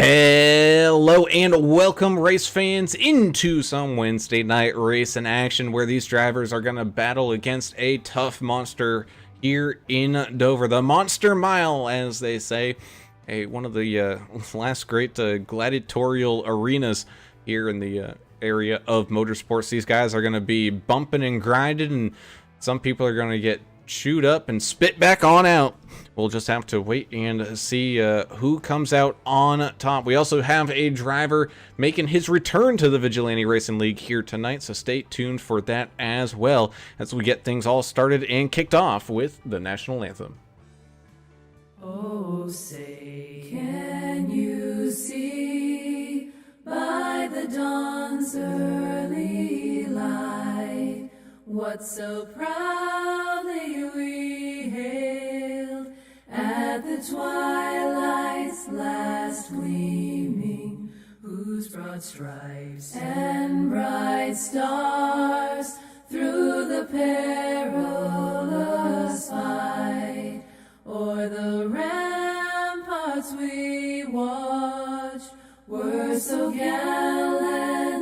Hello and welcome, race fans, into some Wednesday night race in action where these drivers are going to battle against a tough monster here in Dover. The Monster Mile, as they say, one of the last great gladiatorial arenas here in the area of motorsports. These guys are going to be bumping and grinding, and some people are going to get chewed up and spit back on out. We'll just have to wait and see who comes out on top. We also have a driver making his return to the Vigilante Racing League here tonight, so stay tuned for that as well as we get things all started and kicked off with the National Anthem. Oh, say, can you see by the dawn's early light what so proudly we hailed at the twilight's last gleaming, whose broad stripes and bright stars through the perilous fight o'er the ramparts we watched were so gallantly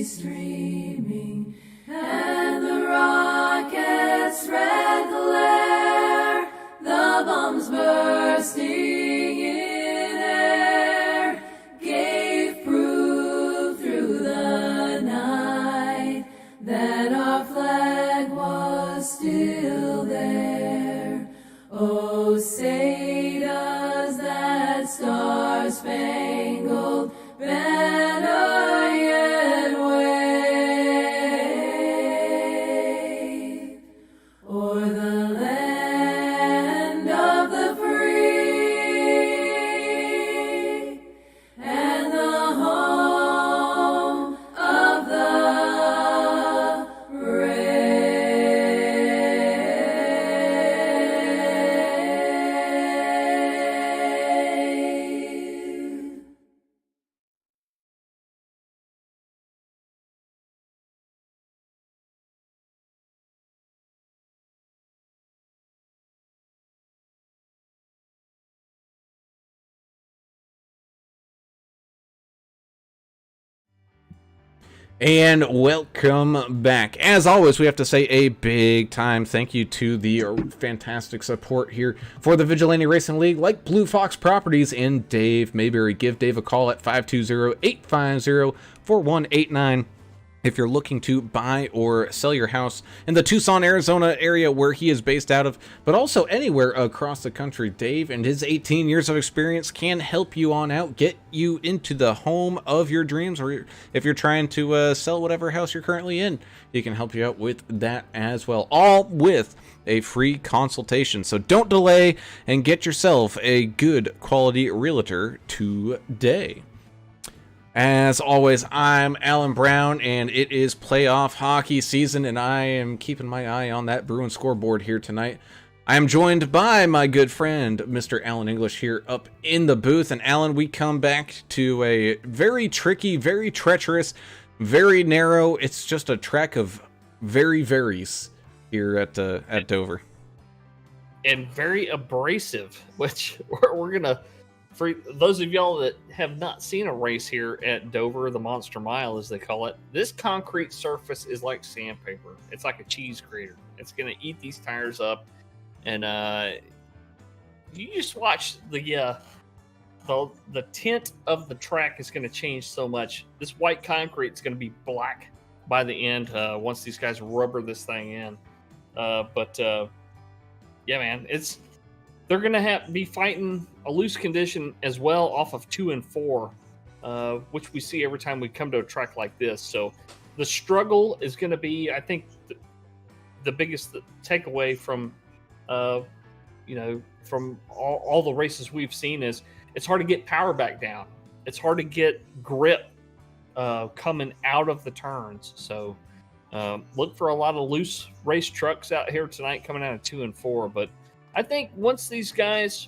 streaming, and the rocket's red glare, the bombs bursting in air, gave proof through the night that our flag was still there. Oh, say does that star-spangled banner yet wave o'er the land of the free and the home of the brave. And welcome back. As always, we have to say a big time thank you to the fantastic support here for the Vigilante Racing League, like Blue Fox Properties and Dave Mayberry. Give Dave a call at 520-850-4189 if you're looking to buy or sell your house in the Tucson, Arizona area where he is based out of, but also anywhere across the country. Dave and his 18 years of experience can help you on out, get you into the home of your dreams, or if you're trying to sell whatever house you're currently in, he can help you out with that as well, all with a free consultation. So don't delay and get yourself a good quality realtor today. As always, I'm Alan Brown, and it is playoff hockey season, and I am keeping my eye on that Bruin scoreboard here tonight. I am joined by my good friend, Mr. Alan English, here up in the booth. And Alan, we come back to a very tricky, very treacherous, very narrow, it's just a track of varies here at Dover. And very abrasive, which we're going to... For those of y'all that have not seen a race here at Dover, the Monster Mile, as they call it, this concrete surface is like sandpaper. It's like a cheese grater. It's going to eat these tires up. And you just watch the tint of the track is going to change so much. This white concrete is going to be black by the end once these guys rubber this thing in. Yeah, man, they're going to be fighting a loose condition as well off of 2 and 4, which we see every time we come to a track like this. So the struggle is going to be, I think, the biggest takeaway from, from all the races we've seen is it's hard to get power back down. It's hard to get grip coming out of the turns. So look for a lot of loose race trucks out here tonight coming out of 2 and 4. But I think once these guys,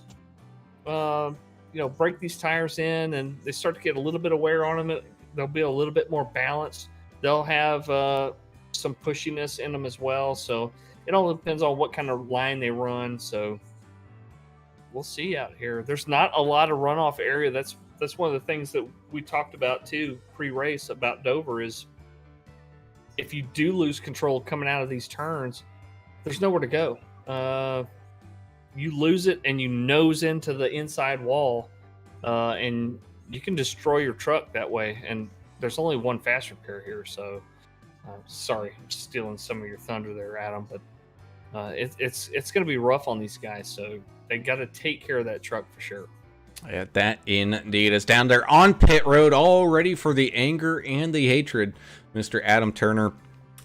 break these tires in and they start to get a little bit of wear on them, they'll be a little bit more balanced. They'll have some pushiness in them as well. So it all depends on what kind of line they run. So we'll see out here. There's not a lot of runoff area. That's that's one of the things that we talked about too pre-race about Dover is if you do lose control coming out of these turns, there's nowhere to go. You lose it and you nose into the inside wall, and you can destroy your truck that way. And there's only one fast repair here, so sorry, I'm stealing some of your thunder there, Adam. But it's going to be rough on these guys, so they got to take care of that truck for sure. Yeah, that indeed is down there on pit road, all ready for the anger and the hatred. Mr. Adam Turner,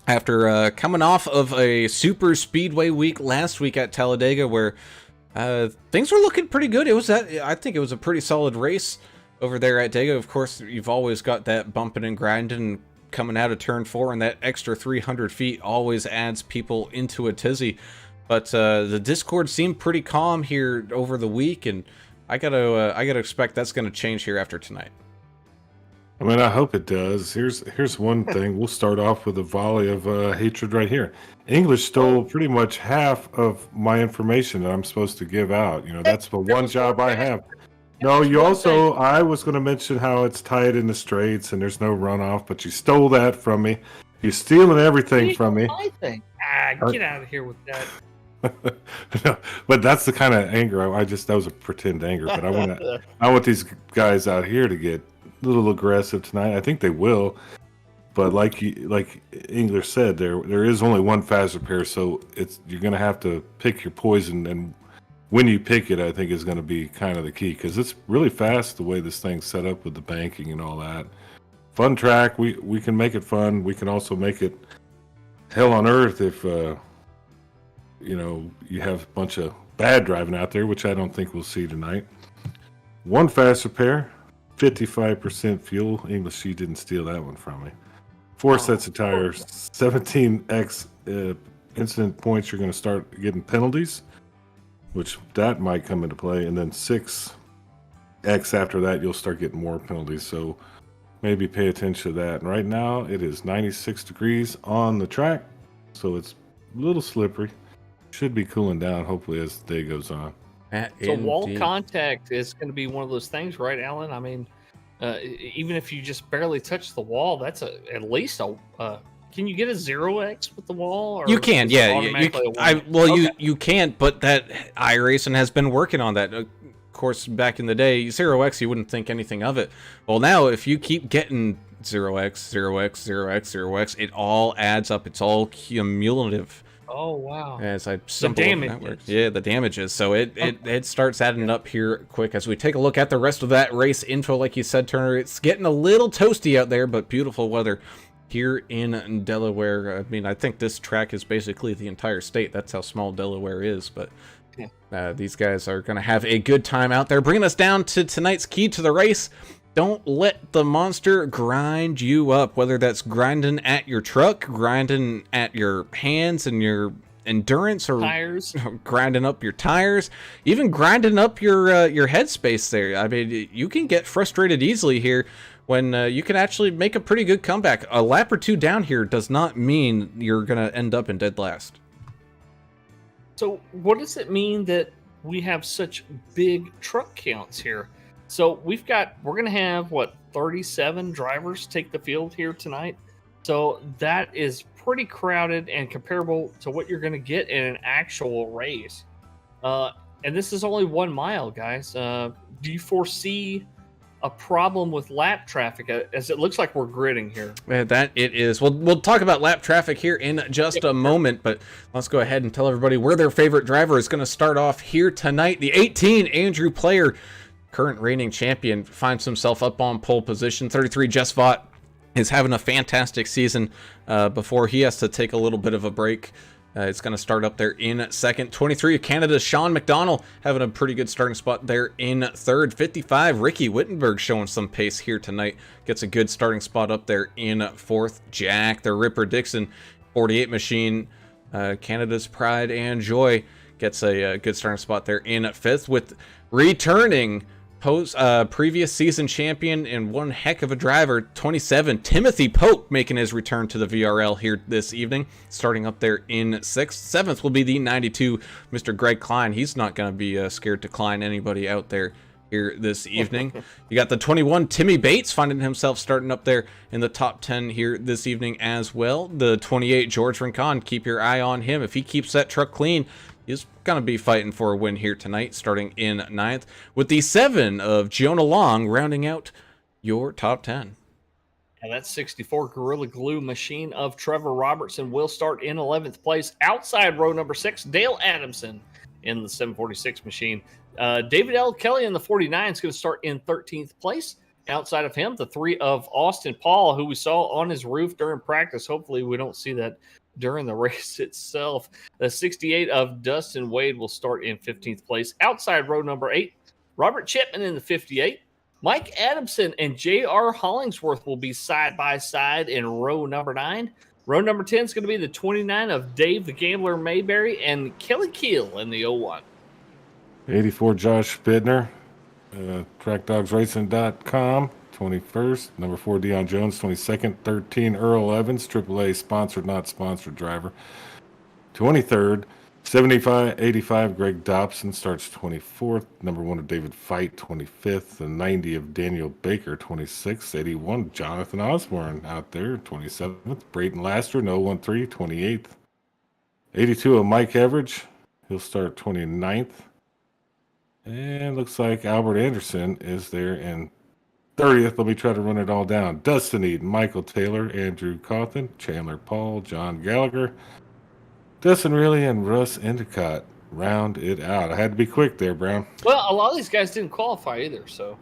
after coming off of a super speedway week last week at Talladega, where things were looking pretty good. I think it was a pretty solid race over there at Dega. Of course, you've always got that bumping and grinding coming out of turn 4, and that extra 300 feet always adds people into a tizzy. But the Discord seemed pretty calm here over the week, and I gotta expect that's gonna change here after tonight. I mean, I hope it does. Here's one thing. We'll start off with a volley of hatred right here. English stole pretty much half of my information that I'm supposed to give out. You know, that's the one job I have. No, you also, I was going to mention how it's tight in the straights and there's no runoff, but you stole that from me. You're stealing everything from me. Get out of here with that. No, but that's the kind of anger that was a pretend anger, but I want these guys out here to get a little aggressive tonight. I think they will, but like English said, there is only one fast repair, so you're gonna have to pick your poison, and when you pick it, I think is going to be kind of the key, because it's really fast the way this thing's set up with the banking and all that. Fun track. We can make it fun. We can also make it hell on earth if you have a bunch of bad driving out there, which I don't think we'll see tonight. One fast repair, 55% fuel. English, she didn't steal that one from me. 4 sets of tires, 17x incident points. You're going to start getting penalties, which that might come into play, and then 6x after that, you'll start getting more penalties. So maybe pay attention to that. And right now, it is 96 degrees on the track, so it's a little slippery. Should be cooling down, hopefully, as the day goes on. So wall contact is going to be one of those things, right, Alan? I mean, even if you just barely touch the wall, that's at least a... Can you get a 0x with the wall? Or you can, yeah. You can't, but that iRacing has been working on that. Of course, back in the day, 0x, you wouldn't think anything of it. Well, now, if you keep getting 0x, 0x, 0x, 0x, it all adds up. It's all cumulative. Oh, wow. As I simple networks. Yeah, the damages. So it starts adding up here quick. As we take a look at the rest of that race info, like you said, Turner, it's getting a little toasty out there, but beautiful weather here in Delaware. I mean, I think this track is basically the entire state. That's how small Delaware is. But these guys are going to have a good time out there. Bringing us down to tonight's key to the race. Don't let the monster grind you up, whether that's grinding at your truck, grinding at your hands and your endurance, or tires, grinding up your tires, even grinding up your headspace there. I mean, you can get frustrated easily here when you can actually make a pretty good comeback. A lap or two down here does not mean you're going to end up in dead last. So what does it mean that we have such big truck counts here? So we're going to have, 37 drivers take the field here tonight. So that is pretty crowded and comparable to what you're going to get in an actual race. And this is only 1 mile, guys. Do you foresee a problem with lap traffic, as it looks like we're gridding here? That it is. We'll talk about lap traffic here in just a moment, but let's go ahead and tell everybody where their favorite driver is going to start off here tonight. The 18, Andrew Player, current reigning champion, finds himself up on pole position. 33, Jess Vaught is having a fantastic season before he has to take a little bit of a break. It's going to start up there in second. 23, Canada's Sean McDonnell having a pretty good starting spot there in third. 55, Ricky Wittenberg showing some pace here tonight. Gets a good starting spot up there in fourth. Jack the Ripper Dixon, 48 machine, Canada's pride and joy, gets a good starting spot there in fifth, with returning previous season champion and one heck of a driver, 27, Timothy Pope, making his return to the VRL here this evening, starting up there in sixth. Seventh will be the 92, Mr. Greg Klein. He's not going to be scared to Klein anybody out there here this evening. You got the 21 Timmy Bates finding himself starting up there in the top 10 here this evening as well. The 28 George Rincon, keep your eye on him. If he keeps that truck clean, he's going to be fighting for a win here tonight, starting in 9th. With the 7 of Jonah Long rounding out your top 10. And that 64 Gorilla Glue machine of Trevor Robertson will start in 11th place. Outside row number 6, Dale Adamson in the 746 machine. David L. Kelly in the 49 is going to start in 13th place. Outside of him, the 3 of Austin Paul, who we saw on his roof during practice. Hopefully we don't see that during the race itself. The 68 of Dustin Wade will start in 15th place. Outside row number 8, Robert Chipman in the 58. Mike Adamson and J.R. Hollingsworth will be side by side in row number 9. Row number 10 is going to be the 29 of Dave the Gambler Mayberry and Kelly Keel in the 01. 84 Josh Bidner, trackdogsracing.com, 21st. Number 4 Deion Jones, 22nd. 13 Earl Evans, AAA sponsored, not sponsored driver. 23rd. 85 Greg Dobson starts 24th. Number 1 of David Fight, 25th. The 90 of Daniel Baker, 26th. 81 Jonathan Osborne out there, 27th. Brayton Laster, 013, 28th. 82 of Mike Everidge, he'll start 29th. And looks like Albert Anderson is there in 30th. Let me try to run it all down. Dustin Eden, Michael Taylor, Andrew Cawthon, Chandler Paul, John Gallagher, Dustin Riley, and Russ Endicott round it out. I had to be quick there, Brown. Well, a lot of these guys didn't qualify either, so.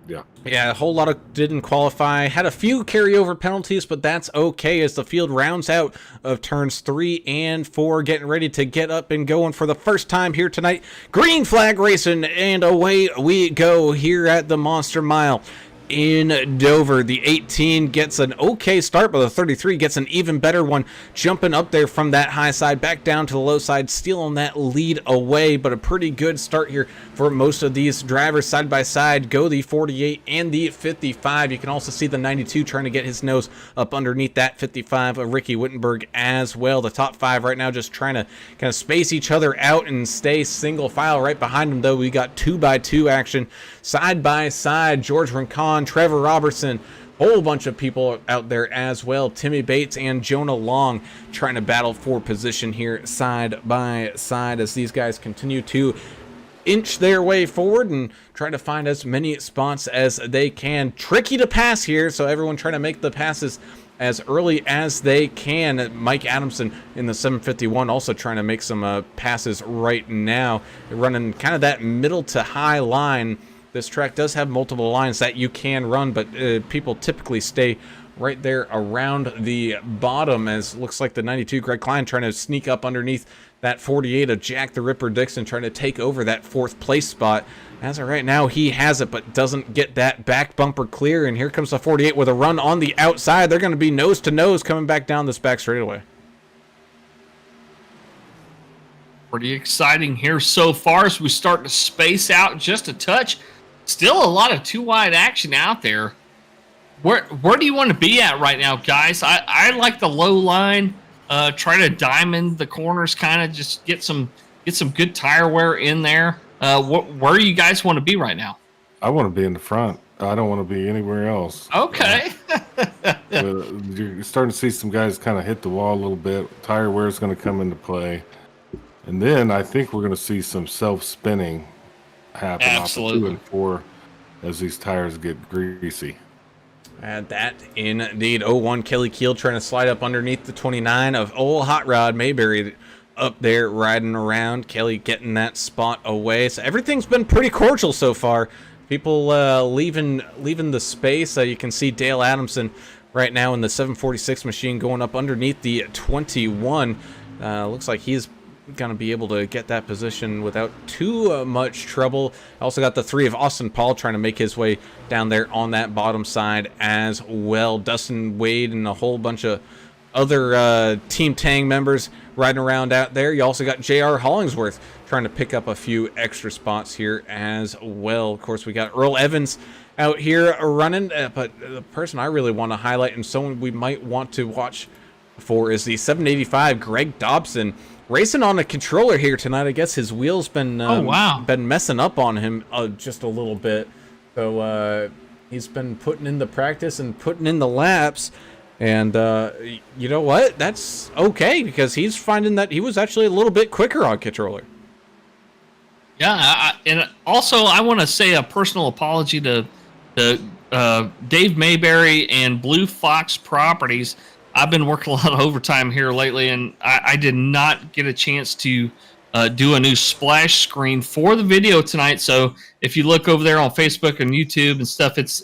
Yeah, a whole lot of didn't qualify. Had a few carryover penalties, but that's okay as the field rounds out of turns 3 and 4, getting ready to get up and going for the first time here tonight. Green flag racing, and away we go here at the Monster Mile in Dover. The 18 gets an okay start, but the 33 gets an even better one, jumping up there from that high side back down to the low side, stealing that lead away. But a pretty good start here for most of these drivers side by side. Go the 48 and the 55. You can also see the 92 trying to get his nose up underneath that 55 of Ricky Wittenberg as well. The top 5 right now just trying to kind of space each other out and stay single file. Right behind them, though, we got 2x2 action side by side. George Rincon, Trevor Robertson, whole bunch of people out there as well. Timmy Bates and Jonah Long trying to battle for position here side by side as these guys continue to inch their way forward and try to find as many spots as they can. Tricky to pass here, so everyone trying to make the passes as early as they can. Mike Adamson in the 751 also trying to make some passes right now. They're running kind of that middle to high line. This track does have multiple lines that you can run, but people typically stay right there around the bottom, as looks like the 92 Greg Klein trying to sneak up underneath that 48 of Jack the Ripper Dixon, trying to take over that 4th place spot. As of right now, he has it, but doesn't get that back bumper clear. And here comes the 48 with a run on the outside. They're going to be nose to nose coming back down this back straightaway. Pretty exciting here so far as we start to space out just a touch. Still a lot of 2-wide action out there. Where do you want to be at right now, guys? I like the low line. Try to diamond the corners, kind of just get some good tire wear in there. Where do you guys want to be right now? I want to be in the front. I don't want to be anywhere else. Okay. You're starting to see some guys kind of hit the wall a little bit. Tire wear is going to come into play. And then I think we're going to see some self-spinning happen. Absolutely. Off of 2 and 4 as these tires get greasy. And that indeed. 01 Kelly Keel trying to slide up underneath the 29 of old Hot Rod Mayberry up there riding around. Kelly getting that spot away. So everything's been pretty cordial so far. People leaving the space. You can see Dale Adamson right now in the 746 machine going up underneath the 21. Looks like he's going to be able to get that position without too much trouble. Also got the 3 of Austin Paul trying to make his way down there on that bottom side as well. Dustin Wade and a whole bunch of other Team Tang members riding around out there. You also got J.R. Hollingsworth trying to pick up a few extra spots here as well. Of course, we got Earl Evans out here running, but the person I really want to highlight and someone we might want to watch for is the 785 Greg Dobson, racing on a controller here tonight. I guess his wheel's been been messing up on him just a little bit. So he's been putting in the practice and putting in the laps. And you know what? That's okay, because he's finding that he was actually a little bit quicker on controller. Yeah, and also I want to say a personal apology to Dave Mayberry and Blue Fox Properties. I've been working a lot of overtime here lately, and I did not get a chance to do a new splash screen for the video tonight. So if you look over there on Facebook and YouTube and stuff, it's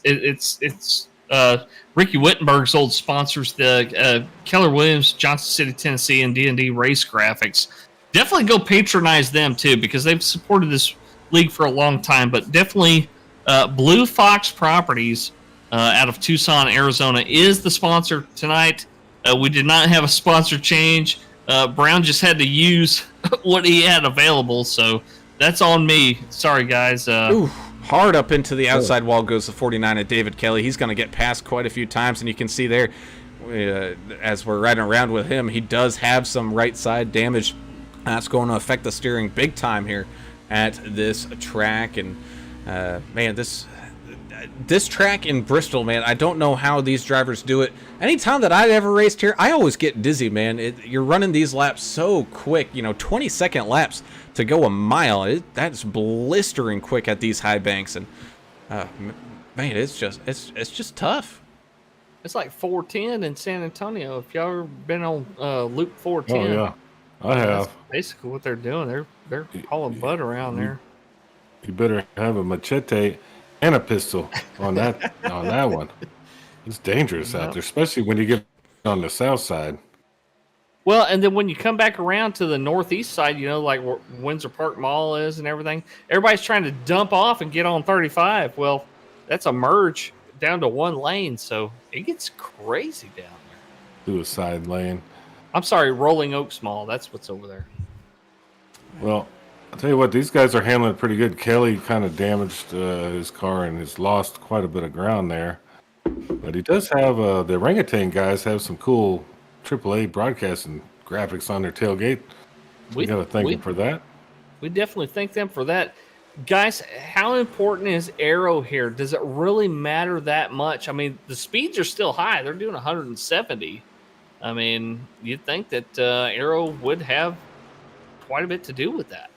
Ricky Wittenberg's old sponsors, the Keller Williams, Johnson City, Tennessee, and D&D Race Graphics. Definitely go patronize them too, because they've supported this league for a long time. But definitely, Blue Fox Properties out of Tucson, Arizona, is the sponsor tonight. We did not have a sponsor change. Brown just had to use what he had available, so that's on me. Sorry, guys. Ooh, hard up into the outside wall goes the 49 of David Kelly. He's going to get past quite a few times, and you can see there, as we're riding around with him, he does have some right side damage. That's going to affect the steering big time here at this track. And man, this track in Bristol, man, I don't know how these drivers do it. Anytime that I've ever raced here, I always get dizzy, man. You're running these laps so quick, 20-second laps to go a mile. That's blistering quick at these high banks, and man, it's just tough. It's like 410 in San Antonio. If y'all ever been on Loop 410, Oh yeah, I have. that's basically what they're doing. They're hauling butt around there. You better have a machete and a pistol on that one. It's dangerous out there, especially when you get on the south side. Well, and then when you come back around to the northeast side, like where Windsor Park Mall is and everything, everybody's trying to dump off and get on 35. Well, that's a merge down to one lane, so it gets crazy down there. Suicide lane. I'm sorry, Rolling Oaks Mall. That's what's over there. Well, I'll tell you what, these guys are handling it pretty good. Kelly kind of damaged his car and has lost quite a bit of ground there. But he does have, the orangutan guys have some cool AAA broadcasting graphics on their tailgate. We got to thank them for that. We definitely thank them for that. Guys, how important is aero here? Does it really matter that much? I mean, the speeds are still high. They're doing 170. I mean, you'd think that aero would have quite a bit to do with that.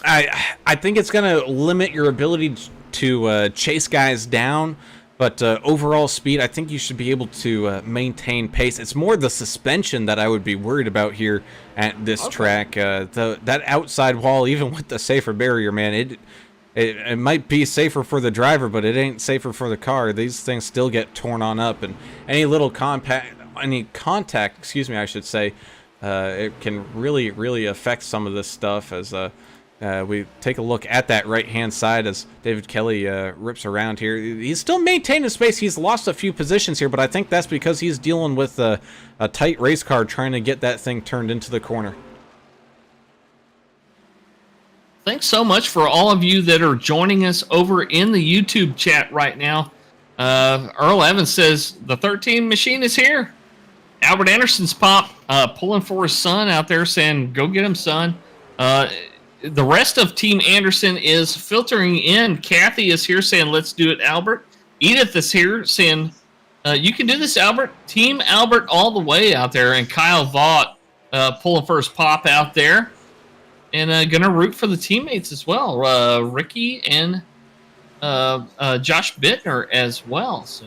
I think it's going to limit your ability to chase guys down, but overall speed, I think you should be able to maintain pace. It's more the suspension that I would be worried about here at this track. That outside wall, even with the safer barrier, man, it might be safer for the driver, but it ain't safer for the car. These things still get torn on up, and any little contact, I should say, it can really affect some of this stuff. As we take a look at that right-hand side as David Kelly rips around here. He's still maintaining space. He's lost a few positions here, but I think that's because he's dealing with a tight race car trying to get that thing turned into the corner. Thanks so much for all of you that are joining us over in the YouTube chat right now. Earl Evans says, the 13 machine is here. Albert Anderson's pulling for his son out there saying, go get him, son. The rest of Team Anderson is filtering in. Kathy is here saying, let's do it, Albert. Edith is here saying, you can do this, Albert. Team Albert all the way out there. And Kyle Vaught pulling for his pop out there. And going to root for the teammates as well. Ricky and Josh Bittner as well. So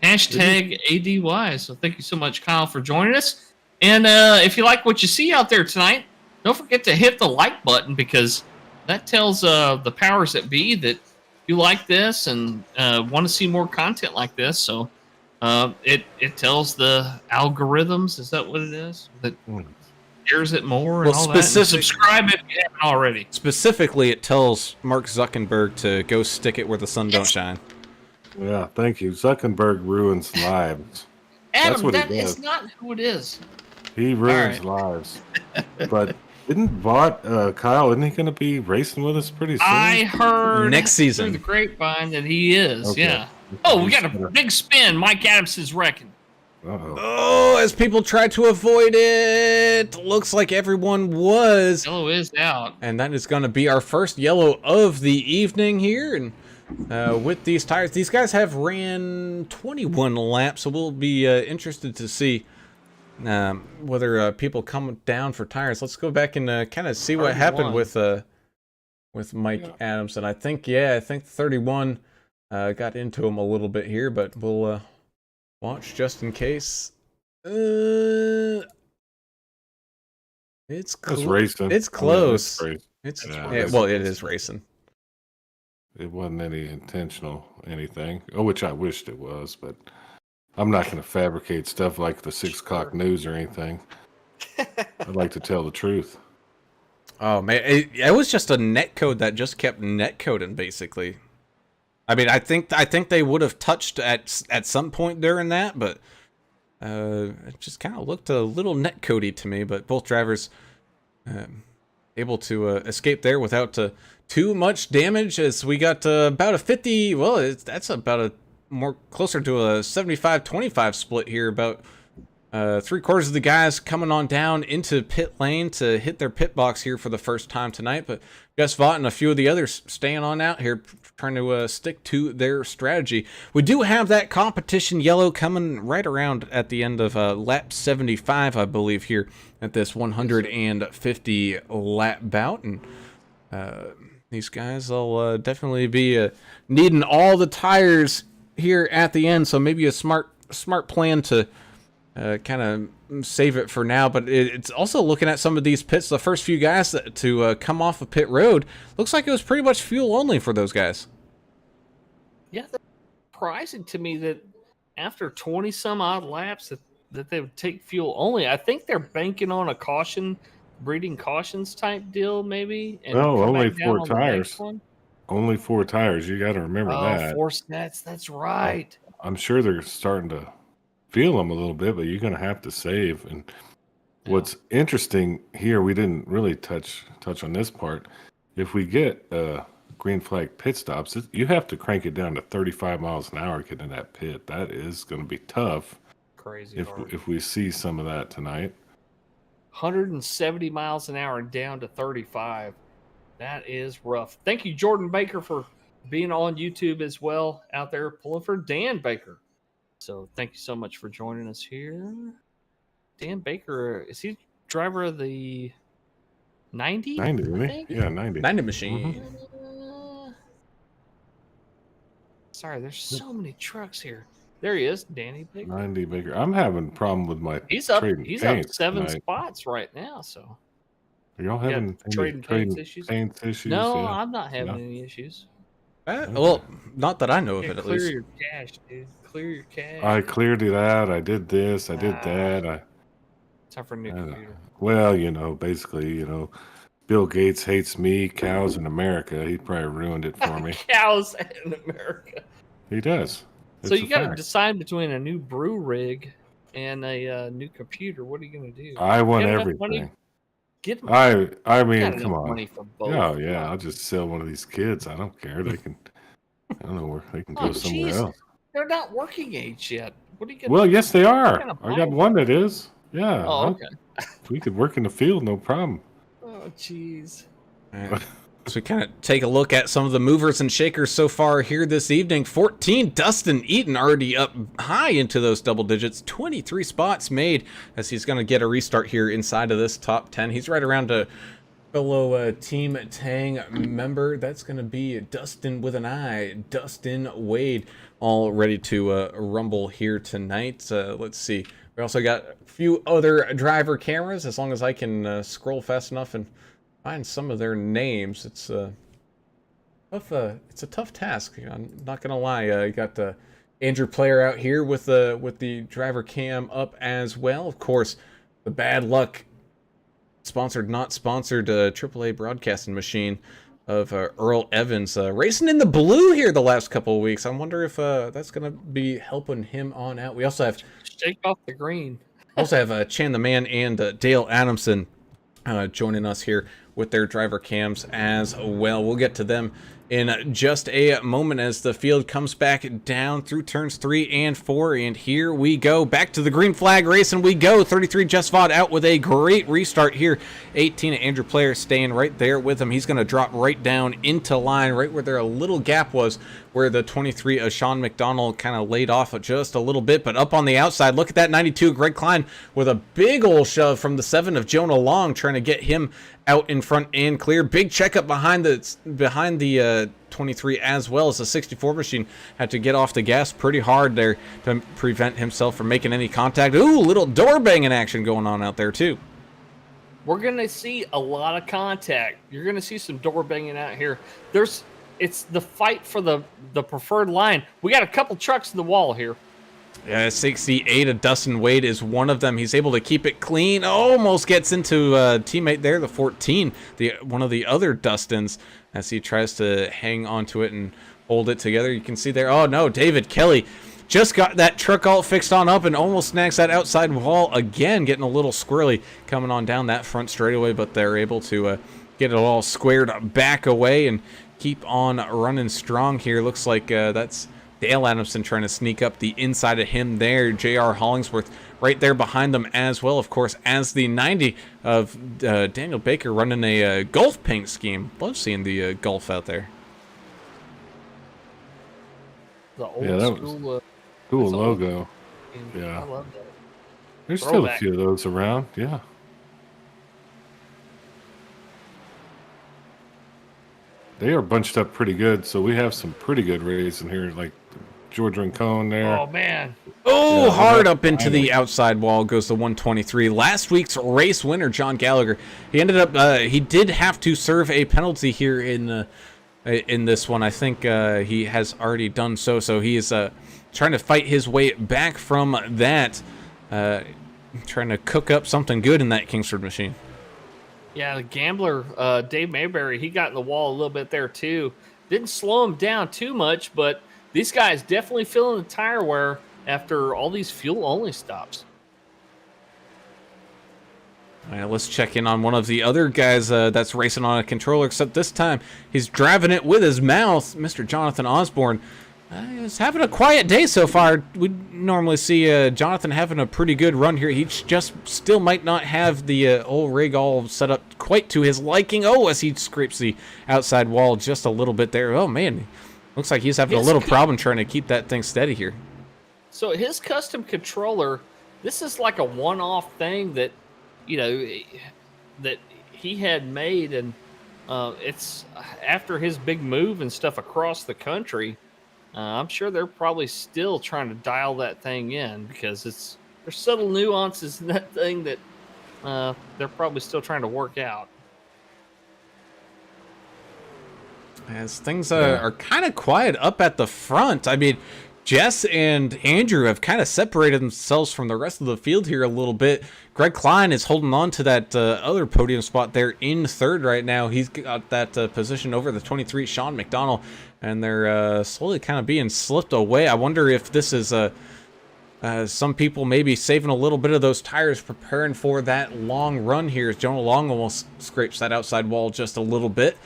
hashtag ADY. So thank you so much, Kyle, for joining us. And if you like what you see out there tonight, don't forget to hit the like button, because that tells the powers that be that you like this and want to see more content like this. So it tells the algorithms, is that what it is? That shares it more and all that. And subscribe if you haven't already. Specifically, it tells Mark Zuckerberg to go stick it where the sun don't shine. Yeah, thank you. Zuckerberg ruins lives. Adam, that is not who it is. He ruins lives. But isn't Kyle, isn't he going to be racing with us pretty soon? I heard next season through the grapevine that he is. Okay. Yeah. Oh, we got a big spin. Mike Adamson's wrecking. Uh-oh. Oh, as people try to avoid it, looks like everyone was. Yellow is out. And that is going to be our first yellow of the evening here. And with these tires, these guys have ran 21 laps, so we'll be interested to see whether people come down for tires. Let's go back and kind of see what happened with Mike Adams. And I think 31 got into him a little bit here, but we'll watch just in case. It's racing. It's close. It is racing. It wasn't any intentional anything, which I wished it was, but I'm not going to fabricate stuff like the 6 o'clock news or anything. I'd like to tell the truth. Oh man, it was just a net code that just kept net coding basically. I mean, I think they would have touched at some point during that, but it just kind of looked a little net codey to me. But both drivers able to escape there without too much damage, as we got about a 50. Well, that's about a more closer to a 75-25 split here. About 3/4 of the guys coming on down into pit lane to hit their pit box here for the first time tonight. But Gus Vaught and a few of the others staying on out here, trying to stick to their strategy. We do have that competition yellow coming right around at the end of lap 75, I believe, here at this 150 lap bout. And these guys will definitely be needing all the tires here at the end. So maybe a smart plan to kind of save it for now, but it's also looking at some of these pits. The first few guys to come off of pit road, looks like it was pretty much fuel only for those guys. Yeah, that's surprising to me that after 20 some odd laps that they would take fuel only. I think they're banking on a breeding cautions type deal maybe. And No, come only back down 4 on the tires. next one. Only 4 tires. You got to remember that. 4 sets. That's right. I'm sure they're starting to feel them a little bit, but you're going to have to save. And what's interesting here, we didn't really touch on this part. If we get green flag pit stops, you have to crank it down to 35 miles an hour getting in that pit. That is going to be tough. Crazy. If we see some of that tonight. 170 miles an hour down to 35. That is rough. Thank you, Jordan Baker, for being on YouTube as well out there pulling for Dan Baker. So thank you so much for joining us here. Dan Baker, is he driver of the 90? 90, isn't he? Yeah, 90. 90 machine. Sorry, there's so many trucks here. There he is, Danny Baker. 90 Baker. I'm having a problem with my He's up trading 7 tonight. spots right now, so. Are y'all having trading paints issues? Paints issues? No, Yeah. I'm not having any issues. Well, not that I know of it, at Clear least. your cash, dude. Clear your cash. I cleared it out. I did this. I did that. Time for a new computer. Well, basically, Bill Gates hates me, cows, in America. He probably ruined it for me. Cows in America. He does. So It's you a got to fact. decide between a new brew rig and a new computer. What are you going to do? I want Get enough money? everything. Get I mean, got come enough on. money for both. Oh yeah, I'll just sell one of these kids. I don't care. They can. I don't know where they can go Oh, somewhere jeez. else. They're not working age yet. What are you going to Well, yes, they are. kinda I got buy one that is. Yeah. Oh, okay. We could work in the field, no problem. Oh, jeez. So we kind of take a look at some of the movers and shakers so far here this evening. 14, Dustin Eaton already up high into those double digits. 23 spots made as he's going to get a restart here inside of this top 10. He's right around a fellow Team Tang member. That's going to be Dustin with an I, Dustin Wade, all ready to rumble here tonight. Let's see. We also got a few other driver cameras, as long as I can scroll fast enough and find some of their names. It's a tough task. I'm not gonna lie. You got Andrew Player out here with the driver cam up as well. Of course, the bad luck sponsored, not sponsored AAA broadcasting machine of Earl Evans racing in the blue here the last couple of weeks. I wonder if that's gonna be helping him on out. We also have Shake off the green. Chan the Man and Dale Adamson joining us here with their driver cams as well. We'll get to them in just a moment as the field comes back down through turns 3 and 4. And here we go. Back to the green flag race, and we go. 33 Jess Vaught out with a great restart here. 18 Andrew Player staying right there with him. He's going to drop right down into line, right where there a little gap was, where the 23 Sean McDonald kind of laid off just a little bit. But up on the outside, look at that 92 Greg Klein with a big old shove from the 7 of Jonah Long, trying to get him out in front and clear. Big checkup behind the 23 as well, as the 64 machine had to get off the gas pretty hard there to prevent himself from making any contact. Ooh, little door banging action going on out there too. We're gonna see a lot of contact. You're gonna see some door banging out here. It's the fight for the preferred line. We got a couple trucks in the wall here. Yeah, 68 of Dustin Wade is one of them. He's able to keep it clean. Almost gets into a teammate there, the 14, one of the other Dustins, as he tries to hang onto it and hold it together. You can see there. Oh no, David Kelly just got that truck all fixed on up and almost snags that outside wall again, getting a little squirrely coming on down that front straightaway, but they're able to get it all squared back away and keep on running strong here. Looks like that's Dale Adamson trying to sneak up the inside of him there. J.R. Hollingsworth right there behind them as well, of course, as the 90 of Daniel Baker running a golf paint scheme. Love seeing the golf out there. The old school cool logo. Yeah. I love that. There's Throwback. still a few of those around. Yeah. They are bunched up pretty good, so we have some pretty good rays in here, like George Rincon there. Oh man. Oh, Yeah, hard that- up into the outside wall goes the 123. Last week's race winner, John Gallagher. He ended up, he did have to serve a penalty here in this one. I think he has already done so. So he is trying to fight his way back from that, trying to cook up something good in that Kingsford machine. Yeah, the gambler, Dave Mayberry, he got in the wall a little bit there too. Didn't slow him down too much, but these guys definitely feeling the tire wear after all these fuel-only stops. All right, let's check in on one of the other guys that's racing on a controller, except this time he's driving it with his mouth. Mr. Jonathan Osborne is having a quiet day so far. We normally see Jonathan having a pretty good run here. He just still might not have the old rig all set up quite to his liking. Oh, as he scrapes the outside wall just a little bit there. Oh, man. Looks like he's having a little problem trying to keep that thing steady here. So his custom controller, this is like a one-off thing that, you know, that he had made, and it's after his big move and stuff across the country. I'm sure they're probably still trying to dial that thing in, because there's subtle nuances in that thing that they're probably still trying to work out. As things are kind of quiet up at the front. I mean, Jess and Andrew have kind of separated themselves from the rest of the field here a little bit. Greg Klein is holding on to that other podium spot there in third right now. He's got that position over the 23, Sean McDonald, and they're slowly kind of being slipped away. I wonder if this is some people maybe saving a little bit of those tires, preparing for that long run here. As Jonah Long almost scrapes that outside wall just a little bit.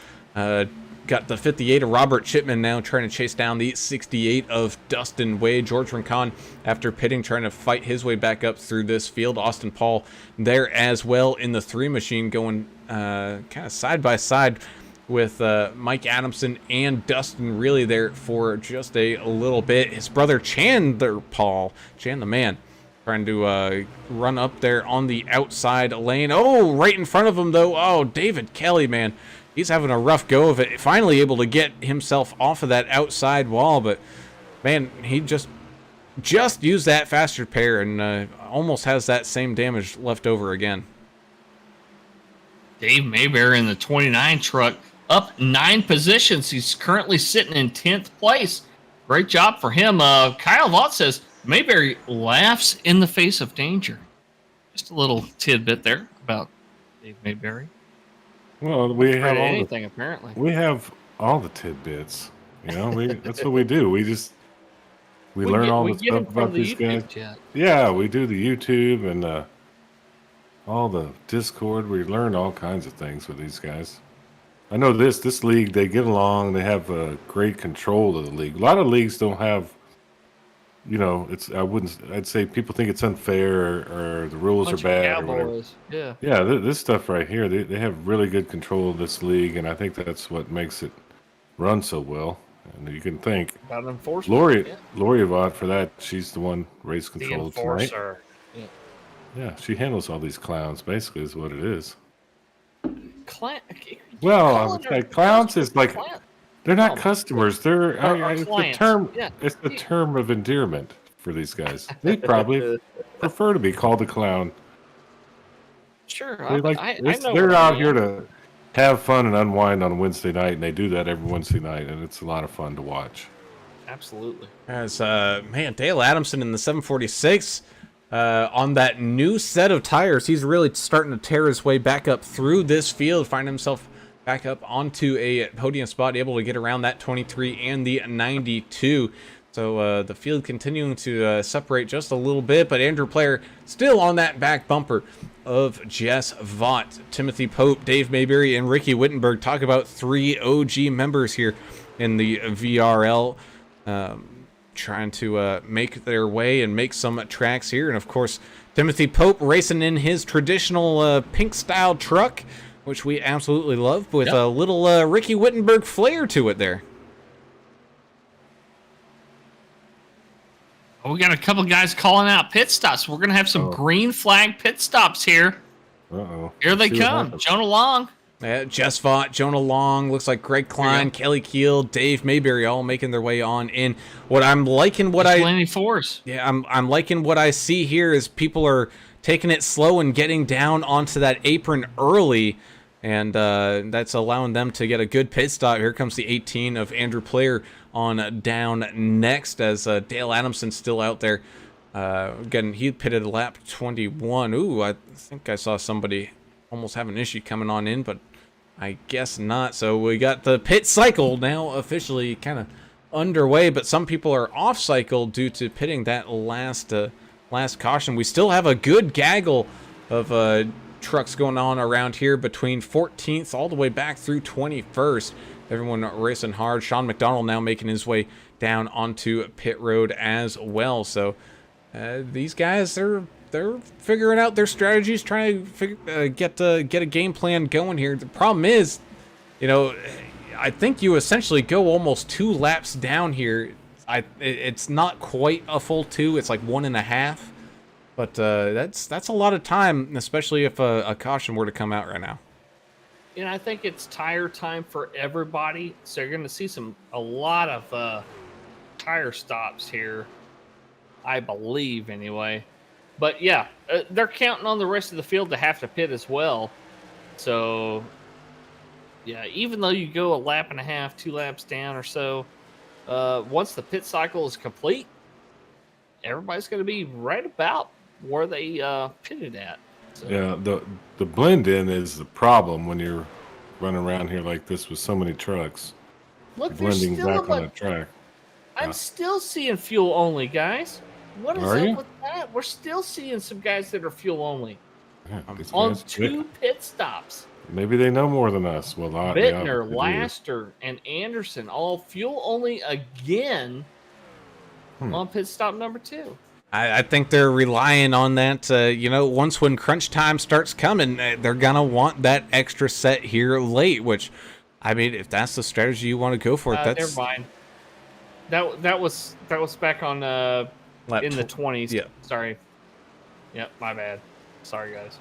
Got the 58 of Robert Chipman now trying to chase down the 68 of Dustin Wade. George Rincon, after pitting, trying to fight his way back up through this field. Austin Paul there as well in the 3 machine, going kind of side by side with Mike Adamson and Dustin really there for just a little bit. His brother Chandler Paul, Chan the man, trying to run up there on the outside lane. Oh, right in front of him though. Oh, David Kelly, man. He's having a rough go of it. Finally able to get himself off of that outside wall, but man, he just used that faster pair and almost has that same damage left over again. Dave Mayberry in the 29 truck, up 9 positions. He's currently sitting in 10th place. Great job for him. Kyle Vaught says Mayberry laughs in the face of danger. Just a little tidbit there about Dave Mayberry. Well, we have all anything apparently. We have all the tidbits. You know, that's what we do. We learn all the stuff about these guys. Chat. Yeah, we do the YouTube and all the Discord. We learn all kinds of things with these guys. I know this league, they get along. They have great control of the league. A lot of leagues don't have, I'd say people think it's unfair or the rules are Bunch of bad or whatever. cowboys. Yeah. Yeah, this stuff right here, they have really good control of this league, and I think that's what makes it run so well. And you can thank About enforcement. Yeah. Lori Avant for that. She's the one race The control tonight. enforcer. Yeah. Yeah, she handles all these clowns. Basically, is what it is. Well, Clowns is like they're not Oh, customers. They're it's the clients. term. Yeah. It's the term of endearment for these guys. They probably prefer to be called a clown. Sure. They know they're what out I here am. to have fun and unwind on Wednesday night, and they do that every Wednesday night, and it's a lot of fun to watch. Absolutely. As Dale Adamson in the 746 on that new set of tires, he's really starting to tear his way back up through this field, find himself back up onto a podium spot, able to get around that 23 and the 92. So the field continuing to separate just a little bit, but Andrew Player still on that back bumper of Jess Vaught. Timothy Pope, Dave Mayberry, and Ricky Wittenberg. Talk about 3 OG members here in the VRL, trying to make their way and make some tracks here. And of course, Timothy Pope racing in his traditional pink style truck, which we absolutely love, with a little Ricky Wittenberg flair to it there. Oh, we got a couple guys calling out pit stops. We're gonna have some green flag pit stops here. Uh-oh. Here they See what come. happens. Jonah Long. Jess Vaught, Jonah Long, looks like Greg Klein, Kelly Keel, Dave Mayberry, all making their way on in. What I'm liking, Laney Force. I'm liking what I see here is people are taking it slow and getting down onto that apron early, and that's allowing them to get a good pit stop. Here comes the 18 of Andrew Player on down next, as Dale Adamson's still out there. Again, he pitted lap 21. Ooh, I think I saw somebody almost have an issue coming on in, but I guess not. So we got the pit cycle now officially kind of underway, but some people are off cycle due to pitting that last caution. We still have a good gaggle of trucks going on around here between 14th all the way back through 21st. Everyone racing hard. Sean McDonald now making his way down onto pit road as well. So these guys, they're figuring out their strategies, trying to get a game plan going here. The problem is, I think you essentially go almost 2 laps down here. It's not quite a full 2. It's like 1.5. But that's a lot of time, especially if a caution were to come out right now. And I think it's tire time for everybody, so you're going to see a lot of tire stops here, I believe, anyway. But yeah, they're counting on the rest of the field to have to pit as well. So yeah, even though you go a lap and a half, 2 laps down or so, once the pit cycle is complete, everybody's going to be right about where they pitted at. So. Yeah, the blend in is the problem when you're running around here like this with so many trucks. Look, there's Blending still back on the track. I'm still seeing fuel only, guys. What is Are up you? with that? We're still seeing some guys that are fuel only Yeah, these on guys- 2 pit stops. Maybe they know more than us. Well, Bittner, they do. Laster, and Anderson all fuel only again on pit stop number 2. I think they're relying on that. Once when crunch time starts coming, they're gonna want that extra set here late. Which, I mean, if that's the strategy you want to go for, Never that's mind. That was back on in the 20s. Yeah. Sorry. Yep, my bad. Sorry, guys.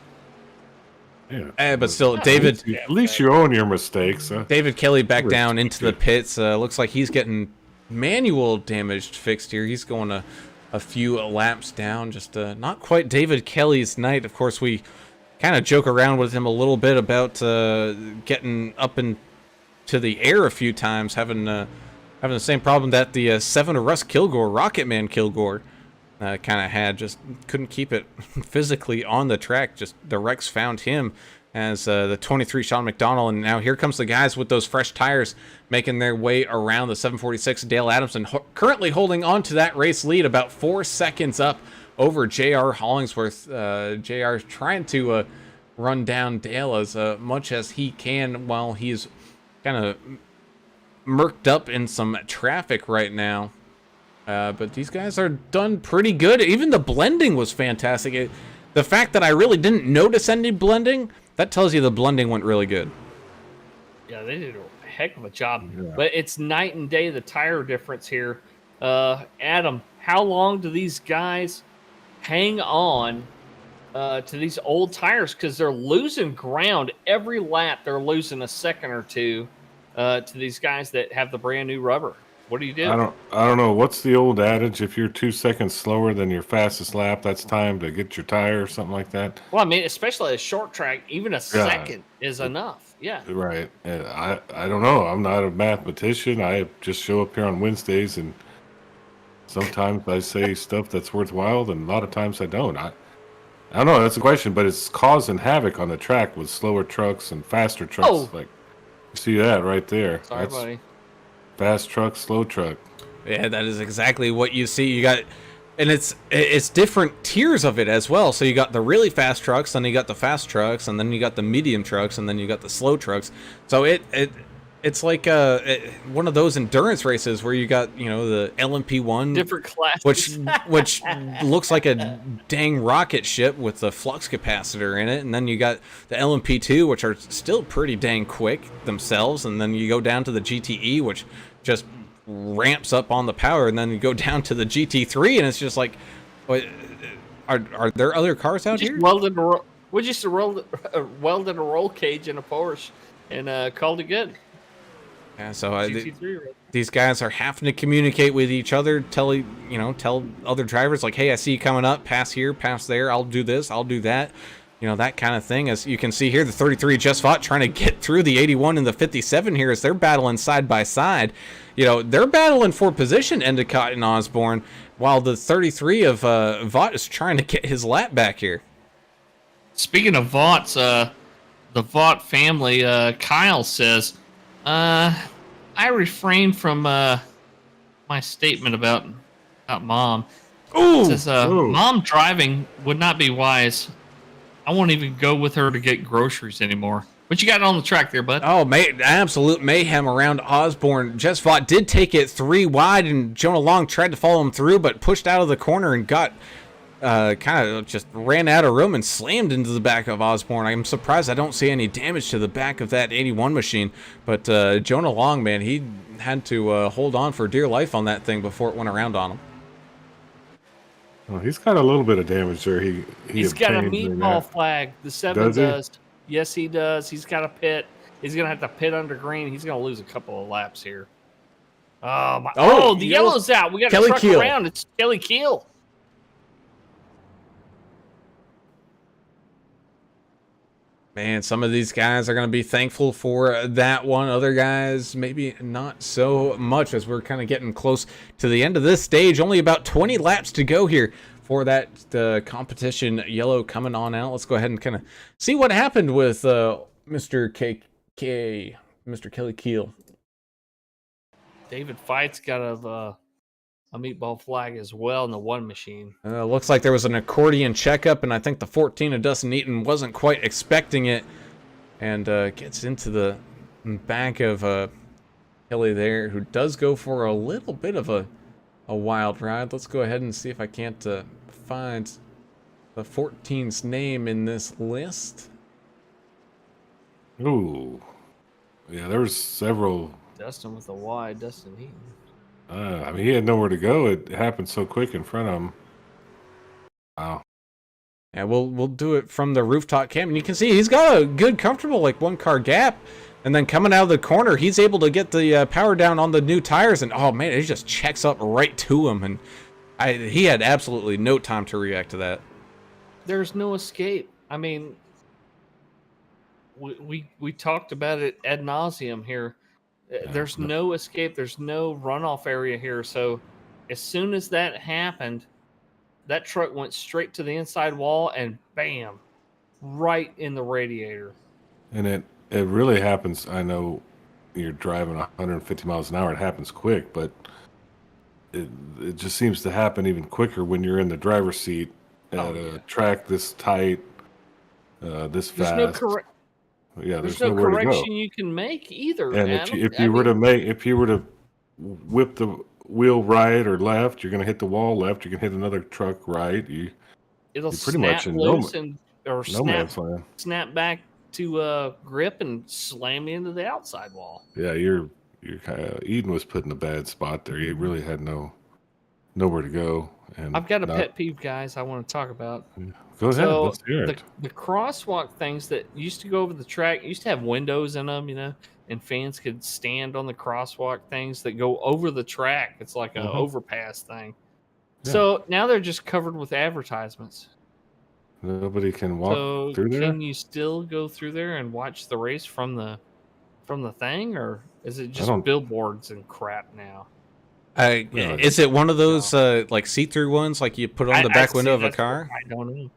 Yeah. but still, David. At least you own your mistakes. Huh? David Kelly back down Good. into the pits. Looks like he's getting manual damage fixed here. He's going a few laps down. Just not quite David Kelly's night. Of course, we kind of joke around with him a little bit about getting up into the air a few times, having the same problem that the 7 of Russ Kilgore, Rocket Man Kilgore, kind of had. Just couldn't keep it physically on the track. Just the wrecks found him as the 23 Sean McDonald. And now here comes the guys with those fresh tires making their way around the 746. Dale Adamson currently holding on to that race lead, about 4 seconds up over J.R. Hollingsworth. J.R. trying to run down Dale as much as he can while he's kind of murked up in some traffic right now. But these guys are done pretty good. Even the blending was fantastic. The fact that I really didn't notice any blending, that tells you the blending went really good. Yeah, they did a heck of a job. Yeah. But it's night and day, the tire difference here. Adam, how long do these guys hang on to these old tires? Because they're losing ground every lap. They're losing a second or two to these guys that have the brand new rubber. What do you do? I don't know. What's the old adage? If you're 2 seconds slower than your fastest lap, that's time to get your tire or something like that. Well, I mean, especially a short track, even a second is enough. Yeah. Right. And I don't know. I'm not a mathematician. I just show up here on Wednesdays, and sometimes I say stuff that's worthwhile, and a lot of times I don't. I don't know. That's a question, but it's causing havoc on the track with slower trucks and faster trucks. Oh. Like, you see that right there. Sorry, buddy. Fast truck, slow truck. Yeah, that is exactly what you see. You got, and it's different tiers of it as well. So you got the really fast trucks, then you got the fast trucks, and then you got the medium trucks, and then you got the slow trucks. So it's like one of those endurance races where you got, you know, the LMP1, Different classes. which looks like a dang rocket ship with the flux capacitor in it, and then you got the LMP2, which are still pretty dang quick themselves, and then you go down to the GTE, which just ramps up on the power, and then you go down to the GT3, and it's just like, are there other cars out here? We just welded a roll cage in a Porsche and called it good. Yeah, so GT3, right? these guys are having to communicate with each other, tell other drivers, like, hey, I see you coming up, pass here, pass there, I'll do this, I'll do that, you know, that kind of thing. As you can see here, the 33 just fought trying to get through the 81 and the 57 here as they're battling side by side. You know, they're battling for position, Endicott and Osborne, while the 33 of Vaught is trying to get his lap back here. Speaking of Vaught's, the Vaught family, Kyle says, I refrain from my statement about mom. Ooh, Says, Mom driving would not be wise. I won't even go with her to get groceries anymore. What you got on the track there, bud? Oh, absolute mayhem around Osborne. Jess Vaught did take it 3 wide, and Jonah Long tried to follow him through, but pushed out of the corner and got kind of just ran out of room and slammed into the back of Osborne. I'm surprised I don't see any damage to the back of that 81 machine, but Jonah Long, man, he had to hold on for dear life on that thing before it went around on him. Well, he's got a little bit of damage there. He's got a obtained in meatball that. flag. The 7 Does he? does. Yes, he does. He's got a pit. He's going to have to pit under green. He's going to lose a couple of laps here. Oh, the yellow's out. We got to truck Keel. around. It's Kelly Keel. Man, some of these guys are going to be thankful for that one. Other guys, maybe not so much, as we're kind of getting close to the end of this stage. Only about 20 laps to go here for that competition yellow coming on out. Let's go ahead and kind of see what happened with Mr. KK, Mr. Kelly Keel. David Fight's got a meatball flag as well in the 1 machine. Looks like there was an accordion checkup, and I think the 14 of Dustin Eaton wasn't quite expecting it, and gets into the back of Kelly there, who does go for a little bit of a wild ride. Let's go ahead and see if I can't find the 14's name in this list. Ooh. Yeah, there was several. Dustin with a Y, Dustin Eaton. I mean, he had nowhere to go. It happened so quick in front of him. Wow. Yeah, we'll do it from the rooftop cam, and you can see he's got a good, comfortable, like, 1-car gap. And then coming out of the corner, he's able to get the power down on the new tires, and oh man, it just checks up right to him, and he had absolutely no time to react to that. There's no escape. I mean, we talked about it ad nauseum here. There's no escape. There's no runoff area here. So as soon as that happened, that truck went straight to the inside wall and bam, right in the radiator. And it really happens. I know you're driving 150 miles an hour. It happens quick, but it just seems to happen even quicker when you're in the driver's seat at a track this tight, this fast. Yeah, There's there's no nowhere to go. correction you can make either, And Adam. if I you were to mean, whip the wheel right or left, you're gonna hit the wall left. You can hit another truck right. it'll You're pretty much snap in loose and or no man's land. snap back to grip and slam you into the outside wall. Yeah, you're kind of Eden was put in a bad spot there. He really had nowhere to go. And I've got a not, pet peeve, guys. I want to talk about. go ahead, So let's hear it. the crosswalk things that used to go over the track used to have windows in them, you know, and fans could stand on the crosswalk things that go over the track. It's like an overpass thing. Yeah. So now they're just covered with advertisements. Nobody can walk So through there. can you still go through there and watch the race from the thing, or is it just don't- billboards and crap now? Yeah. Is it one of those like see-through ones, like you put on the back window of a that's what- car? I don't know.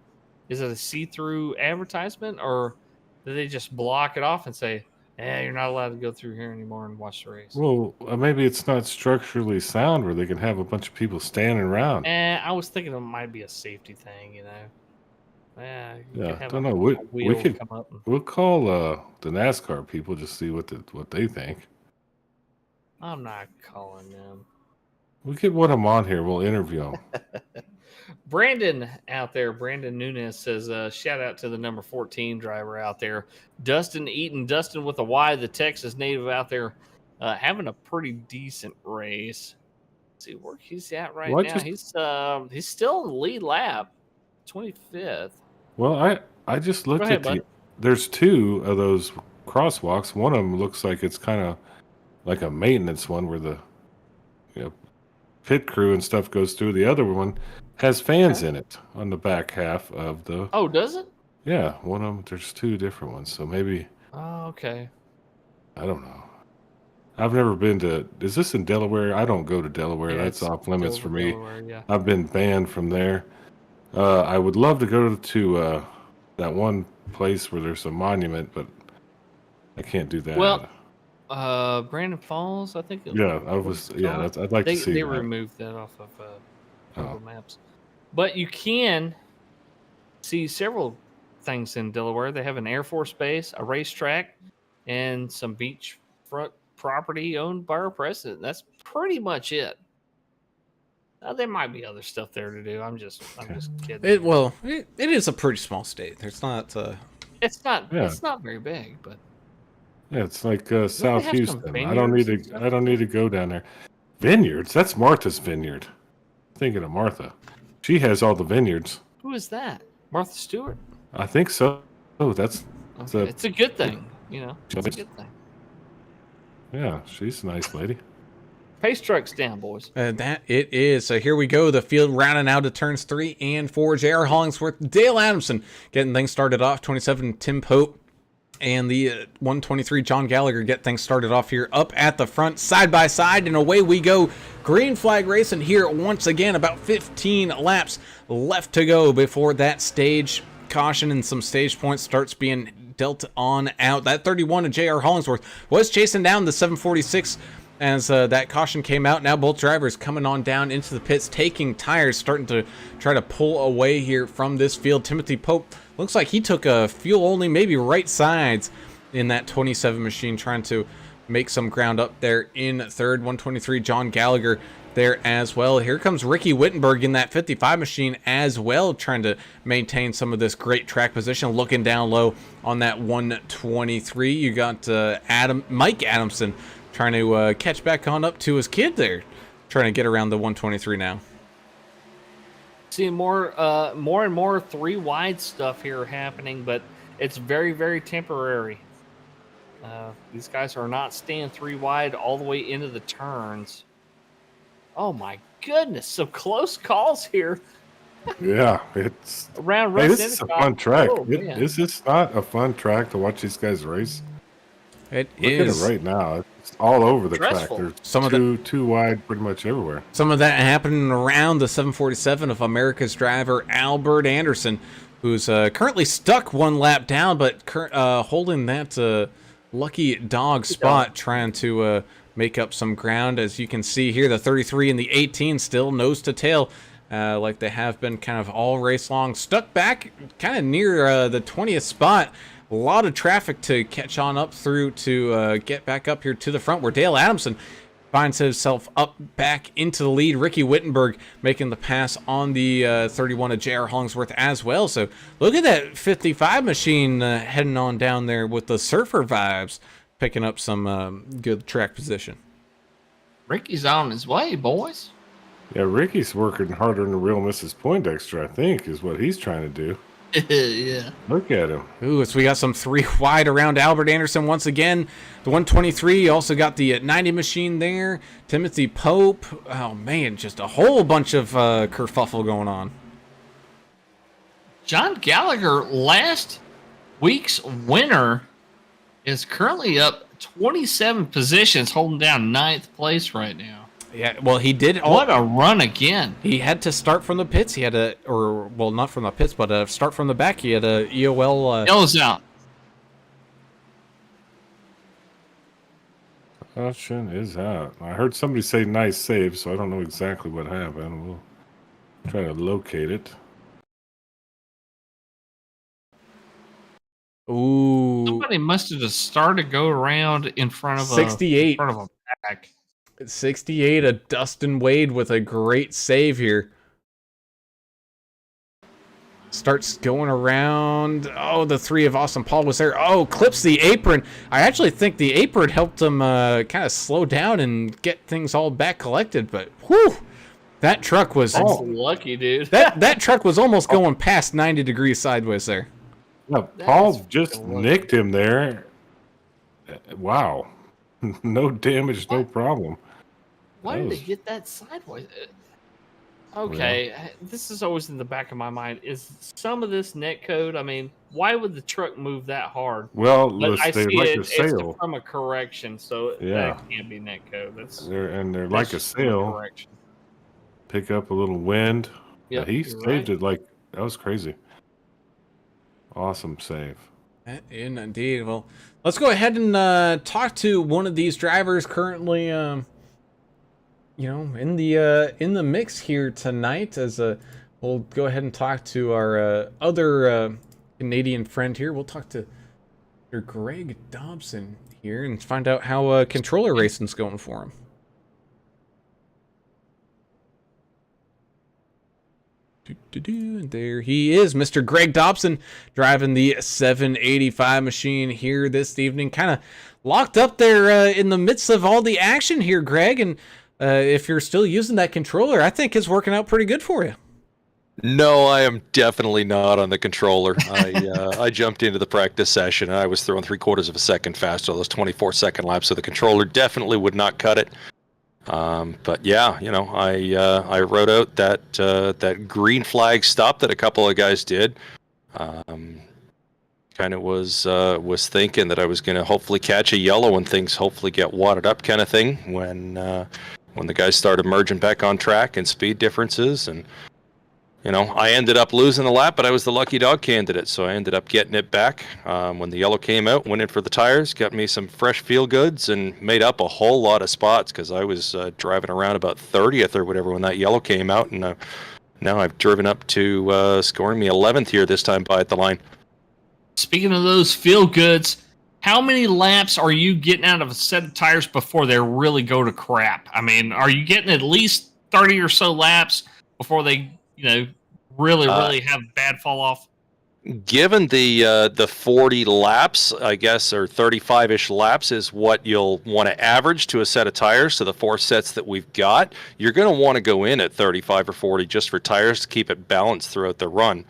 Is it a see-through advertisement, or do they just block it off and say, "Yeah, you're not allowed to go through here anymore and watch the race"? Well, maybe it's not structurally sound where they can have a bunch of people standing around. I was thinking it might be a safety thing, you know. Yeah, you Yeah, could have don't a know. We wheel could come up. we'll call the NASCAR people just see what they think. I'm not calling them. We could put them on here. We'll interview them. Brandon out there, Brandon Nunes says, shout out to the number 14 driver out there. Dustin Eaton, Dustin with a Y, the Texas native out there, having a pretty decent race. Let's see where he's at right now. He's still in the lead lap, 25th. Well, I just looked ahead, bud. there's two of those crosswalks. One of them looks like it's kind of like a maintenance one where the pit crew and stuff goes through. The other one has fans in it on the back half of the. Oh, does it? Yeah, one of them. There's two different ones, so maybe Oh, okay. I don't know. I've never been to. Is this in Delaware? I don't go to Delaware. Yeah, That's it's off limits for me. Delaware, yeah. I've been banned from there. I would love to go to that one place where there's a monument, but I can't do that. Well, Brandon Falls, I think. Yeah, I'd like to see They that. removed that off of Google Oh. Maps, but you can see several things in Delaware. They have an Air Force base, a racetrack, and some beachfront property owned by our president. That's pretty much it. There might be other stuff there to do. I'm just kidding. It is a pretty small state. There's not. It's not. Yeah. It's not very big, but Yeah, it's like South have some Houston. I don't need vineyards to. and I don't need to go down there. Vineyards. That's Martha's vineyard. Thinking of Martha. She has all the vineyards. who is that? Martha Stewart. I think so. Oh, that's Okay. It's a good thing, you know. It's a good thing. yeah. She's a nice lady. Pace truck's down, boys. That it is. So here we go. The field rounding out to turns 3 and 4. J.R. Hollingsworth, Dale Adamson getting things started off. 27, Tim Pope. And the 123 John Gallagher get things started off here up at the front, side by side, and away we go. Green flag racing here once again. About 15 laps left to go before that stage caution and some stage points starts being dealt on out. That 31 of J.R. Hollingsworth was chasing down the 746 as that caution came out. Now both drivers coming on down into the pits, taking tires, starting to try to pull away here from this field. Timothy Pope looks like he took a fuel only, maybe right sides in that 27 machine, trying to make some ground up there in third. 123 John Gallagher there as well. Here comes Ricky Wittenberg in that 55 machine as well, trying to maintain some of this great track position. Looking down low on that 123, you got Mike Adamson trying to catch back on up to his kid there, trying to get around the 123 now. Seeing more and more 3 wide stuff here happening, but it's very, very temporary. These guys are not staying 3 wide all the way into the turns. Oh my goodness, some close calls here. Yeah, it's. Around Hey, Russ this is a Endicott. fun track. Oh, man. Is this not a fun track to watch these guys race? It Look is. at it right now. It's all over the Stressful. track. There's Some of too wide pretty much everywhere. Some of that happening around the 747 of America's driver Albert Anderson, who's currently stuck 1 lap down, but holding that lucky dog spot, trying to make up some ground. As you can see here, the 33 and the 18 still nose to tail, like they have been kind of all race long. Stuck back kind of near the 20th spot a lot of traffic to catch on up through to get back up here to the front, where Dale Adamson finds himself up back into the lead. Ricky Wittenberg making the pass on the 31 of J.R. Hollingsworth as well. So look at that 55 machine heading on down there with the surfer vibes, picking up some good track position. Ricky's on his way, boys. Yeah, Ricky's working harder than the real Mrs. Poindexter, I think, is what he's trying to do. Yeah. Look at him. Ooh, so we got some 3 wide around Albert Anderson once again. The 123, you also got the 90 machine there. Timothy Pope. Oh, man, just a whole bunch of kerfuffle going on. John Gallagher, last week's winner, is currently up 27 positions, holding down 9th place right now. Yeah, well, he did. What a run again. He had to start from the pits. He had not from the pits, but start from the back. He had a EOL. Yellow's out. Caution is out. I heard somebody say nice save, so I don't know exactly what happened. We'll try to locate it. Ooh. Somebody must have just started go around in front of 68. in front of a pack. 68, a Dustin Wade with a great save here. Starts going around. Oh, the 3 of Austin Paul was there. Oh, clips the apron. I actually think the apron helped him kind of slow down and get things all back collected. But whew, that truck was lucky, dude. that truck was almost going past 90 degrees sideways there. Yeah, Paul just nicked him there. Wow. No damage, no problem. Why did they get that sideways? Okay, this is always in the back of my mind. Is some of this net code? I mean, why would the truck move that hard? Well, But I see like it. a It's sail. from a correction, so that can't be net code. They're like a that's from a sail. correction. Pick up a little wind. Yeah, He you're saved right. it like that was crazy. Awesome save. Indeed. Well, let's go ahead and talk to one of these drivers currently, in the mix here tonight. As we'll go ahead and talk to our other Canadian friend here. We'll talk to Greg Dobson here and find out how controller racing's going for him. And there he is, Mr. Greg Dobson, driving the 785 machine here this evening. Kind of locked up there in the midst of all the action here, Greg. And if you're still using that controller, I think it's working out pretty good for you. No, I am definitely not on the controller. I jumped into the practice session and I was throwing 3/4 of a second faster those 24-second laps, so the controller definitely would not cut it. But yeah, I wrote out that green flag stop that a couple of guys did. Kind of was thinking that I was going to hopefully catch a yellow and things hopefully get wadded up, kind of thing. When the guys started merging back on track and speed differences, and I ended up losing the lap, but I was the lucky dog candidate, so I ended up getting it back. When the yellow came out, went in for the tires, got me some fresh feel goods, and made up a whole lot of spots because I was driving around about 30th or whatever when that yellow came out, and now I've driven up to scoring me 11th here this time by at the line. Speaking of those feel goods, how many laps are you getting out of a set of tires before they really go to crap? I mean, are you getting at least 30 or so laps before they, really have bad fall off? Given the 40 laps, I guess, or 35-ish laps is what you'll want to average to a set of tires. So the 4 sets that we've got, you're going to want to go in at 35 or 40 just for tires to keep it balanced throughout the run.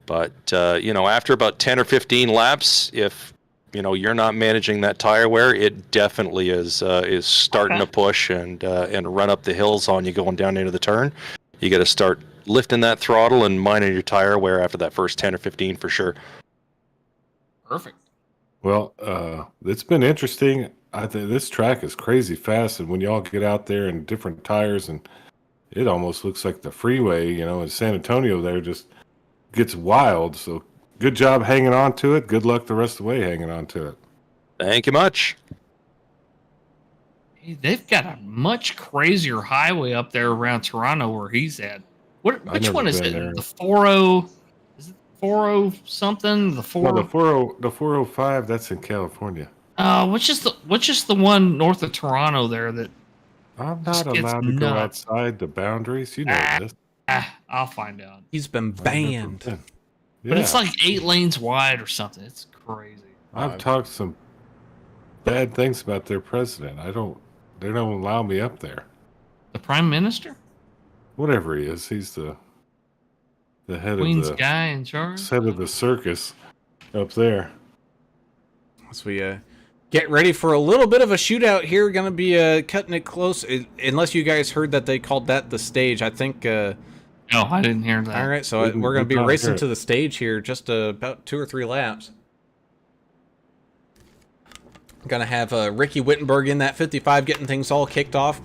But, after about 10 or 15 laps, if, you're not managing that tire wear, it definitely is starting to push and run up the hills on you going down into the turn. You got to start lifting that throttle and minding your tire wear after that first 10 or 15 for sure. Perfect. Well, it's been interesting. I think this track is crazy fast, and when y'all get out there in different tires, and it almost looks like the freeway, in San Antonio there just gets wild. So good job hanging on to it. Good luck the rest of the way hanging on to it. Thank you much. Hey, they've got a much crazier highway up there around Toronto where he's at. Which one is it? been there. The 40? Is it 40 something, the No, 4. the 405. That's in California. Which is the one north of Toronto there that I'm just not gets allowed to go nuts. outside the boundaries. You know this. I'll find out. He's been I've never banned. been. But it's Yeah. like 8 lanes wide or something. It's crazy. I've talked some bad things about their president. They don't allow me up there. The Prime Minister, Whatever he is, he's the head Queen's of the guy in charge. head of the circus up there. As we get ready for a little bit of a shootout here, going to be cutting it close. Unless you guys heard that they called that the stage, I think. No, I didn't hear that. All right, so Didn't- we're going to did be not racing hear it. to the stage here, just about 2 or 3 laps. Going to have Ricky Wittenberg in that 55 getting things all kicked off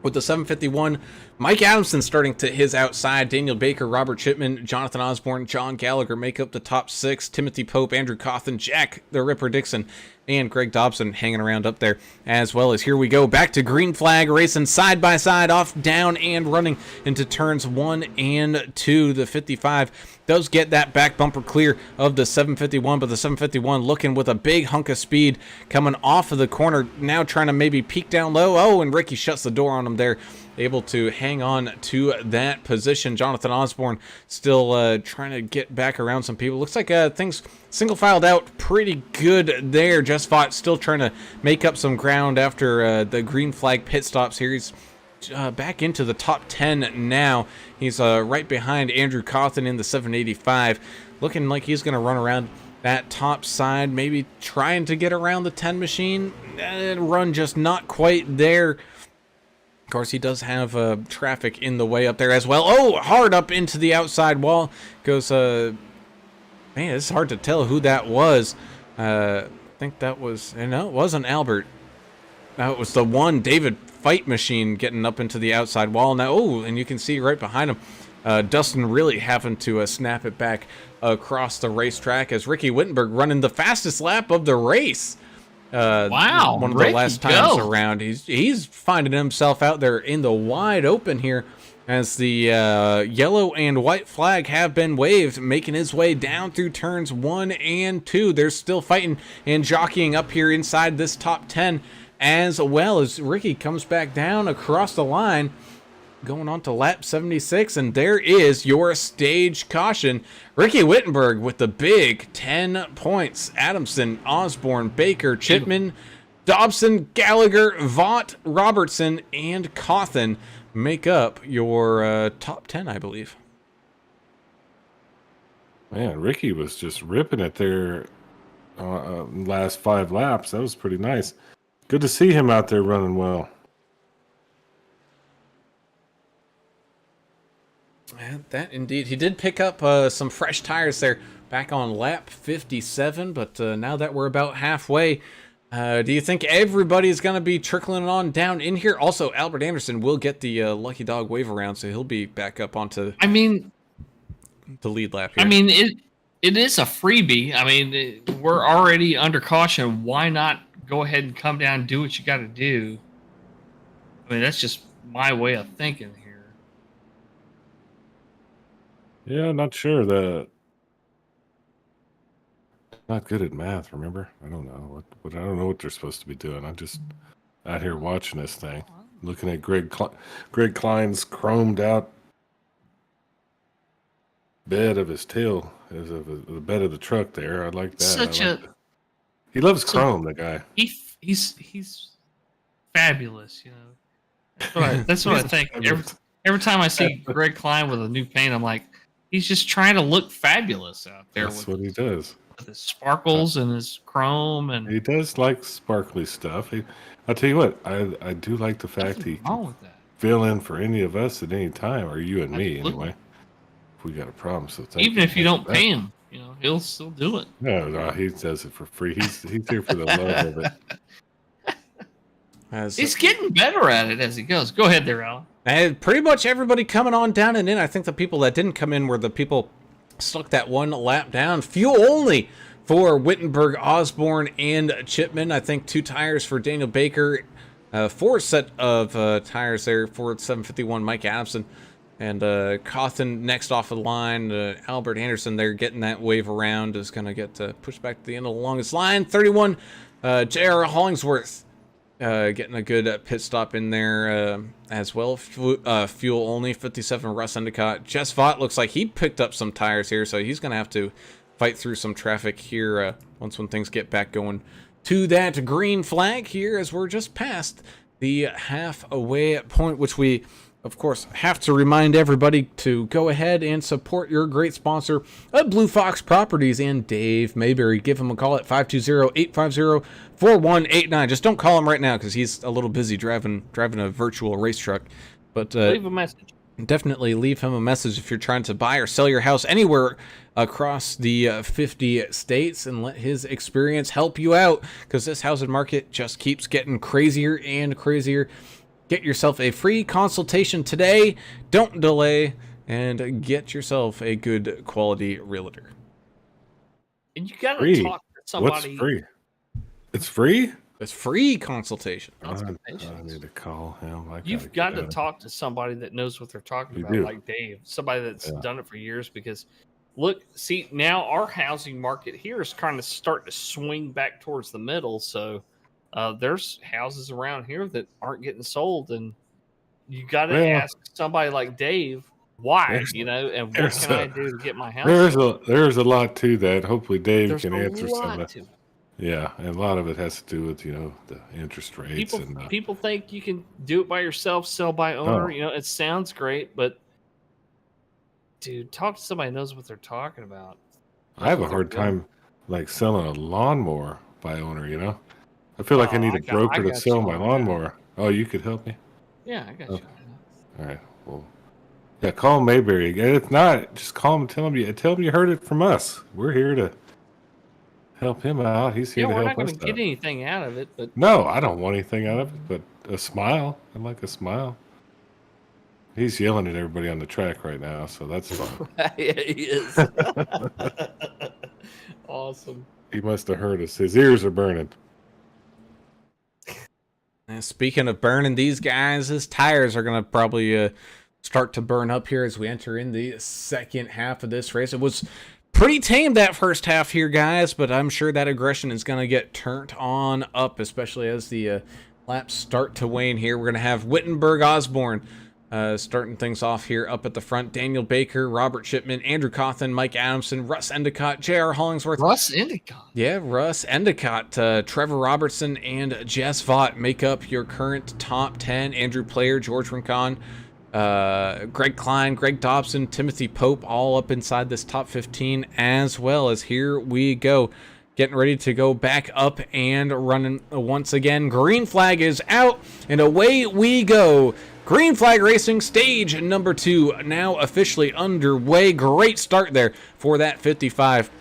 with the 751. Mike Adamson starting to his outside. Daniel Baker, Robert Chipman, Jonathan Osborne, John Gallagher make up the top 6. Timothy Pope, Andrew Cawthon, Jack the Ripper Dixon, and Greg Dobson hanging around up there, as well as here we go back to green flag racing side by side, off, down, and running into turns 1 and 2. The 55 does get that back bumper clear of the 751, but the 751 looking with a big hunk of speed coming off of the corner, now trying to maybe peek down low. Oh, and Ricky shuts the door on him there, able to hang on to that position. Jonathan Osborne still trying to get back around some people. Looks like things single filed out pretty good there. Just fought, still trying to make up some ground after the green flag pit stops here. He's back into the top 10 now. He's right behind Andrew Cawthon in the 785. Looking like he's going to run around that top side, maybe trying to get around the 10 machine. Run just not quite there. Of course, he does have traffic in the way up there as well. Oh, hard up into the outside wall. Goes, man, it's hard to tell who that was. I think that was, no, it wasn't Albert. Now it was the one David Fight Machine getting up into the outside wall. Now, oh, and you can see right behind him, Dustin really having to snap it back across the racetrack as Ricky Wittenberg running the fastest lap of the race. Wow, one of Ricky, the last times go. around. He's finding himself out there in the wide open here as the yellow and white flag have been waved, making his way down through turns 1 and 2. They're still fighting and jockeying up here inside this top 10, as well as Ricky comes back down across the line, going on to lap 76, and there is your stage caution. Ricky Wittenberg with the big 10 points. Adamson, Osborne, Baker, Chipman, Dobson, Gallagher, Vaught, Robertson, and Cawthon make up your top 10, I believe. Man, Ricky was just ripping it there last 5 laps. That was pretty nice. Good to see him out there running well. That indeed. He did pick up some fresh tires there back on lap 57, but now that we're about halfway, do you think everybody's going to be trickling on down in here? Also, Albert Anderson will get the Lucky Dog wave around, so he'll be back up onto the lead lap here. I mean, it is a freebie. I mean, we're already under caution. Why not go ahead and come down and do what you got to do? I mean, that's just my way of thinking here. Yeah, not sure. Not good at math. Remember, I don't know what I don't know what they're supposed to be doing. I'm just out here watching this thing, looking at Greg Klein's chromed out bed of his tail, as of the bed of the truck there. I like that. He loves chrome. The guy. He's fabulous. You know, that's what I think. Every time I see Greg Klein with a new paint, I'm like, he's just trying to look fabulous out there. That's what he does. With his sparkles and his chrome, and He does like sparkly stuff. I'll tell you what, I do like the fact he wrong can with that. fill in for any of us at any time, or you and me Absolutely. anyway. If we got a problem, so thank Even if you don't for pay him, you know, he'll still do it. No, he does it for free. He's here for the love of it. He's getting better at it as he goes. Go ahead there, Alan. And pretty much everybody coming on down and in. I think the people that didn't come in were the people stuck that one lap down. Fuel only for Wittenberg, Osborne, and Chipman. I think 2 tires for Daniel Baker. 4 set of tires there for 751 Mike Adamson. And Cawthon next off the line. Albert Anderson there getting that wave around is going to get pushed back to the end of the longest line. 31, J.R. Hollingsworth getting a good pit stop in there as well. Fuel only. 57, Russ Endicott. Jess Vaught looks like he picked up some tires here, so he's going to have to fight through some traffic here once when things get back going to that green flag here, as we're just past the halfway point, which we of course have to remind everybody to go ahead and support your great sponsor of Blue Fox Properties and Dave Mayberry. Give him a call at 520-850-4189. Just don't call him right now because he's a little busy driving a virtual race truck, but Leave a message. definitely leave him a message if you're trying to buy or sell your house anywhere across the 50 states, and let his experience help you out, because this housing market just keeps getting crazier and crazier. Get yourself a free consultation today. Don't delay, and get yourself a good quality realtor. And you got to Free. talk to somebody. What's free? It's free? It's free consultation. I need to call him. You've got to talk to somebody that knows what they're talking You about, do. like Dave, somebody that's done it for years. Because look, see, now our housing market here is kind of starting to swing back towards the middle. So there's houses around here that aren't getting sold, and you got to ask somebody like Dave why, and what can I do to get my house? There's a lot to that. Hopefully Dave There's can a answer some lot of to that. it. Yeah, and a lot of it has to do with, the interest rates. People think you can do it by yourself, sell by owner. Oh. It sounds great, but dude, talk to somebody who knows what they're talking about. I have a hard time like selling a lawnmower by owner, I feel like I need a broker to sell my lawnmower. Oh, you could help me? Yeah, I got you. All right. Well, yeah, call Mayberry again. If not, just call him and tell him you heard it from us. We're here to help him out. He's here to We're help not going us to out. get anything out of it, but No, I don't want anything out of it, but a smile. I like a smile. He's yelling at everybody on the track right now, so that's fun. yeah, he is. Awesome. He must have heard us. His ears are burning. And speaking of burning, these guys, his tires are going to probably start to burn up here as we enter in the second half of this race. It was pretty tame that first half here, guys, but I'm sure that aggression is going to get turned on up, especially as the laps start to wane here. We're going to have Wittenberg Osborne starting things off here up at the front. Daniel Baker, Robert Shipman, Andrew Cawthon, Mike Adamson, Russ Endicott, J.R. Hollingsworth. Russ Endicott. Yeah, Russ Endicott, Trevor Robertson, and Jess Vaught make up your current top 10. Andrew Player, George Rincon, Greg Klein, Greg Dobson, Timothy Pope, all up inside this top 15, as well as here we go. Getting ready to go back up and running once again. Green flag is out, and away we go. Green flag racing stage number 2 now officially underway. Great start there for that 55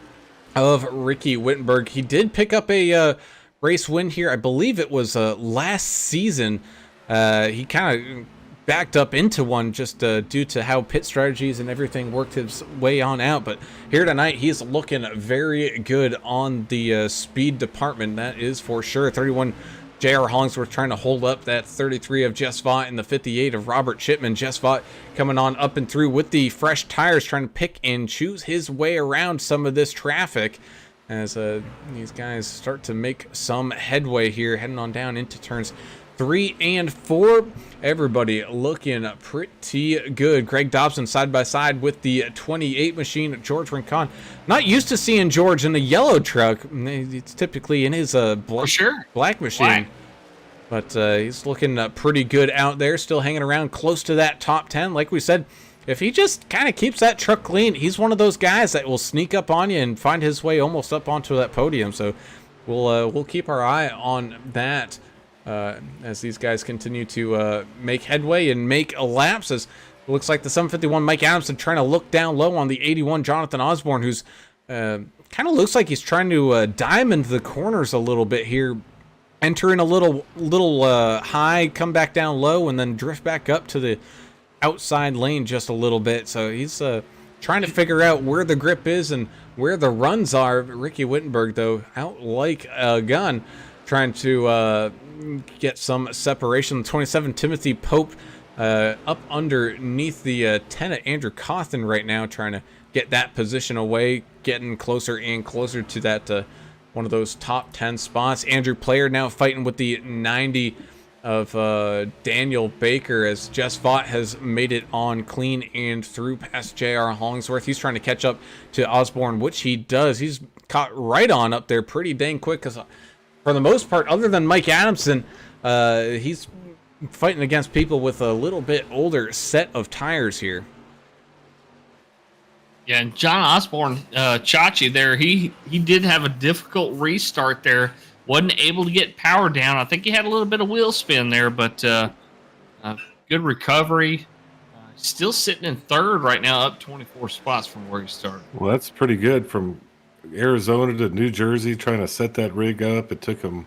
of Ricky Wittenberg. He did pick up a race win here. I believe it was last season. He kind of backed up into one just due to how pit strategies and everything worked his way on out. But here tonight, he's looking very good on the speed department. That is for sure. 31 J.R. Hollingsworth trying to hold up that 33 of Jess Vaught and the 58 of Robert Shipman. Jess Vaught coming on up and through with the fresh tires, trying to pick and choose his way around some of this traffic as these guys start to make some headway here, heading on down into turns 3 and 4. Everybody looking pretty good. Greg Dobson side by side with the 28 machine. George Rincon. Not used to seeing George in a yellow truck. It's typically in his black machine. But he's looking pretty good out there. Still hanging around close to that top 10. Like we said, if he just kind of keeps that truck clean, he's one of those guys that will sneak up on you and find his way almost up onto that podium. So we'll keep our eye on that. As these guys continue to make headway and make laps, as it looks like the 751 Mike Adamson trying to look down low on the 81 Jonathan Osborne, who's kind of looks like he's trying to diamond the corners a little bit here, entering a little high, come back down low, and then drift back up to the outside lane just a little bit. So he's trying to figure out where the grip is and where the runs are. Ricky Wittenberg, though, out like a gun, trying to get some separation. 27 Timothy Pope up underneath the 10 at Andrew Cawthon right now, trying to get that position away, getting closer and closer to that one of those top 10 spots. Andrew Player now fighting with the 90 of Daniel Baker, as Jess Vaught has made it on clean and through past J.R. Hollingsworth. He's trying to catch up to Osborne, which he does. He's caught right on up there pretty dang quick, because for the most part, other than Mike Adamson, he's fighting against people with a little bit older set of tires here. Yeah, and John Osborne, Chachi there, he did have a difficult restart there. Wasn't able to get power down. I think he had a little bit of wheel spin there, but good recovery. Still sitting in third right now, up 24 spots from where he started. Well, that's pretty good. From Arizona to New Jersey, trying to set that rig up. It took him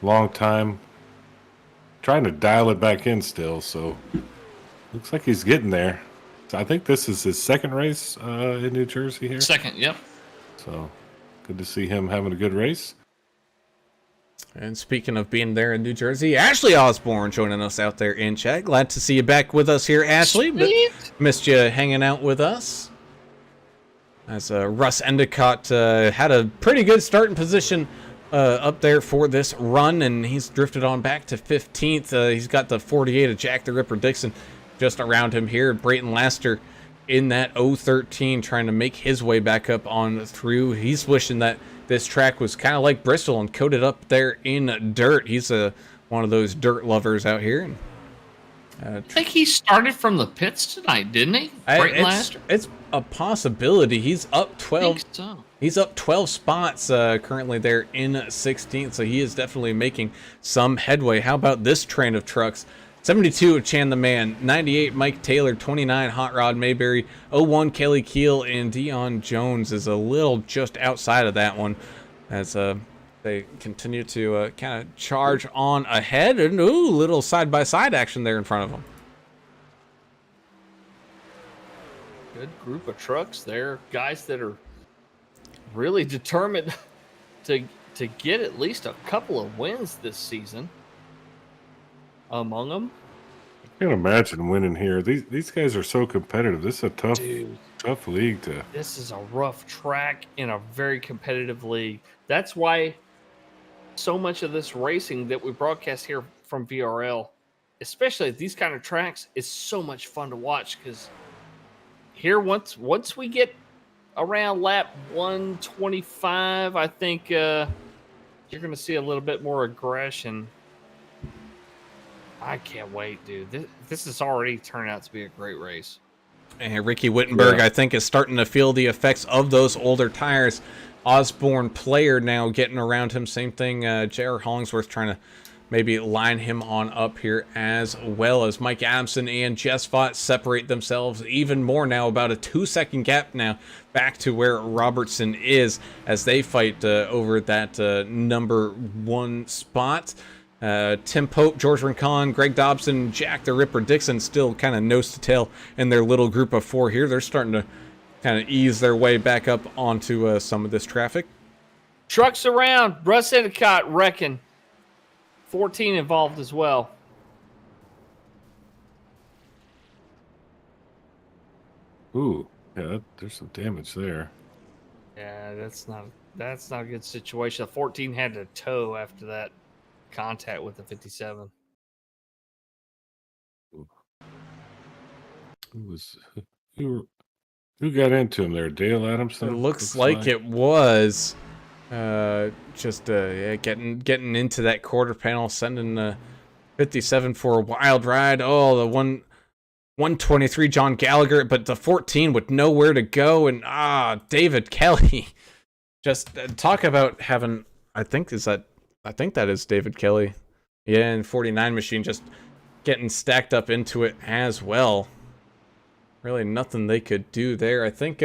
a long time. Trying to dial it back in still, so looks like he's getting there. So I think this is his second race in New Jersey here. Second, yep. So good to see him having a good race. And speaking of being there in New Jersey, Ashley Osborne joining us out there in chat. Glad to see you back with us here, Ashley. Sweet. Missed you hanging out with us. As Russ Endicott had a pretty good starting position up there for this run, and he's drifted on back to 15th. He's got the 48 of Jack the Ripper Dixon just around him here. Brayton Laster in that 013 trying to make his way back up on through. He's wishing that this track was kind of like Bristol and coated up there in dirt. He's one of those dirt lovers out here. I think he started from the pits tonight, didn't he? Brayton Laster? It's a possibility. He's up 12. I think so. He's up 12 spots currently there in 16th, so he is definitely making some headway. How about this train of trucks? 72 of Chan the Man, 98 Mike Taylor, 29 Hot Rod Mayberry, 01 Kelly Keel, and Dion Jones is a little just outside of that one as they continue to kind of charge on ahead. And ooh, little side-by-side action there in front of them. Good group of trucks there. Guys that are really determined to get at least a couple of wins this season. Among them, I can't imagine winning here. These guys are so competitive. This is a tough league to. This is a rough track in a very competitive league. That's why so much of this racing that we broadcast here from VRL, especially at these kind of tracks, is so much fun to watch, because here once we get around lap 125, I think you're going to see a little bit more aggression. I can't wait, dude. This has already turned out to be a great race. And Ricky Wittenberg, I think, is starting to feel the effects of those older tires. Osborne Player now getting around him. Same thing, J.R. Hollingsworth trying to maybe line him on up here, as well as Mike Adamson and Jess Vaught separate themselves even more now, about a 2-second gap now back to where Robertson is, as they fight over that number 1 spot. Tim Pope, George Rincon, Greg Dobson, Jack the Ripper Dixon still kind of nose to tail in their little group of 4 here. They're starting to kind of ease their way back up onto some of this traffic. Trucks around. Russ Endicott wrecking. 14 involved as well. Ooh, yeah, there's some damage there. Yeah, that's not a good situation. The 14 had to tow after that contact with the 57. Who got into him there? Dale Adamson? It looks like it was just getting into that quarter panel, sending the 57 for a wild ride. Oh, the 123 John Gallagher, but the 14 with nowhere to go, and David Kelly. Just talk about having, I think that is David Kelly. Yeah, and 49 machine just getting stacked up into it as well. Really nothing they could do there. I think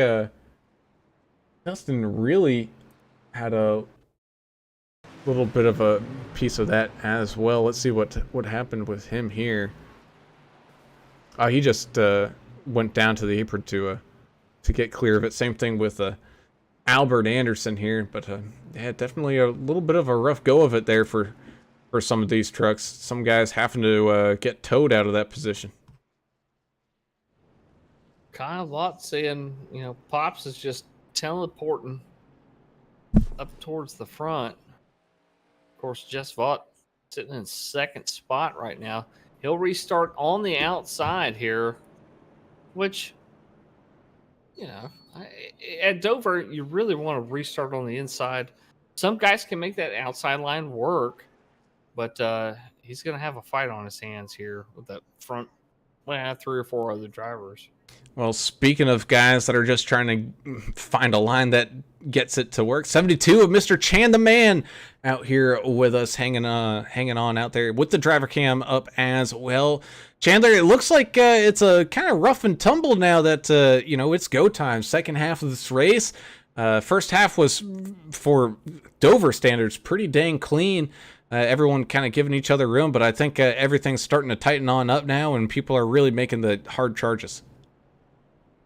Dustin really had a little bit of a piece of that as well. Let's see what happened with him here. He just went down to the apron to get clear of it. Same thing with Albert Anderson here, but yeah, definitely a little bit of a rough go of it there for some of these trucks. Some guys having to get towed out of that position. Kind of lot saying, Pops is just teleporting up towards the front. Of course, Jess Vaught sitting in second spot right now. He'll restart on the outside here, which, at Dover, you really want to restart on the inside. Some guys can make that outside line work, but he's going to have a fight on his hands here with that front, 3 or 4 other drivers. Well, speaking of guys that are just trying to find a line that gets it to work, 72 of Mr. Chan the Man out here with us, hanging on out there with the driver cam up as well. Chandler, it looks like it's a kind of rough and tumble now that it's go time. Second half of this race, first half was, for Dover standards, pretty dang clean. Everyone kind of giving each other room, but I think everything's starting to tighten on up now, and people are really making the hard charges.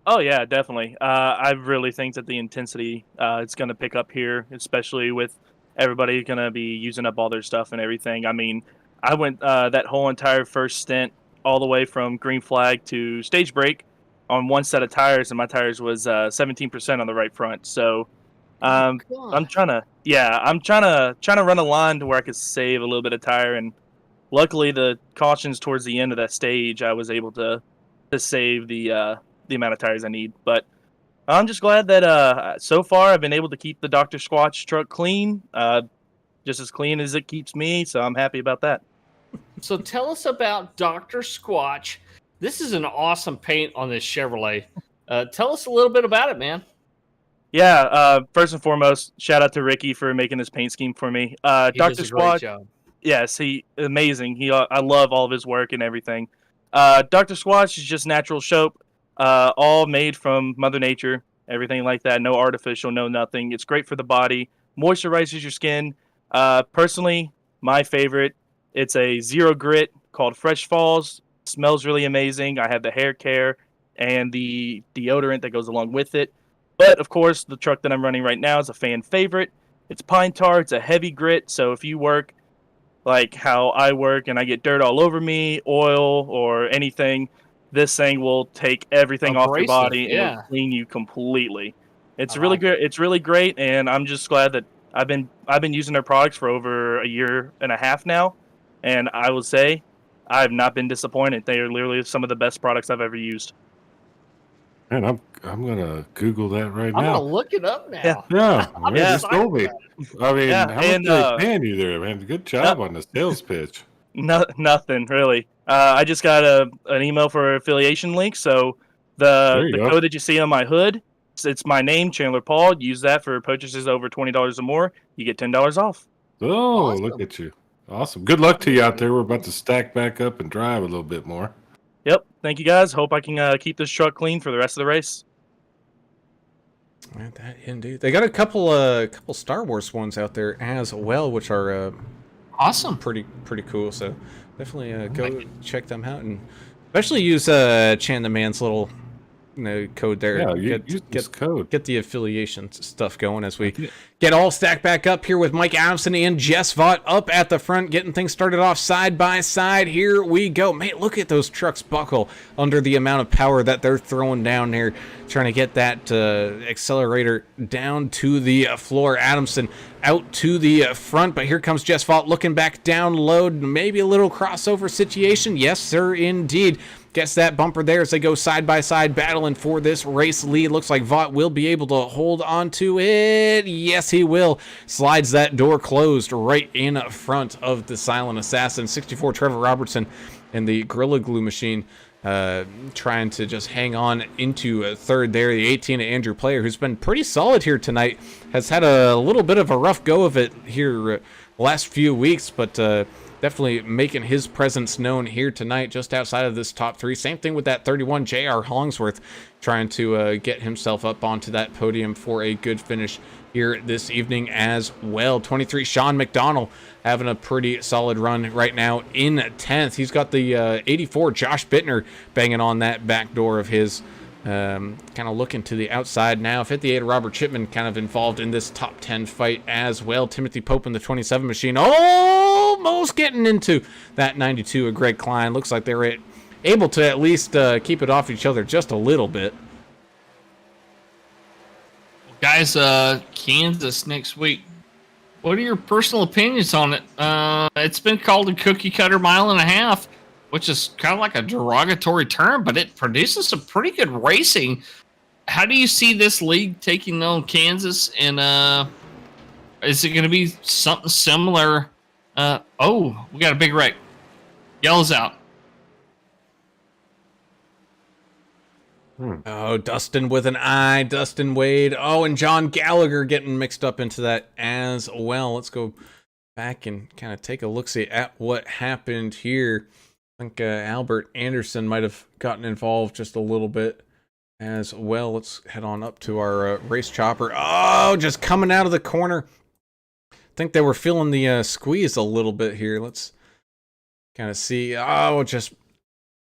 Oh yeah, definitely. I really think that the intensity is going to pick up here, especially with everybody going to be using up all their stuff and everything. I mean, I went that whole entire first stint all the way from green flag to stage break on one set of tires, and my tires was 17% on the right front. So I'm trying to run a line to where I could save a little bit of tire, and luckily the cautions towards the end of that stage, I was able to save the amount of tires I need. But I'm just glad that so far I've been able to keep the Dr. Squatch truck clean, just as clean as it keeps me. So I'm happy about that. So tell us about Dr. Squatch. This is an awesome paint on this Chevrolet. Tell us a little bit about it, man. Yeah, first and foremost, shout out to Ricky for making this paint scheme for me. He Dr. does a great Squatch, job. yes, amazing. I love all of his work and everything. Dr. Squatch is just natural soap, all made from Mother Nature, everything like that. No artificial, no nothing. It's great for the body, moisturizes your skin. Personally, my favorite, it's a zero grit called Fresh Falls. Smells really amazing. I have the hair care and the deodorant that goes along with it. But of course, the truck that I'm running right now is a fan favorite. It's pine tar. It's a heavy grit. So if you work like how I work and I get dirt all over me, oil or anything, this thing will take everything off your body and it'll clean you completely. It's really good. It's really great, and I'm just glad that I've been using their products for over a year and a half now, and I will say I've not been disappointed. They are literally some of the best products I've ever used. Man, I'm gonna Google that right I'm now. gonna look it up now. Yeah, I'm man, just told me. I mean, Yeah, how much and, are they paying you there, man? Good job on the sales pitch. Nothing really. I just got an email for affiliation link. So the go. code that you see on my hood, it's my name, Chandler Paul. Use that for purchases over $20 or more. You get $10 off. Oh, Awesome. look at you. Awesome. Good luck to you out there. We're about to stack back up and drive a little bit more. Yep. Thank you guys. Hope I can keep this truck clean for the rest of the race. That indeed. They got a couple Star Wars ones out there as well, which are Awesome. pretty cool. So definitely go check them out, and especially use Chan the Man's little code there. Yeah, use this code. Get the affiliation stuff going as we get all stacked back up here with Mike Adamson and Jess Vaught up at the front, getting things started off side by side. Here we go. Man, look at those trucks buckle under the amount of power that they're throwing down there, trying to get that accelerator down to the floor. Adamson out to the front, but here comes Jess Vaught looking back down low. Maybe a little crossover situation. Yes, sir, indeed. Gets that bumper there as they go side by side battling for this race lead. Looks like Vaught will be able to hold on to it. Yes, he will. Slides that door closed right in front of the Silent Assassin. 64 Trevor Robertson and the Gorilla Glue machine trying to just hang on into third there. The 18 Andrew Player, who's been pretty solid here tonight, has had a little bit of a rough go of it here last few weeks, but definitely making his presence known here tonight just outside of this top three. Same thing with that 31 J.R. Hollingsworth, trying to get himself up onto that podium for a good finish here this evening as well. 23 Sean McDonald having a pretty solid run right now in 10th. He's got the 84 Josh Bittner banging on that back door of his. Kind of looking to the outside now. 58 Robert Chipman kind of involved in this top 10 fight as well. Timothy Pope in the 27 machine almost getting into that 92 of Greg Klein. Looks like they're at able to at least keep it off each other just a little bit. Guys, Kansas next week. What are your personal opinions on it? It's been called a cookie cutter mile and a half, which is kind of like a derogatory term, but it produces some pretty good racing. How do you see this league taking on Kansas? And is it going to be something similar? Oh, we got a big wreck. Yellow's out. Oh, Dustin with an I, Dustin Wade. Oh, and John Gallagher getting mixed up into that as well. Let's go back and kind of take a look-see at what happened here. I think Albert Anderson might have gotten involved just a little bit as well. Let's head on up to our race chopper. Oh, just coming out of the corner. I think they were feeling the squeeze a little bit here. Let's kind of see. Oh, just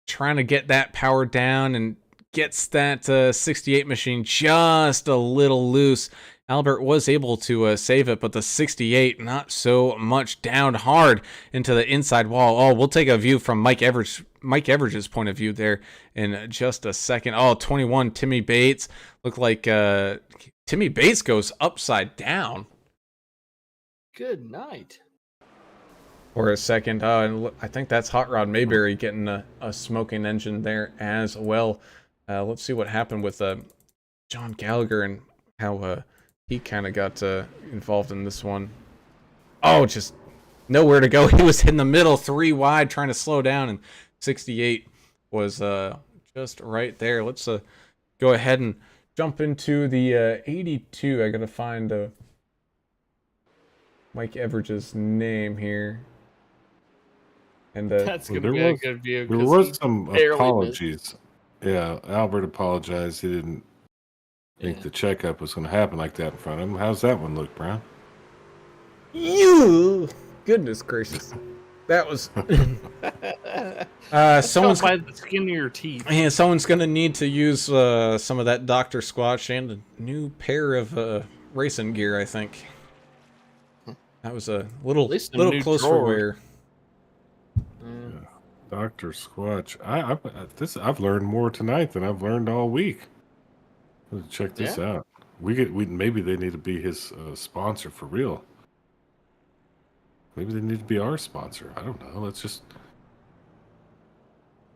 trying to get that power down and gets that 68 machine just a little loose. Albert was able to save it, but the 68 not so much, down hard into the inside wall. Oh, we'll take a view from Mike Everidge's point of view there in just a second. Oh, 21 Timmy Bates. Looked like Timmy Bates goes upside down. Good night. For a second. And I think that's Hot Rod Mayberry getting a smoking engine there as well. Let's see what happened with John Gallagher and how he kind of got involved in this one. Oh, just nowhere to go. He was in the middle, 3 wide, trying to slow down, and 68 was just right there. Let's go ahead and jump into the 82. I gotta find Mike Everidge's name here. And That's going to be a good view. There 'cause was he some barely apologies. Yeah, Albert apologized. He didn't think the checkup was going to happen like that in front of him. How's that one look, Brown? you, goodness gracious, that was. Someone's by the skin of your teeth. Yeah, someone's gonna need to use some of that Dr. Squatch and a new pair of racing gear. I think that was a little least a little new close for drawer. wear. Dr. Squatch. I've learned more tonight than I've learned all week. Let's check this out. Maybe they need to be his sponsor for real. Maybe they need to be our sponsor. I don't know. Let's just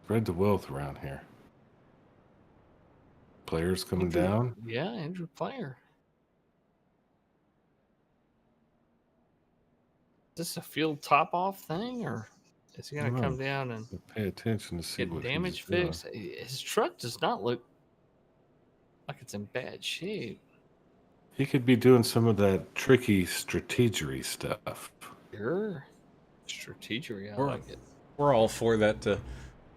spread the wealth around here. Players coming down. Yeah, Andrew Player. Is this a field top off thing, or is he going to come down and Pay attention to see get what damage he's doing. fixed? His truck does not look like it's in bad shape. He could be doing some of that tricky strategery stuff. Sure. Strategery, I We're- like it. We're all for that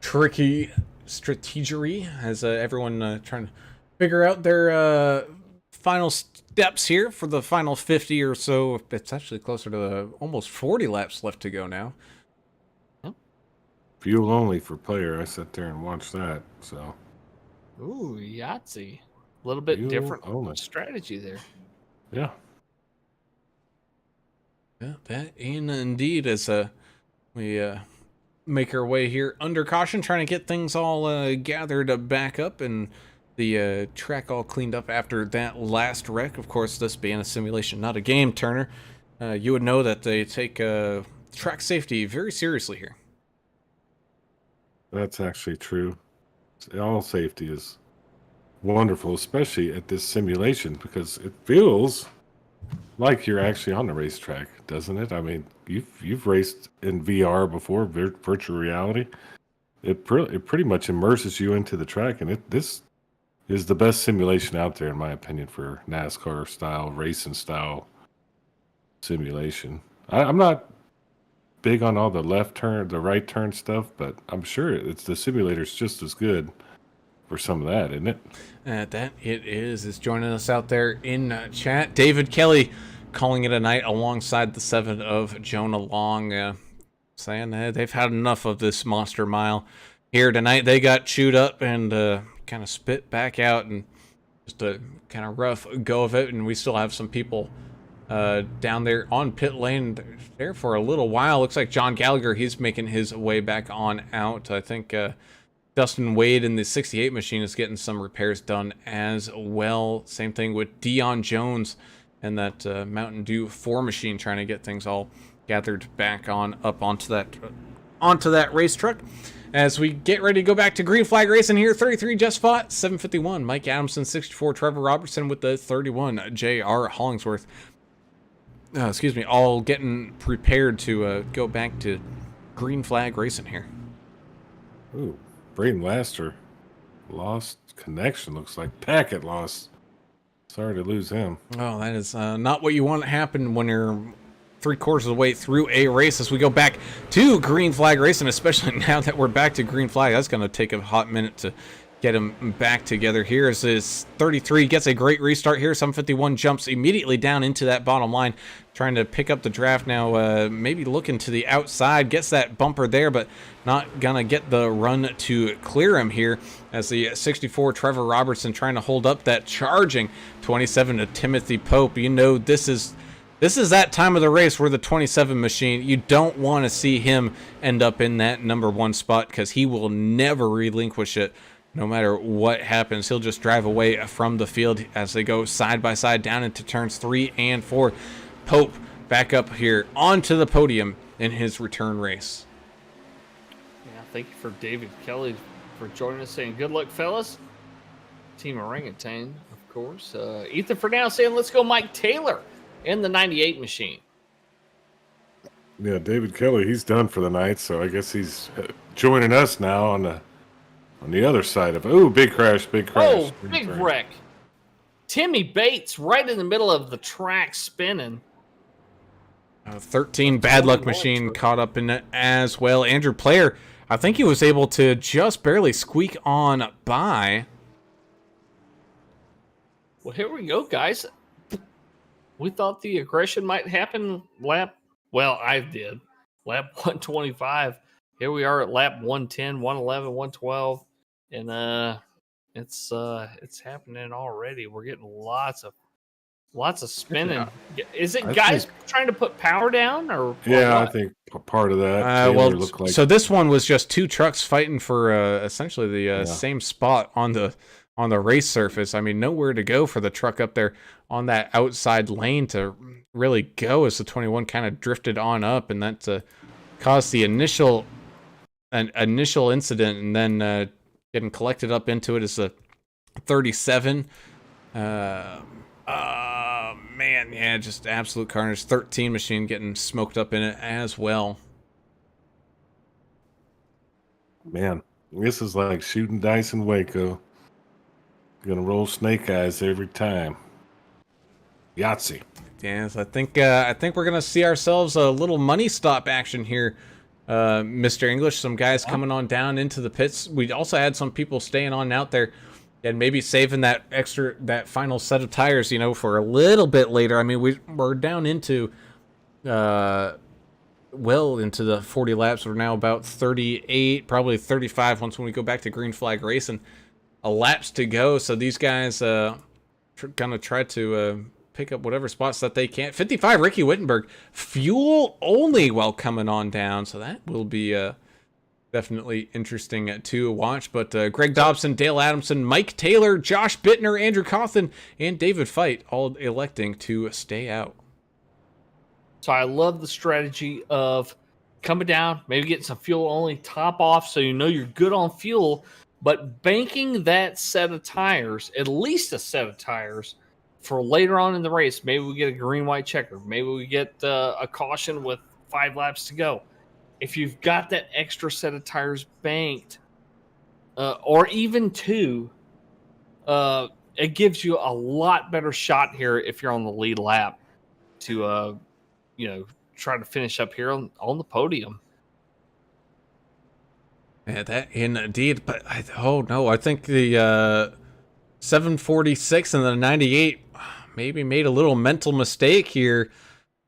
tricky strategery as everyone trying to figure out their final steps here for the final 50 or so. It's actually closer to almost 40 laps left to go now. Fuel only for player. I sat there and watched that. So Ooh, Yahtzee. A little bit Fuel different only. strategy there. yeah. Yeah, that indeed as we make our way here under caution, trying to get things all gathered back up and the track all cleaned up after that last wreck. Of course, this being a simulation, not a game, Turner, you would know that they take track safety very seriously here. That's actually true. All safety is wonderful, especially at this simulation, because it feels like you're actually on the racetrack, doesn't it? I mean, you've raced in VR before, virtual reality. It pretty much immerses you into the track, and this is the best simulation out there, in my opinion, for NASCAR style, racing style simulation. I'm not big on all the left turn, the right turn stuff, but I'm sure the simulator's just as good for some of that, isn't it? That it is joining us out there in chat. David Kelly calling it a night alongside the 7 of Jonah Long, saying they've had enough of this monster mile here tonight. They got chewed up and kind of spit back out, and just a kind of rough go of it. And we still have some people down there on pit lane there for a little while. Looks like John Gallagher, he's making his way back on out. I think Dustin Wade in the 68 machine is getting some repairs done as well. Same thing with Dion Jones and that Mountain Dew 4 machine, trying to get things all gathered back on up onto that race truck. As we get ready to go back to green flag racing here, 33 just fought, 751 Mike Adamson, 64 Trevor Robertson with the 31 J.R. Hollingsworth. All getting prepared to go back to green flag racing here. Ooh, Braden Laster lost connection. Looks like packet lost. Sorry to lose him. Oh, that is not what you want to happen when you're 3/4 of the way through a race. As we go back to green flag racing, especially now that we're back to green flag, that's going to take a hot minute to get him back together here. As his 33 gets a great restart here. 751 jumps immediately down into that bottom line, trying to pick up the draft now. Maybe looking to the outside, gets that bumper there, but not gonna get the run to clear him here. As the 64 Trevor Robertson trying to hold up that charging 27 to Timothy Pope. You know, this is that time of the race where the 27 machine, you don't want to see him end up in that number 1 spot, because he will never relinquish it. No matter what happens, he'll just drive away from the field as they go side by side down into turns 3 and 4. Pope back up here onto the podium in his return race. Yeah, thank you for David Kelly for joining us, saying good luck, fellas. Team Orangutan, of course. Ethan Fernell saying let's go Mike Taylor in the 98 machine. Yeah, David Kelly, he's done for the night, so I guess he's joining us now on the other side of it. Oh, big crash. Oh, big wreck. Timmy Bates right in the middle of the track spinning. 13 bad luck machine caught up in it as well. Andrew Player, I think he was able to just barely squeak on by. Well, here we go, guys. We thought the aggression might happen I did. Lap 125. Here we are at lap 110, 111, 112. And it's happening already. We're getting lots of spinning. Is it guys trying to put power down, or yeah? what? I think part of that. So this one was just 2 trucks fighting for essentially the same spot on the race surface. I mean, nowhere to go for the truck up there on that outside lane to really go, as the 21 kind of drifted on up, and that caused the initial incident, and then getting collected up into it is a 37. Man, yeah, just absolute carnage. 13 machine getting smoked up in it as well. Man, this is like shooting dice in Waco. Gonna roll snake eyes every time. Yahtzee. Yes, I think we're gonna see ourselves a little money stop action here, Mr. English. Some guys coming on down into the pits. We also had some people staying on out there and maybe saving that final set of tires, for a little bit later. I mean, we're down into well into the 40 laps. We're now about 38, probably 35 once when we go back to green flag racing. A laps to go, so these guys gonna try to pick up whatever spots that they can. 55 Ricky Wittenberg, fuel only while coming on down, so that will be definitely interesting to watch. But Greg Dobson, Dale Adamson, Mike Taylor, Josh Bittner, Andrew Cawthon, and David Feit all electing to stay out. So I love the strategy of coming down, maybe getting some fuel only, top off, so you know you're good on fuel, but banking that set of tires, at least a set of tires, for later on in the race. Maybe we get a green-white checker. Maybe we get a caution with 5 laps to go. If you've got that extra set of tires banked, or even 2, it gives you a lot better shot here if you're on the lead lap to, try to finish up here on the podium. Yeah, that indeed. But I think the 746 and the 98 maybe made a little mental mistake here.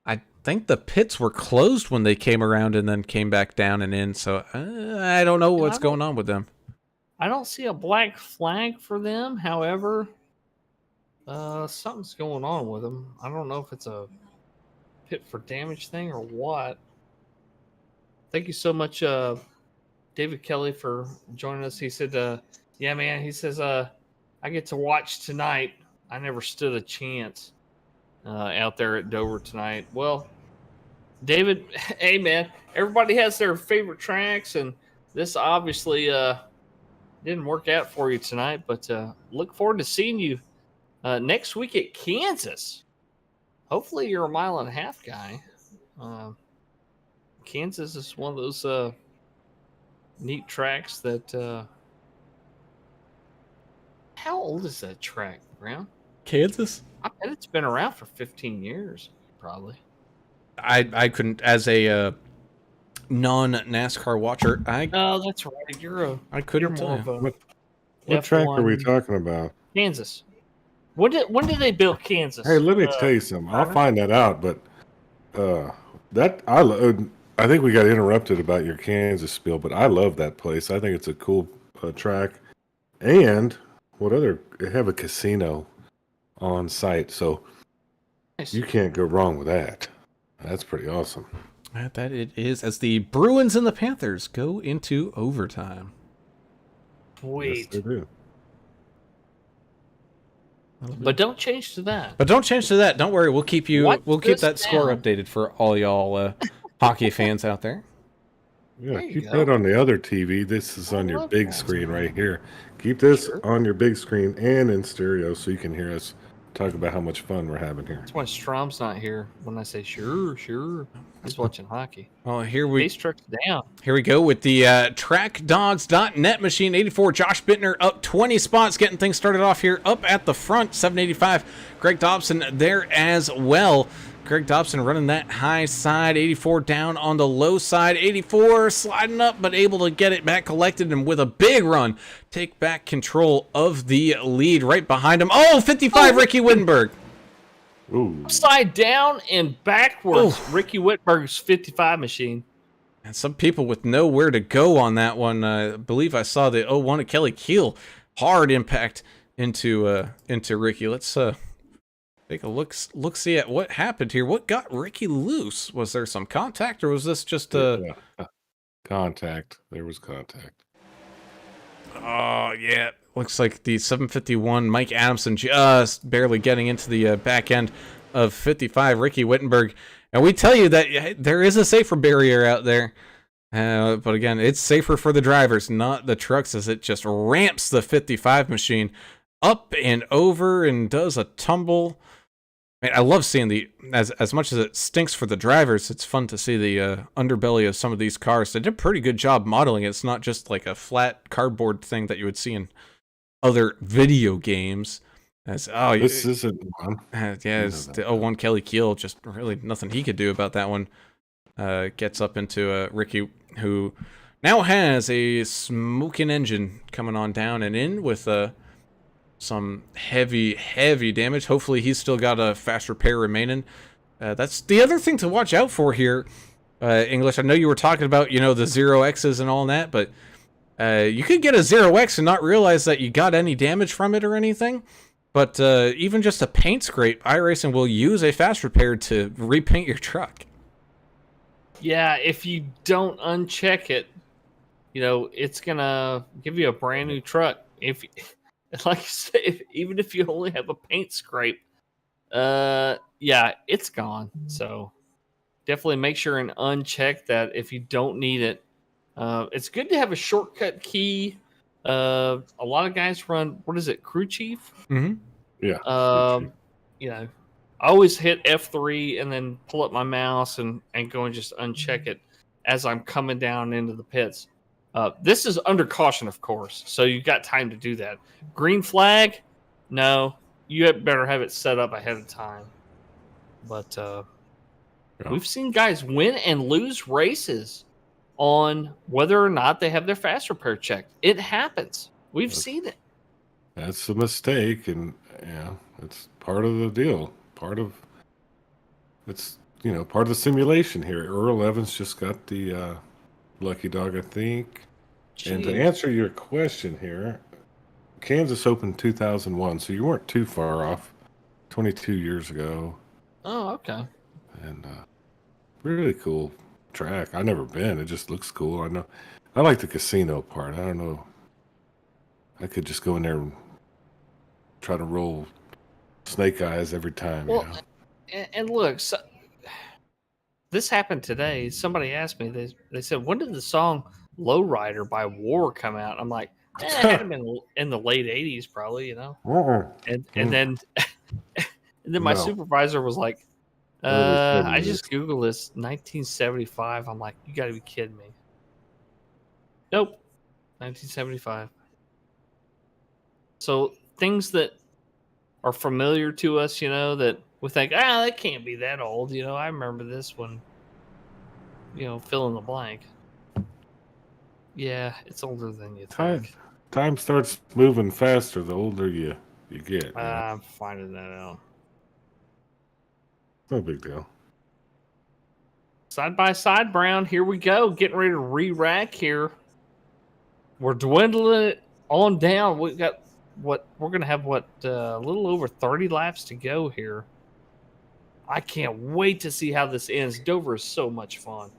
I think the pits were closed when they came around and then came back down and in. So I don't know what's going on with them. I don't see a black flag for them. However, something's going on with them. I don't know if it's a pit for damage thing or what. Thank you so much, David Kelly for joining us. He said, "Yeah, man." He says, "I get to watch tonight. I never stood a chance out there at Dover tonight." Well, David, hey man, everybody has their favorite tracks, and this obviously didn't work out for you tonight. But look forward to seeing you next week at Kansas. Hopefully, you're a 1.5 guy. Kansas is one of those neat tracks that. How old is that track, Brown? Kansas? I bet it's been around for 15 years, probably. I couldn't, as a non NASCAR watcher, Oh, that's right. I You're couldn't more tell of you. a What track are we F1 talking about? Kansas. When did they build Kansas? Hey, let me tell you something. I'll find that out, but I think we got interrupted about your Kansas spiel, but I love that place. I think it's a cool track. And they have a casino on site, so Nice. you can't go wrong with that. That's pretty awesome. That it is, as the Bruins and the Panthers go into overtime. Sweet. Yes, they do. But don't change to that. But don't change to that. Don't worry. We'll keep Write keep this that score down. updated for all y'all hockey fans out there. Yeah, There you keep go. that on the other TV. This is on your love big that. screen right here. Keep this Sure. on your big screen and in stereo so you can hear us talk about how much fun we're having here. That's why Strom's not here when I say sure. He's watching hockey. Well, here we Base truck's down. go with the trackdogs.net machine 84. Josh Bittner up 20 spots, getting things started off here up at the front. 785. Greg Dobson there as well. Greg Dobson running that high side. 84 down on the low side. 84 sliding up, but able to get it back collected, and with a big run, take back control of the lead right behind him. Oh, 55, Ricky Wittenberg. Ooh, Upside down and backwards. Ricky Whitberg's 55 machine. And some people with nowhere to go on that one. I believe I saw the 01 of Kelly Keel. Hard impact into Ricky. Let's take a see at what happened here. What got Ricky loose? Was there some contact, or was this just contact? There was contact. Oh yeah, looks like the 751 Mike Adamson just barely getting into the back end of 55 Ricky Wittenberg. And we tell you that there is a safer barrier out there. But again, it's safer for the drivers, not the trucks, as it just ramps the 55 machine up and over and does a tumble. Man, I love seeing as much as it stinks for the drivers, it's fun to see the underbelly of some of these cars. They did a pretty good job modeling it. It's not just like a flat cardboard thing that you would see in other video games. This isn't one. It's the 01 Kelly Keel, just really nothing he could do about that one. Gets up into Ricky, who now has a smoking engine coming on down and in with some heavy damage. Hopefully he's still got a fast repair remaining. That's the other thing to watch out for here, English. I know you were talking about, the 0Xs and all that, but you could get a 0X and not realize that you got any damage from it or anything. But even just a paint scrape, iRacing will use a fast repair to repaint your truck. Yeah, if you don't uncheck it, it's gonna give you a brand new truck. Like you say, even if you only have a paint scrape, it's gone. So definitely make sure and uncheck that if you don't need it. It's good to have a shortcut key. A lot of guys run, what is it, Crew Chief? Mm-hmm. Yeah. I always hit F3 and then pull up my mouse and go and just uncheck it as I'm coming down into the pits. This is under caution, of course, so you've got time to do that. Green flag? No. You better have it set up ahead of time. But we've seen guys win and lose races on whether or not they have their fast repair checked. It happens. We've seen it. That's a mistake, and it's part of the deal. Part of the simulation here. Earl Evans just got the lucky dog, I think. And to answer your question here, Kansas opened 2001, so you weren't too far off. 22 years ago. Oh, okay. And really cool track. I've never been. It just looks cool. I know I like the casino part. I don't know. I could just go in there and try to roll snake eyes every time. Well, You know? and look, so, this happened today. Somebody asked me. They said, "When did the song Lowrider by War come out?" I'm like, it had to been in the late '80s, probably. And then and then my No. supervisor was like, Early I 70s. just Googled this 1975. I'm like, you got to be kidding me. Nope, 1975. So things that are familiar to us, that we think, that can't be that old. I remember this one, fill in the blank. Yeah, it's older than you think. Time starts moving faster the older you get. You know? I'm finding that out. No big deal. Side by side, Brown. Here we go. Getting ready to re-rack here. We're dwindling it on down. We got we're gonna have a little over 30 laps to go here. I can't wait to see how this ends. Dover is so much fun.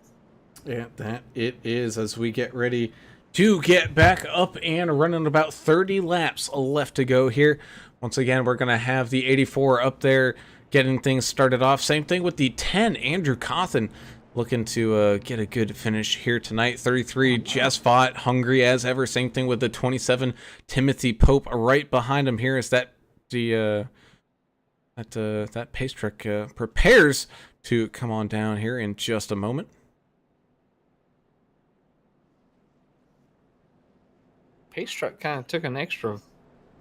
Yeah, that it is, as we get ready to get back up and running. About 30 laps left to go here. Once again, we're going to have the 84 up there getting things started off. Same thing with the 10, Andrew Cawthon, looking to get a good finish here tonight. 33, Jess Vaught, hungry as ever. Same thing with the 27, Timothy Pope. Right behind him here is that that pace truck prepares to come on down here in just a moment. Pace truck kind of took an extra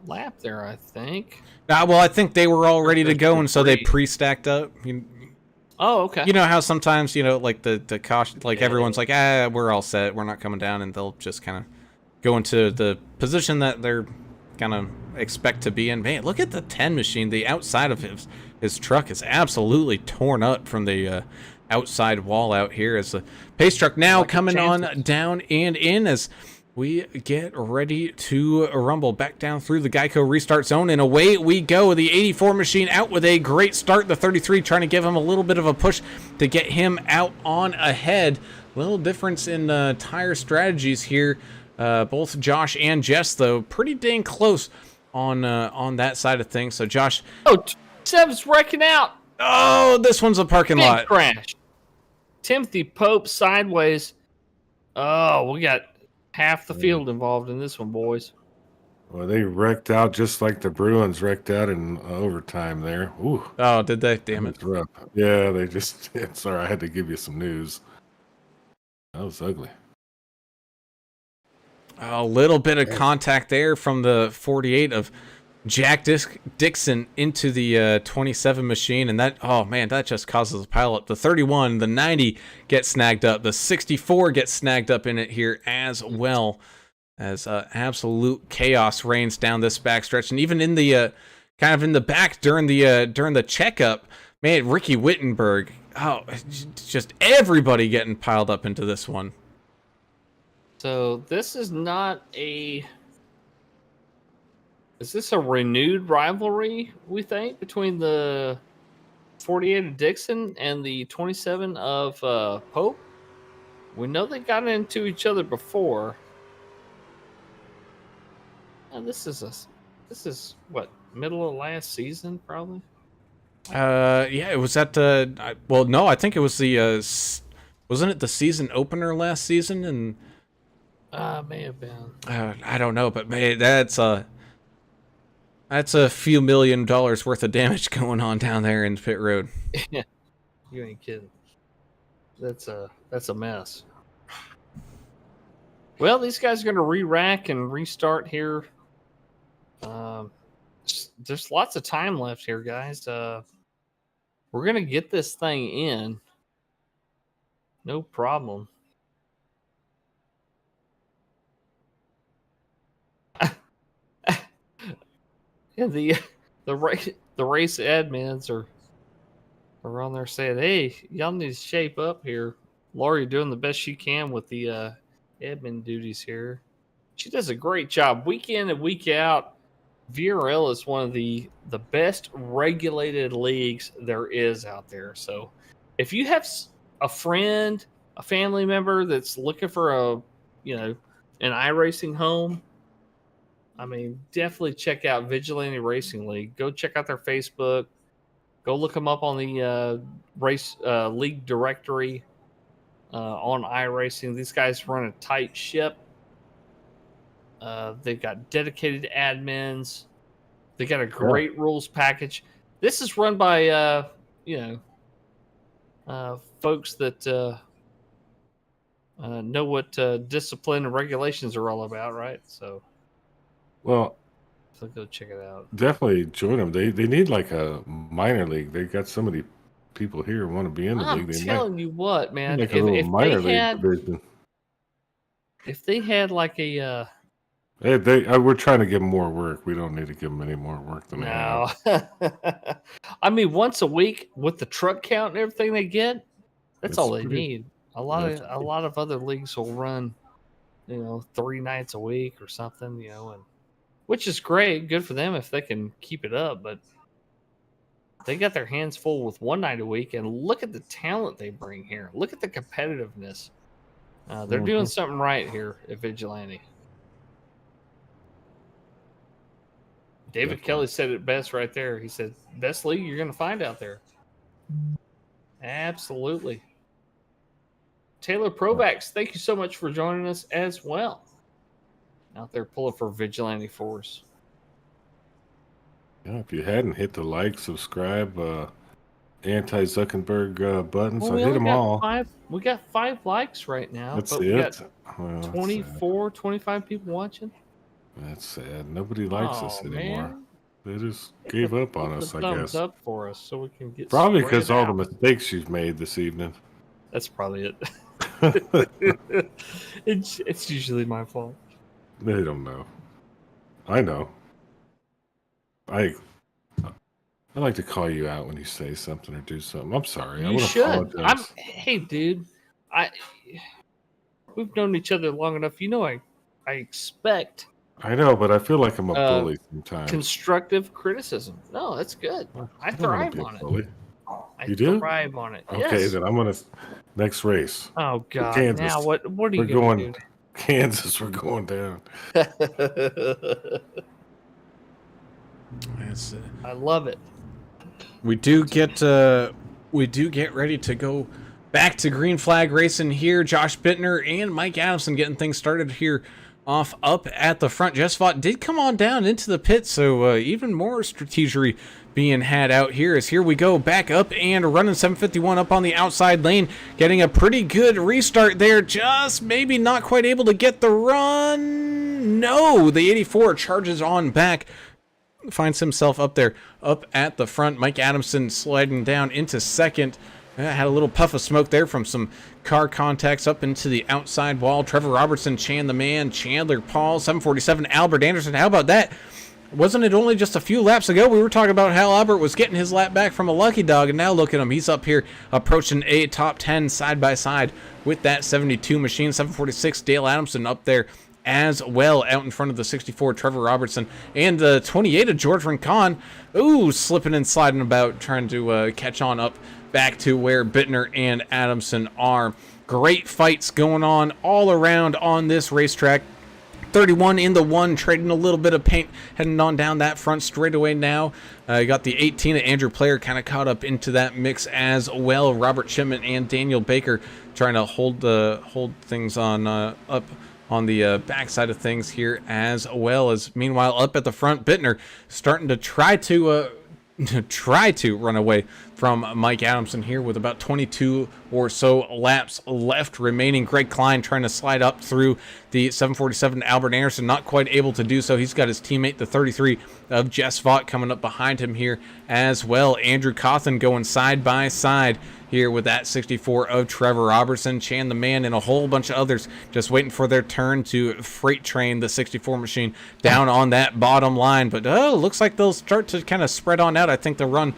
lap there, I think. Well, I think they were all ready to go, and so they pre-stacked up. Oh, okay. You know how sometimes, like the caution, like everyone's like, we're all set, we're not coming down, and they'll just kind of go into the position that they're kind of expect to be in. Man, look at the 10 machine. The outside of his truck is absolutely torn up from the outside wall out here. As the pace truck now coming on down and in as we get ready to rumble back down through the Geico restart zone, and away we go. The 84 machine out with a great start. The 33 trying to give him a little bit of a push to get him out on ahead. Little difference in tire strategies here. Both Josh and Jess, though, pretty dang close on that side of things. So Josh, Seb's wrecking out. Oh, this one's a parking Big lot crash. Timothy Pope sideways. Oh, we got half the field involved in this one, boys. Well, they wrecked out just like the Bruins wrecked out in overtime there. Ooh. Oh, did they? Damn it. Rough. Yeah, they just... Sorry, I had to give you some news. That was ugly. A little bit of contact there from the 48 of Jack Dixon into the 27 machine, and that, oh man, that just causes a pile up. The 31, the 90 get snagged up. The 64 gets snagged up in it here as well, as absolute chaos reigns down this backstretch. And even in the kind of in the back during the checkup, man, Ricky Wittenberg, just everybody getting piled up into this one. So this is not a... Is this a renewed rivalry, we think, between the 48 of Dixon and the 27 of Pope? We know they got into each other before. And this is what, middle of last season, probably? Yeah, it was at well, no, I think it was the wasn't it the season opener last season? And May have been. I don't know, but man, that's a few $1 million worth of damage going on down there in pit road. Yeah, you ain't kidding. That's a mess. Well, these guys are going to re-rack and restart here. There's lots of time left here, guys. We're going to get this thing in. No problem. Yeah, the race admins are on there saying, "Hey, y'all need to shape up here." Lori doing the best she can with the admin duties here. She does a great job week in and week out. VRL is one of the best regulated leagues there is out there. So if you have a friend, a family member that's looking for an iRacing home, I mean, definitely check out Vigilante Racing League. Go check out their Facebook. Go look them up on the race league directory on iRacing. These guys run a tight ship. They've got dedicated admins. They got a great rules package. This is run by folks that know what discipline and regulations are all about, right? So Well, go check it out. definitely join them. They need like a minor league. They got so many people here who want to be in the league. I'm telling you what, man. Like a little minor league had, division. if they had like a We're trying to give them more work. We don't need to give them any more work than they have. no, I mean once a week with the truck count and everything they get, that's all they need. A lot of other leagues will run, 3 nights a week or something, and which is great, good for them if they can keep it up. But they got their hands full with 1 night a week, and look at the talent they bring here. Look at the competitiveness. They're doing something right here at Vigilante. David Kelly said it best right there. He said, best league you're going to find out there. Absolutely. Taylor Provax, thank you so much for joining us as well. Out there pulling for Vigilante Force. Yeah, if you hadn't hit the like, subscribe, anti-Zuckerberg buttons, I hit them all. We got 5 likes right now. That's but it. We got Well, 24, 25 people watching. That's sad. Nobody likes us anymore. Man. They just gave up on us, I guess. Thumbs up for us so we can get Probably because spread all the out. mistakes you've made this evening. That's probably it. It's usually my fault. They don't know. I know. I like to call you out when you say something or do something. I'm sorry. I You want to should. apologize. Hey, dude. We've known each other long enough. I expect I know, but I feel like I'm a bully sometimes. constructive criticism. No, that's good. I don't wanna thrive be a on it. bully. I You do? thrive on it. Okay, Yes. then I'm gonna next race. Oh God! Kansas. Now what are you We're going going to Kansas. We're going down. do? That's, I love it. we do get ready to go back to green flag racing here. Josh Bittner and Mike Adamson getting things started here off up at the front. Jesvot did come on down into the pit, so even more strategery being had out here. As here we go back up and running 751 up on the outside lane, getting a pretty good restart there. Just maybe not quite able to get the run. No, the 84 charges on back. Finds himself up there, up at the front. Mike Adamson sliding down into second. Had a little puff of smoke there from some car contacts up into the outside wall. Trevor Robertson, Chan the Man, Chandler Paul, 747, Albert Anderson. How about that? Wasn't it only just a few laps ago we were talking about how Albert was getting his lap back from a lucky dog, and now look at him. He's up here approaching a top 10 side by side with that 72 machine. 746, Dale Adamson up there as well, out in front of the 64 Trevor Robertson, and the 28 of George Rincon. Ooh, slipping and sliding about, trying to catch on up back to where Bittner and Adamson are. Great fights going on all around on this racetrack. 31 in the 1, trading a little bit of paint, heading on down that front straightaway now. You got the 18 of Andrew Player kind of caught up into that mix as well. Robert Shipman and Daniel Baker trying to hold things on up on the backside of things here, as well as meanwhile up at the front, Bittner starting to try to run away from Mike Adamson here with about 22 or so laps left remaining. Greg Klein trying to slide up through the 747 Albert Anderson, not quite able to do so. He's got his teammate, the 33 of Jess Vaught, coming up behind him here as well. Andrew Cawthon going side by side here with that 64 of Trevor Robertson. Chan the Man and a whole bunch of others just waiting for their turn to freight train the 64 machine down on that bottom line. But looks like they'll start to kind of spread on out. I think the run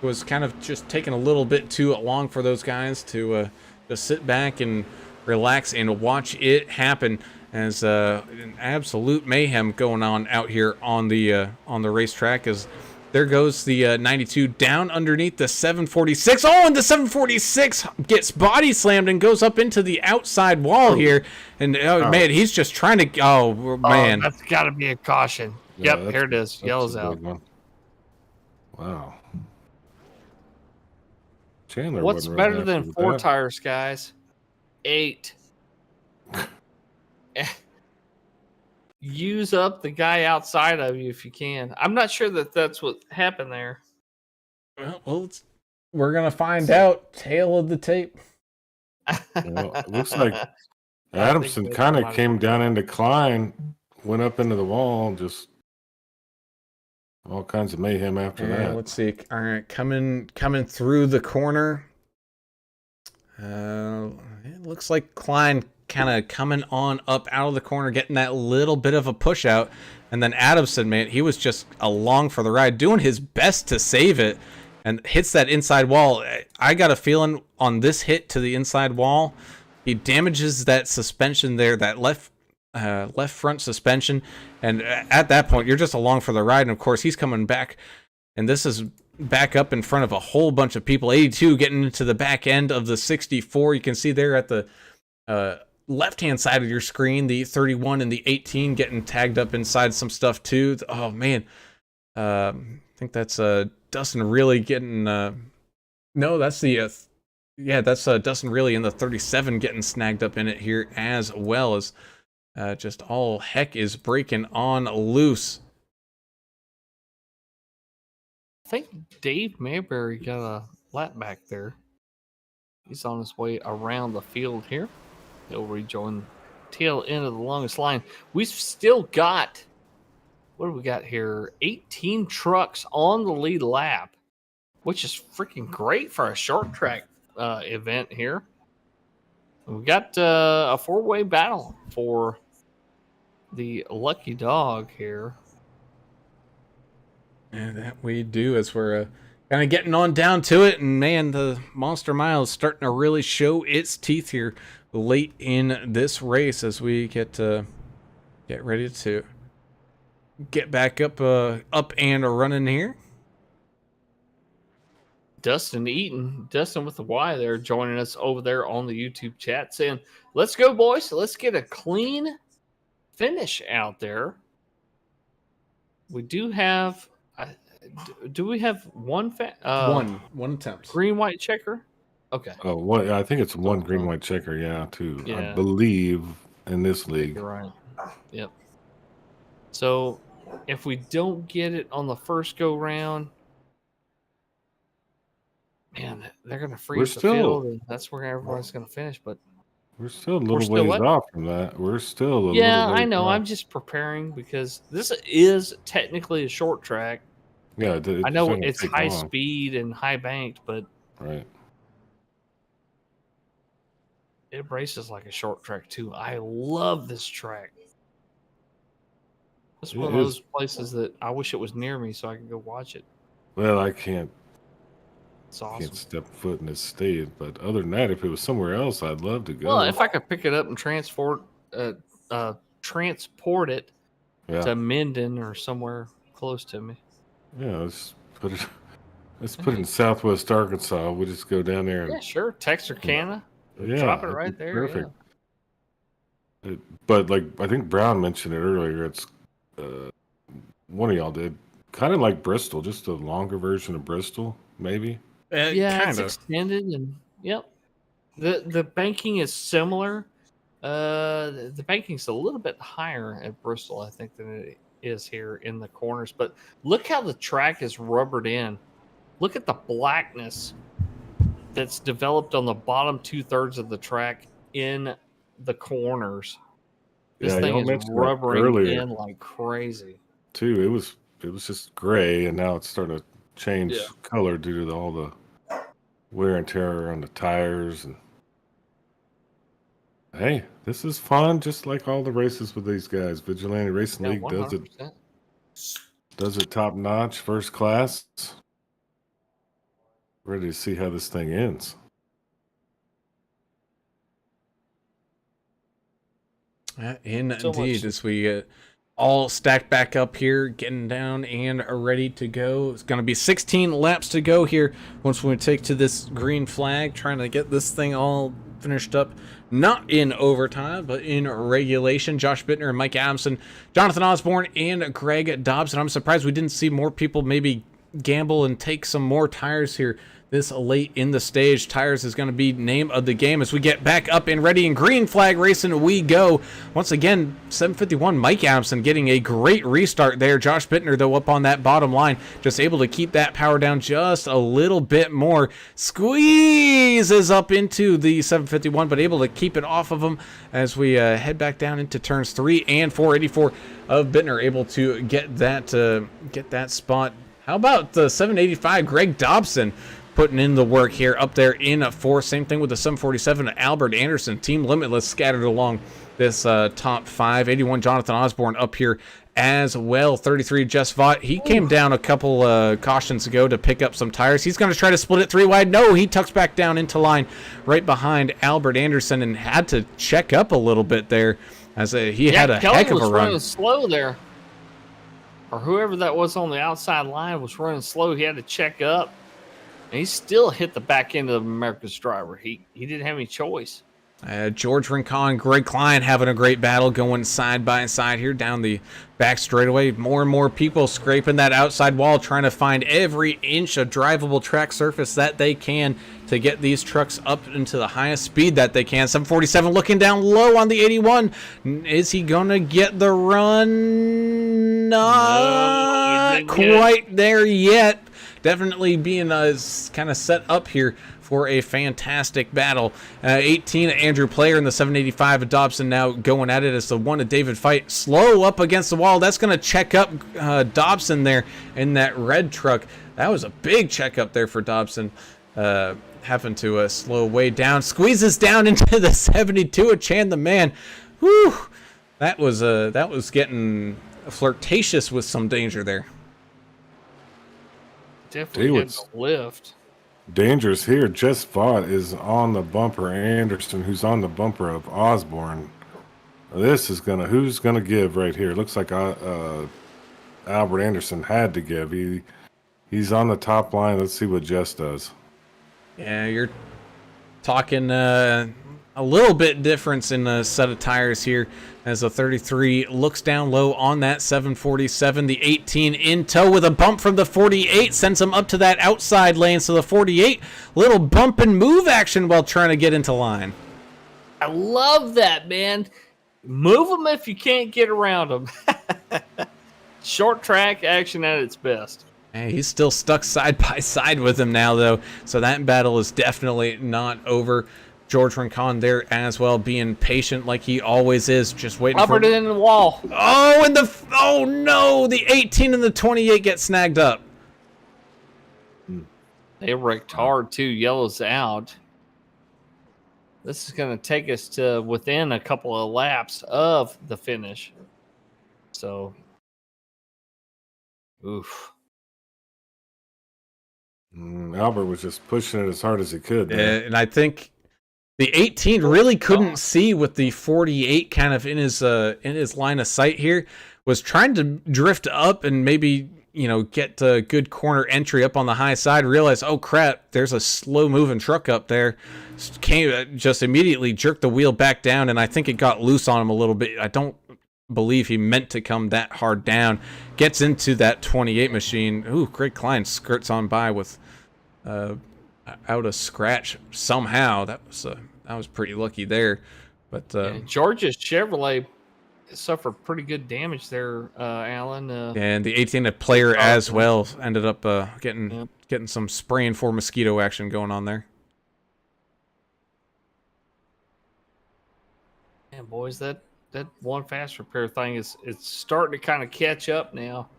was kind of just taking a little bit too long for those guys to just sit back and relax and watch it happen, as an absolute mayhem going on out here on the racetrack, as There goes the 92 down underneath the 746. Oh, and the 746 gets body slammed and goes up into the outside wall here. And man, he's just trying to. Oh man, that's got to be a caution. Yeah, Yep, here it is. that's Yellows a out. big one. Wow. Chandler What's wasn't real better happy than with 4 that. tires, guys? 8. Use up the guy outside of you if you can. I'm not sure that that's what happened there. well, we're gonna find out. Tail of the tape. Well, it looks like I think Adamson that kind might of have came been down into Klein, went up into the wall, just all kinds of mayhem after that. Let's see. All right, coming through the corner. It looks like Klein kind of coming on up out of the corner, getting that little bit of a push out. And then Adamson, man, he was just along for the ride, doing his best to save it, and hits that inside wall. I got a feeling on this hit to the inside wall, he damages that suspension there, that left front suspension. And at that point, you're just along for the ride. And of course, he's coming back. And this is back up in front of a whole bunch of people. 82 getting into the back end of the 64. You can see there at the left-hand side of your screen, the 31 and the 18 getting tagged up inside some stuff too. Oh, man. I think that's Dustin really getting... no, that's the... that's Dustin really in the 37 getting snagged up in it here, as well as just all heck is breaking on loose. I think Dave Mayberry got a lap back there. He's on his way around the field here. He'll rejoin the tail end of the longest line. We've still got, what do we got here? 18 trucks on the lead lap, which is freaking great for a short track event here. We got a 4-way battle for the lucky dog here. And that we do, as we're kind of getting on down to it. And man, the Monster Mile is starting to really show its teeth here late in this race as we get ready to get back up and running here. Dustin Eaton, Dustin with the Y there, joining us over there on the YouTube chat, saying, "Let's go, boys. Let's get a clean finish out there." We do have. Do we have one one attempt? Green white checker? Okay. Oh, what? I think it's one green white checker, yeah, too. I Yeah. believe in this league. You're right. Yep. So if we don't get it on the first go round, man, they're gonna freeze the field, and that's where everyone's gonna finish. But We're still a We're little still ways what? off from that. We're still a little yeah, ways I know. off. I'm just preparing because this is technically a short track. Yeah, I know not gonna it's take high long. speed and high banked, but Right. it races like a short track too. I love this track. It's one of It is. those places that I wish it was near me so I could go watch it. Well, I can't It's awesome. step foot in this state, but other than that, if it was somewhere else, I'd love to go. Well, if I could pick it up and transport it yeah, to Minden or somewhere close to me. yeah, let's put it in Southwest Arkansas. We'll just go down there Yeah, and sure. Texarkana. yeah, Drop it that'd right be there. perfect. But like I think Brown mentioned it earlier, it's one of y'all did kind of like Bristol, just a longer version of Bristol, maybe. Yeah, kind it's of. extended and yep. The banking is similar. The banking's a little bit higher at Bristol, I think, than it is here in the corners. But look how the track is rubbered in. Look at the blackness that's developed on the bottom 2/3 of the track in the corners. This Yeah, thing y'all is mentioned that rubbering earlier. in like crazy. Too. It was just gray, and now it's starting to change Yeah. color due to all the wear and tear on the tires. And hey, this is fun, just like all the races with these guys. Vigilante Racing Yeah, League 100%. does it top notch, first class. Ready to see how this thing ends. So Indeed, much. as we all stacked back up here, getting down and ready to go. It's going to be 16 laps to go here once we take to this green flag, trying to get this thing all finished up. Not in overtime, but in regulation. Josh Bittner and Mike Adamson, Jonathan Osborne, and Greg Dobson. I'm surprised we didn't see more people maybe gamble and take some more tires here this late in the stage. Tires is going to be name of the game as we get back up and ready, and green flag racing we go. Once again, 751 Mike Adamson getting a great restart there. Josh Bittner, though, up on that bottom line, just able to keep that power down just a little bit more. Squeezes up into the 751, but able to keep it off of him as we head back down into turns 3 and 4. 84 of Bittner able to get that spot. How about the 785 Greg Dobson putting in the work here up there in 4th. Same thing with the 747 Albert Anderson. Team Limitless scattered along this top 5. 81 Jonathan Osborne up here as well. 33 Jess Vaught. He came down a couple cautions ago to pick up some tires. He's going to try to split it 3 wide. No, he tucks back down into line right behind Albert Anderson and had to check up a little bit there as he had a Kelly heck of was a run. running slow there. Or whoever that was on the outside line was running slow. He had to check up. And he still hit the back end of America's driver. He didn't have any choice. George Rincon, Greg Klein having a great battle going side by side here down the back straightaway. More and more people scraping that outside wall, trying to find every inch of drivable track surface that they can to get these trucks up into the highest speed that they can. 747 looking down low on the 81. Is he going to get the run? Not quite there yet. Definitely being kind of set up here for a fantastic battle. 18 Andrew Player in the 785 of Dobson now going at it as the one of David Fight slow up against the wall. That's going to check up Dobson there in that red truck. That was a big check up there for Dobson. Having to slow way down. Squeezes down into the 72 of Chan the Man. Whew. That was getting flirtatious with some danger there. Definitely getting a lift. Dangerous here. Jess Vaught is on the bumper. Anderson, who's on the bumper of Osborne. This is who's gonna give right here? Looks like Albert Anderson had to give. He's on the top line. Let's see what Jess does. Yeah, you're talking a little bit difference in the set of tires here as the 33 looks down low on that 747. The 18 in tow with a bump from the 48 sends him up to that outside lane. So the 48, little bump and move action while trying to get into line. I love that, man. Move them if you can't get around them. Short track action at its best. Hey, he's still stuck side by side with him now, though. So that battle is definitely not over. George Rincon there as well, being patient like he always is, just waiting for it in the wall. Oh, and oh no, the 18 and the 28 get snagged up. They wrecked hard too. Yellow's out. This is going to take us to within a couple of laps of the finish. So, oof. Albert was just pushing it as hard as he could. And I think the 18 really couldn't see with the 48 kind of in his line of sight here. Was trying to drift up and maybe, get a good corner entry up on the high side. Realized, oh crap, there's a slow moving truck up there. Just immediately jerked the wheel back down, and I think it got loose on him a little bit. I don't believe he meant to come that hard down. Gets into that 28 machine. Ooh, Greg Klein skirts on by with out a scratch somehow. That was pretty lucky there. But Georgia's Chevrolet suffered pretty good damage there, Alan. And the 18 player as well ended up getting some spraying for mosquito action going on there. Man, boys, that one fast repair thing it's starting to kind of catch up now.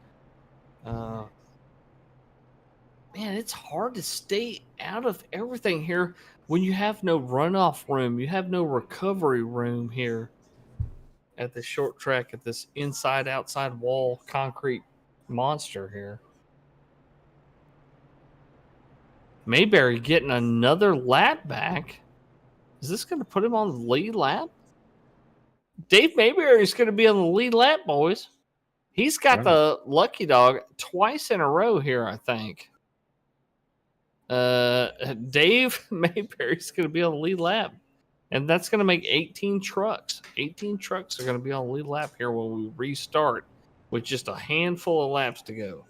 Man, it's hard to stay out of everything here when you have no runoff room. You have no recovery room here at this short track, at this inside-outside wall concrete monster here. Mayberry getting another lap back. Is this going to put him on the lead lap? Dave Mayberry is going to be on the lead lap, boys. He's got Wow. the lucky dog twice in a row here, I think. Dave Mayberry's going to be on the lead lap, and that's going to make 18 trucks. 18 trucks are going to be on the lead lap here when we restart with just a handful of laps to go.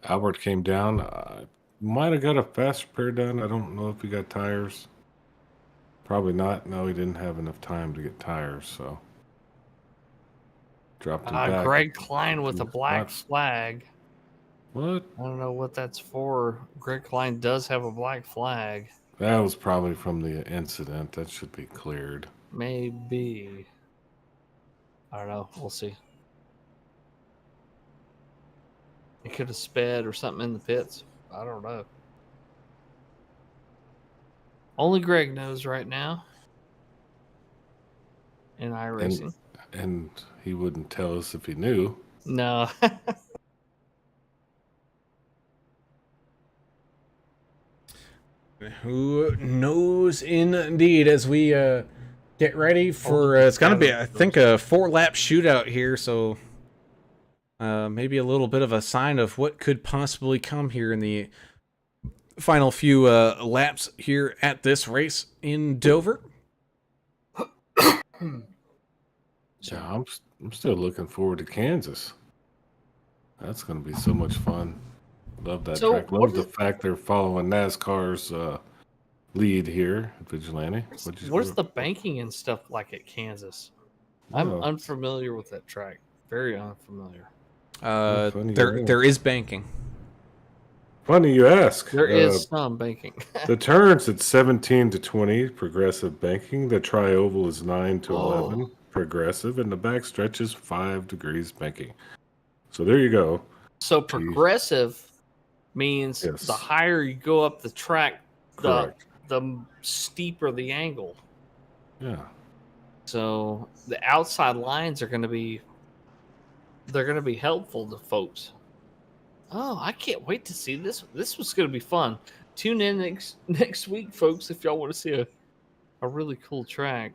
Albert came down. Might have got a fast repair done. I don't know if he got tires. Probably not. No, he didn't have enough time to get tires, so dropped him back. Greg Klein with a Dropped him black spots. flag. What? I don't know what that's for. Greg Klein does have a black flag. That was probably from the incident. That should be cleared. Maybe. I don't know. We'll see. He could have sped or something in the pits. I don't know. Only Greg knows right now. In iRacing. And he wouldn't tell us if he knew. No. Who knows indeed, as we get ready for it's gonna be, I think, a 4-lap shootout here, so maybe a little bit of a sign of what could possibly come here in the final few laps here at this race in Dover. Yeah, I'm still looking forward to Kansas. That's going to be so much fun. Love that So, track. Love the fact they're following NASCAR's lead here, Vigilante. What's the banking and stuff like at Kansas? I'm Oh. unfamiliar with that track. Very unfamiliar. funny There is banking. Funny you ask. There is some banking. The turns at 17 to 20, progressive banking. The tri-oval is 9 to 11, progressive. And the back stretch is 5 degrees banking. So there you go. So progressive means Yes. the higher you go up the track, Correct. the steeper the angle. Yeah. So the outside lines are going to be helpful to folks. Oh, I can't wait to see this. This was going to be fun. Tune in next week, folks, if y'all want to see a really cool track.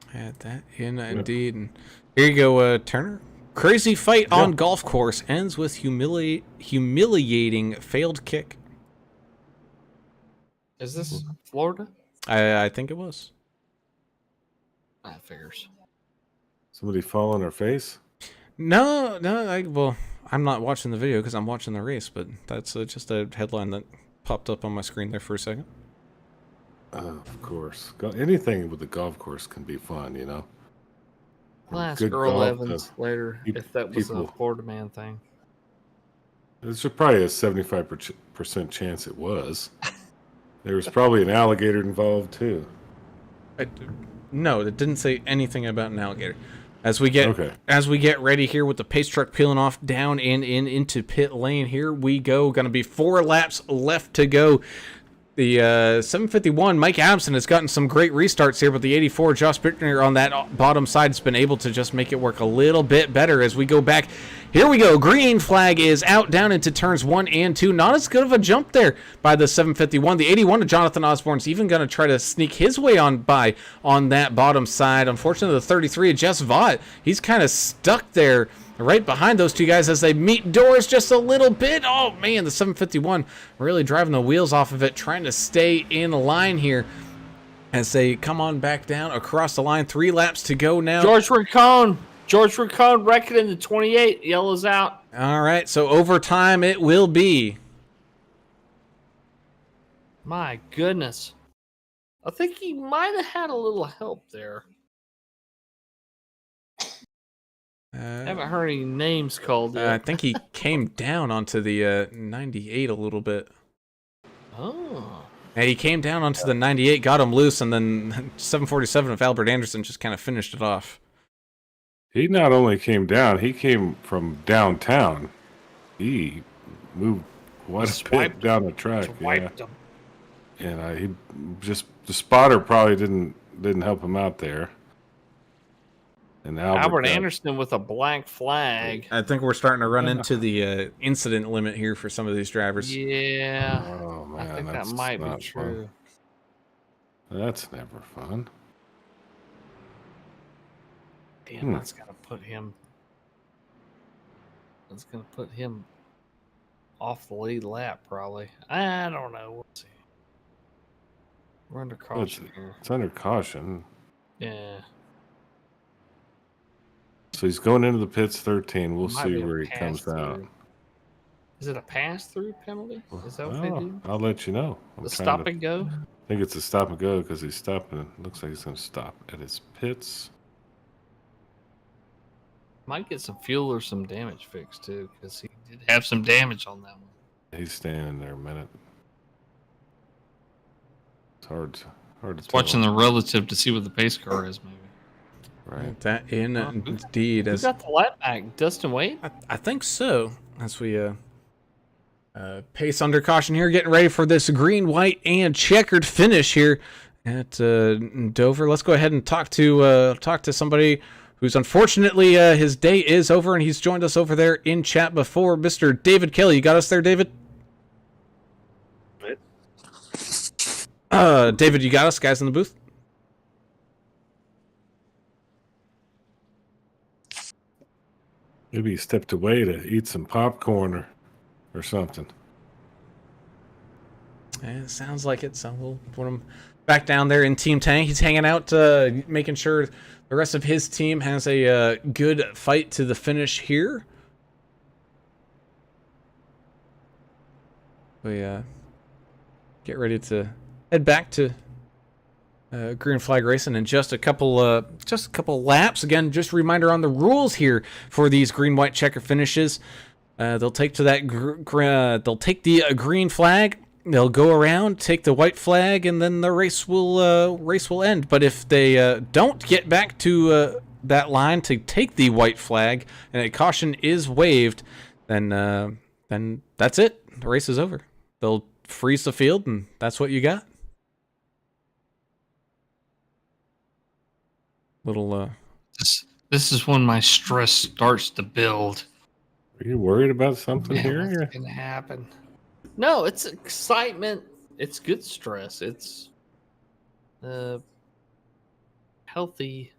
Had that in indeed. And here you go, Turner. Crazy fight on golf course ends with humiliating failed kick. Is this Florida? I think it was. That figures. Somebody fall on her face? No. Well, I'm not watching the video because I'm watching the race, but that's just a headline that popped up on my screen there for a second. Of course. Anything with the golf course can be fun, you know? I'll ask Good Earl golf, Evans later keep if that was a people- Florida man thing. There's probably a 75% chance it was. There was probably an alligator involved, too. No, it didn't say anything about an alligator. As we get ready here with the pace truck peeling off down and into pit lane, here we go. Going to be 4 laps left to go. The 751, Mike Adamson has gotten some great restarts here, but the 84, Josh Bittner on that bottom side has been able to just make it work a little bit better as we go back. Here we go. Green flag is out down into turns 1 and 2. Not as good of a jump there by the 751. The 81 of Jonathan Osborne's even going to try to sneak his way on by on that bottom side. Unfortunately, the 33 of Jess Vaught, he's kind of stuck there right behind those two guys as they meet doors just a little bit. Oh, man, the 751 really driving the wheels off of it, trying to stay in line here as they come on back down across the line. 3 laps to go now. George Rincon wrecking in the 28. Yellow's out. All right, so overtime it will be. My goodness. I think he might have had a little help there. Haven't heard any names called yet. I think he came down onto the 98 a little bit. Oh. And he came down onto the 98, got him loose, and then 747 of Albert Anderson just kind of finished it off. He not only came down, he came from downtown. He moved quite a bit down the track. Swiped him. And he just, the spotter probably didn't help him out there. And Albert Anderson with a black flag. I think we're starting to run into the incident limit here for some of these drivers. Yeah. Oh, man, I think that that's might be not true. fun. That's never fun. Damn, that's gonna put him. That's gonna put him off the lead lap, probably. I don't know. We'll see. We're under caution here. It's under caution. Yeah. So he's going into the pits 13. We'll Might see be a where he comes pass-through. out. Is it a pass-through penalty? Is that what they do? I'll let you know. The stop and go? I think it's a stop and go because he's stopping. Looks like he's going to stop at his pits. Might get some fuel or some damage fixed too, because he did have some damage on that one. He's standing there a minute. It's hard to It's watching the relative to see what the pace car is, maybe. right. That indeed. Who got the lap back? Dustin Wade? I think so. As we pace under caution here, getting ready for this green, white, and checkered finish here at Dover. Let's go ahead and talk to somebody who's unfortunately his day is over, and he's joined us over there in chat before. Mr. David Kelly, you got us there, David? David, you got us, guys in the booth? Maybe he stepped away to eat some popcorn or something. It sounds like it, so we'll put him back down there in Team Tank. He's hanging out, making sure the rest of his team has a good fight to the finish here. We get ready to head back to Green Flag Racing in just a couple laps. Again, just a reminder on the rules here for these green, white checker finishes. They'll take to that. They'll take the green flag. They'll go around, take the white flag, and then the race will end. But if they don't get back to that line to take the white flag, and a caution is waived, then that's it. The race is over. They'll freeze the field, and that's what you got. Little. This is when my stress starts to build. Are you worried about something here? What's gonna happen? No, it's excitement. It's good stress. It's healthy.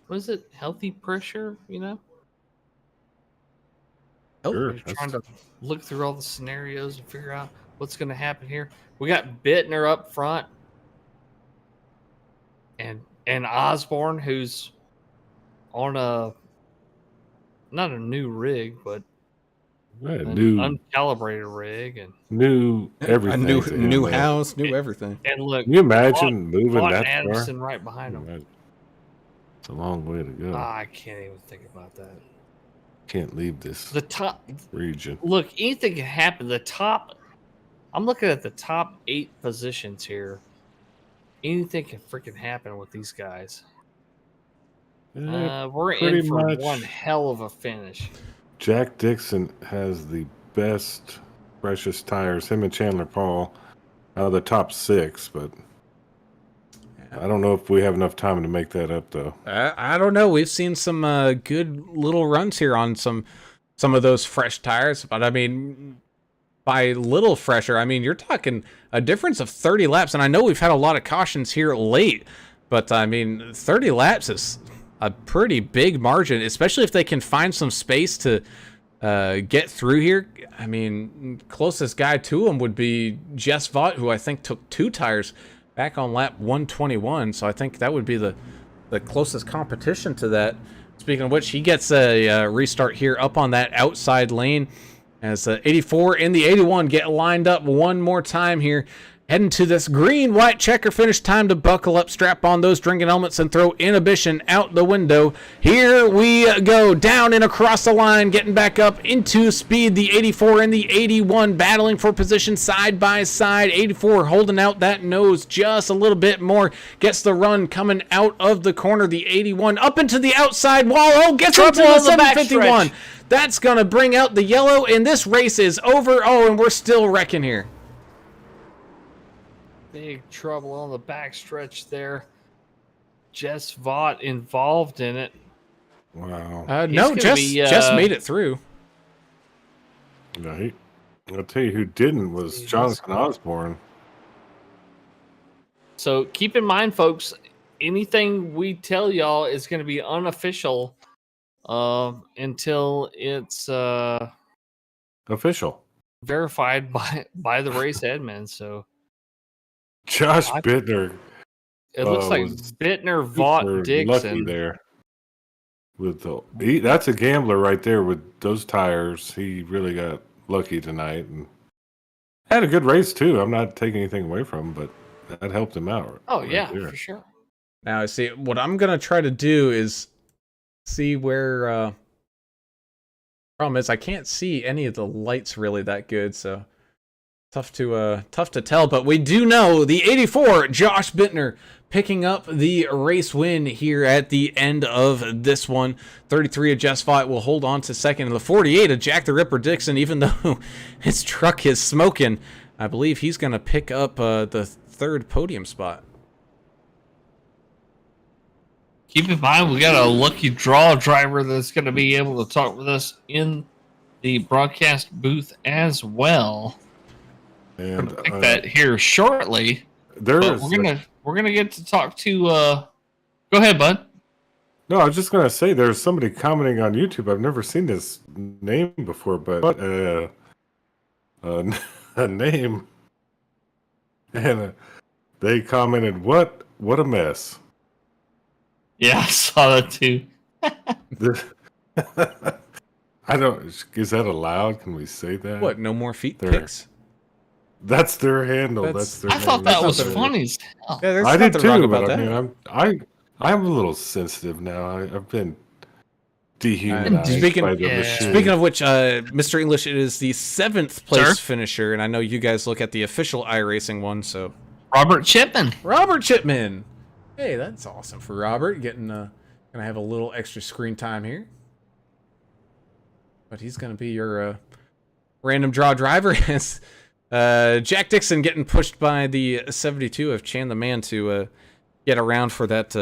What is it? Healthy pressure, you know? Sure. You're trying to look through all the scenarios and figure out what's going to happen here. We got Bittner up front, and Osborne, who's on not a new rig, but new uncalibrated rig, and new everything. A new house, new everything. and look, Can you imagine moving Vaughn that Anderson far? right behind him. It's a long way to go. I can't even think about that. Can't leave this The top region. Look, anything can happen. The top. I'm looking at the top 8 positions here. Anything can freaking happen with these guys. We're in for one hell of a finish. Jack Dixon has the best, freshest tires. Him and Chandler Paul out of the top 6, but I don't know if we have enough time to make that up, though. I don't know. We've seen some good little runs here on some of those fresh tires, but I mean, by little fresher, I mean you're talking a difference of 30 laps, and I know we've had a lot of cautions here late, but I mean 30 laps is a pretty big margin, especially if they can find some space to get through here. I mean, closest guy to him would be Jess Vaught, who I think took 2 tires back on lap 121, so I think that would be the closest competition to that. Speaking of which, he gets a restart here up on that outside lane as the 84 and the 81 get lined up one more time here. Heading to this green, white checker finish. Time to buckle up, strap on those drinking helmets, and throw inhibition out the window. Here we go, down and across the line, getting back up into speed. The 84 and the 81 battling for position side by side. 84 holding out that nose just a little bit more. Gets the run coming out of the corner. The 81 up into the outside wall. Oh, gets into the 751. That's going to bring out the yellow, and this race is over. Oh, and we're still wrecking here. Big trouble on the backstretch there. Jess Vaught involved in it. Wow. No, Jess made it through. No, I'll tell you who didn't was Jonathan Osborne. So keep in mind, folks, anything we tell y'all is going to be unofficial until it's Official. verified by the race admin. So Josh I- Bittner it looks like was Bittner, super Vaught, lucky Dixon. there. With that's a gambler right there with those tires. He really got lucky tonight and had a good race too. I'm not taking anything away from him, but that helped him out. Oh right yeah, there. for sure. Now, I see. What I'm gonna try to do is see where. Problem is, I can't see any of the lights really that good, so tough to tell. But we do know the 84 Josh Bittner picking up the race win here at the end of this one. 33 of Jess Vaught will hold on to second, and the 48 of Jack the Ripper Dixon, even though his truck is smoking, I believe he's gonna pick up the third podium spot. Keep in mind, we got a lucky draw driver that's going to be able to talk with us in the broadcast booth as well. And We'll pick that here shortly. But there's we're gonna get to talk to. Go ahead, bud. no. I was just gonna say there's somebody commenting on YouTube. I've never seen this name before, but a name, and they commented, "What a mess." Yeah, I saw that too. I don't. Is that allowed? Can we say that? What? No more feet There. picks? That's their handle. That's- That's their. I thought name. that was That's funny as hell. Yeah, there's I did nothing wrong too, about but that. I mean, I'm a little sensitive now. I've been dehumanized Speaking- by the yeah. machine. Speaking of which, Mr. English, it is the 7th place Sir? finisher, and I know you guys look at the official iRacing one, so Robert Chipman. Robert Chipman. Hey, that's awesome for Robert. Getting gonna have a little extra screen time here, but he's gonna be your random draw driver. As Jack Dixon getting pushed by the 72 of Chan the Man to get around for that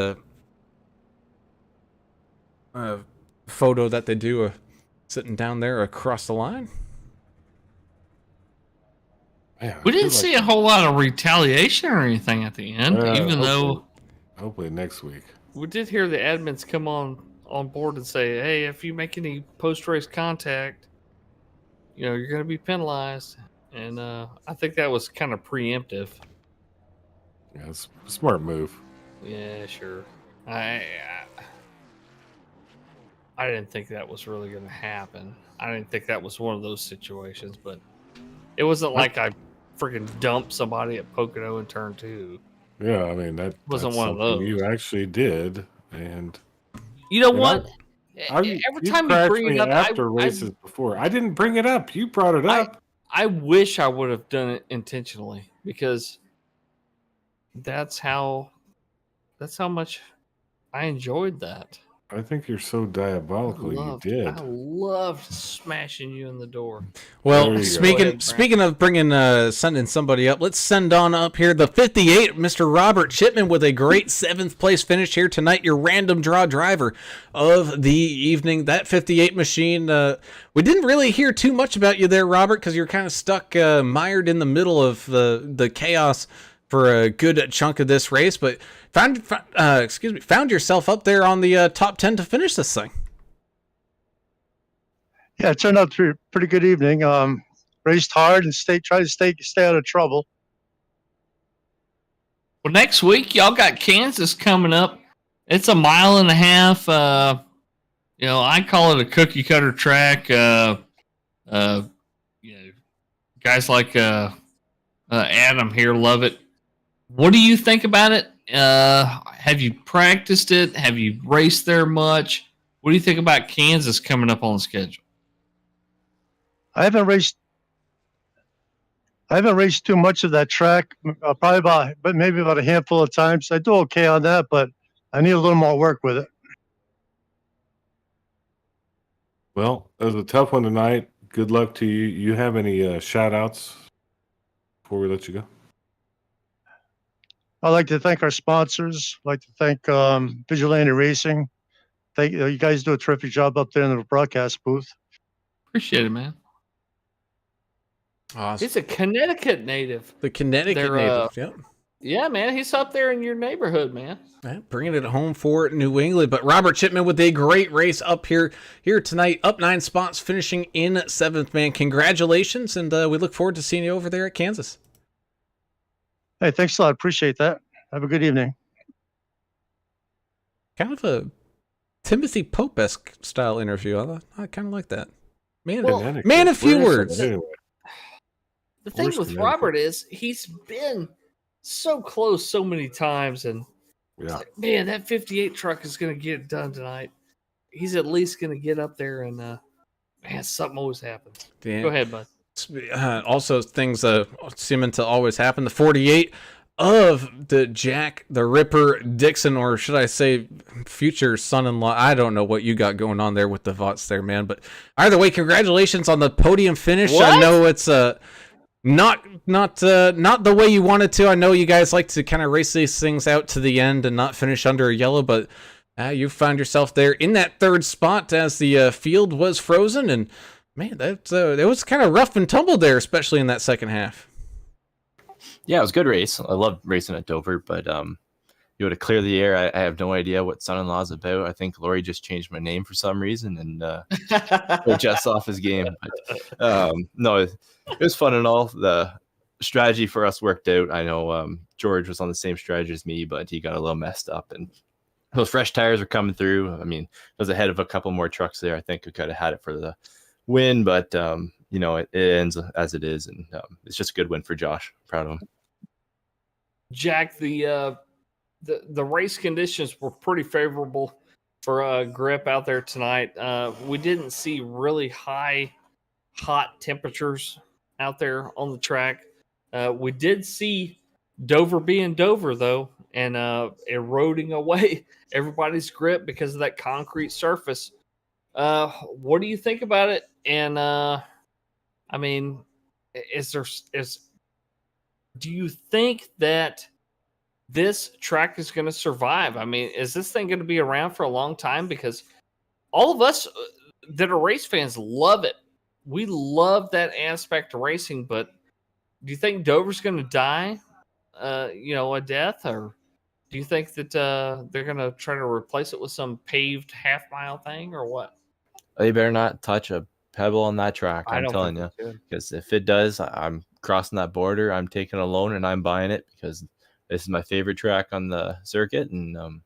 photo that they do sitting down there across the line. Man, I We didn't feel see like- a whole lot of retaliation or anything at the end, even though Hopefully next week. We did hear the admins come on board and say, "Hey, if you make any post-race contact, you're going to be penalized." And I think that was kind of preemptive. Yeah, it's a smart move. Yeah, sure. I didn't think that was really going to happen. I didn't think that was one of those situations, but it wasn't like I freaking dumped somebody at Pocono in turn 2. Yeah, I mean that's Wasn't one of something those. you actually did, and You know And what? I, Every time you crashed bring me it up, after races before. I didn't bring it up. You brought it up. I wish I would have done it intentionally, because that's how much I enjoyed that. I think you're so diabolical. You did. I loved smashing you in the door. Well, There you go. speaking of bringing sending somebody up, let's send on up here the 58, Mr. Robert Chipman, with a great 7th place finish here tonight. Your random draw driver of the evening. That 58 machine. We didn't really hear too much about you there, Robert, because you're kind of stuck mired in the middle of the chaos for a good chunk of this race, but found yourself up there on the top 10 to finish this thing. Yeah, it turned out to be a pretty good evening. Raced hard and tried to stay out of trouble. well, next week y'all got Kansas coming up. It's a 1.5 miles. I call it a cookie cutter track. Guys like Adam here love it. What do you think about it? Have you practiced it? Have you raced there much? What do you think about Kansas coming up on the schedule? I haven't raced too much of that track. Maybe about a handful of times. I do okay on that, but I need a little more work with it. Well, it was a tough one tonight. Good luck to you. You have any shout outs before we let you go? I'd like to thank our sponsors. I'd like to thank Vigilante Racing. Thank you. You guys do a terrific job up there in the broadcast booth. Appreciate it, man. Awesome. He's a Connecticut native. The Connecticut They're, native. Yep. Yeah, man, he's up there in your neighborhood, man. Bringing it home for New England. But Robert Chipman with a great race up here tonight, up 9 spots, finishing in 7th, man. Congratulations, and we look forward to seeing you over there at Kansas. Hey, thanks a lot. Appreciate that. Have a good evening. Kind of a Timothy Pope-esque style interview. I kind of like that. Man, man, a few words. The thing with Robert is he's been so close so many times, and it's like, man, that 58 truck is going to get it done tonight. He's at least going to get up there, and man, something always happens. Yeah. Go ahead, bud. Also, things seeming to always happen. The 48 of the Jack the Ripper Dixon, or should I say future son-in-law. I don't know what you got going on there with the Vots there, man. But either way, congratulations on the podium finish. What? I know it's not the way you wanted to. I know you guys like to kind of race these things out to the end and not finish under a yellow, but you found yourself there in that 3rd spot as the field was frozen. And man, it was kind of rough and tumble there, especially in that second half. Yeah, it was a good race. I loved racing at Dover, but you know, to clear the air, I have no idea what son-in-law is about. I think Lori just changed my name for some reason and put Jess off his game. But, no, it was fun and all. The strategy for us worked out. I know George was on the same strategy as me, but he got a little messed up. And those fresh tires were coming through. I mean, I was ahead of a couple more trucks there. I think we could have had it for the win, but you know, it ends as it is, and it's just a good win for Josh. Proud of him. Jack, the race conditions were pretty favorable for grip out there tonight. We didn't see really hot temperatures out there on the track. We did see Dover being Dover, though, and eroding away everybody's grip because of that concrete surface. What do you think about it? And I mean, do you think that this track is going to survive? I mean, is this thing going to be around for a long time? Because all of us that are race fans love it. We love that aspect of racing, but do you think Dover's going to die, a death, or do you think that they're going to try to replace it with some paved half-mile thing, or what? They better not touch a pebble on that track. I'm telling you, because if it does, I'm crossing that border. I'm taking a loan and I'm buying it because this is my favorite track on the circuit, and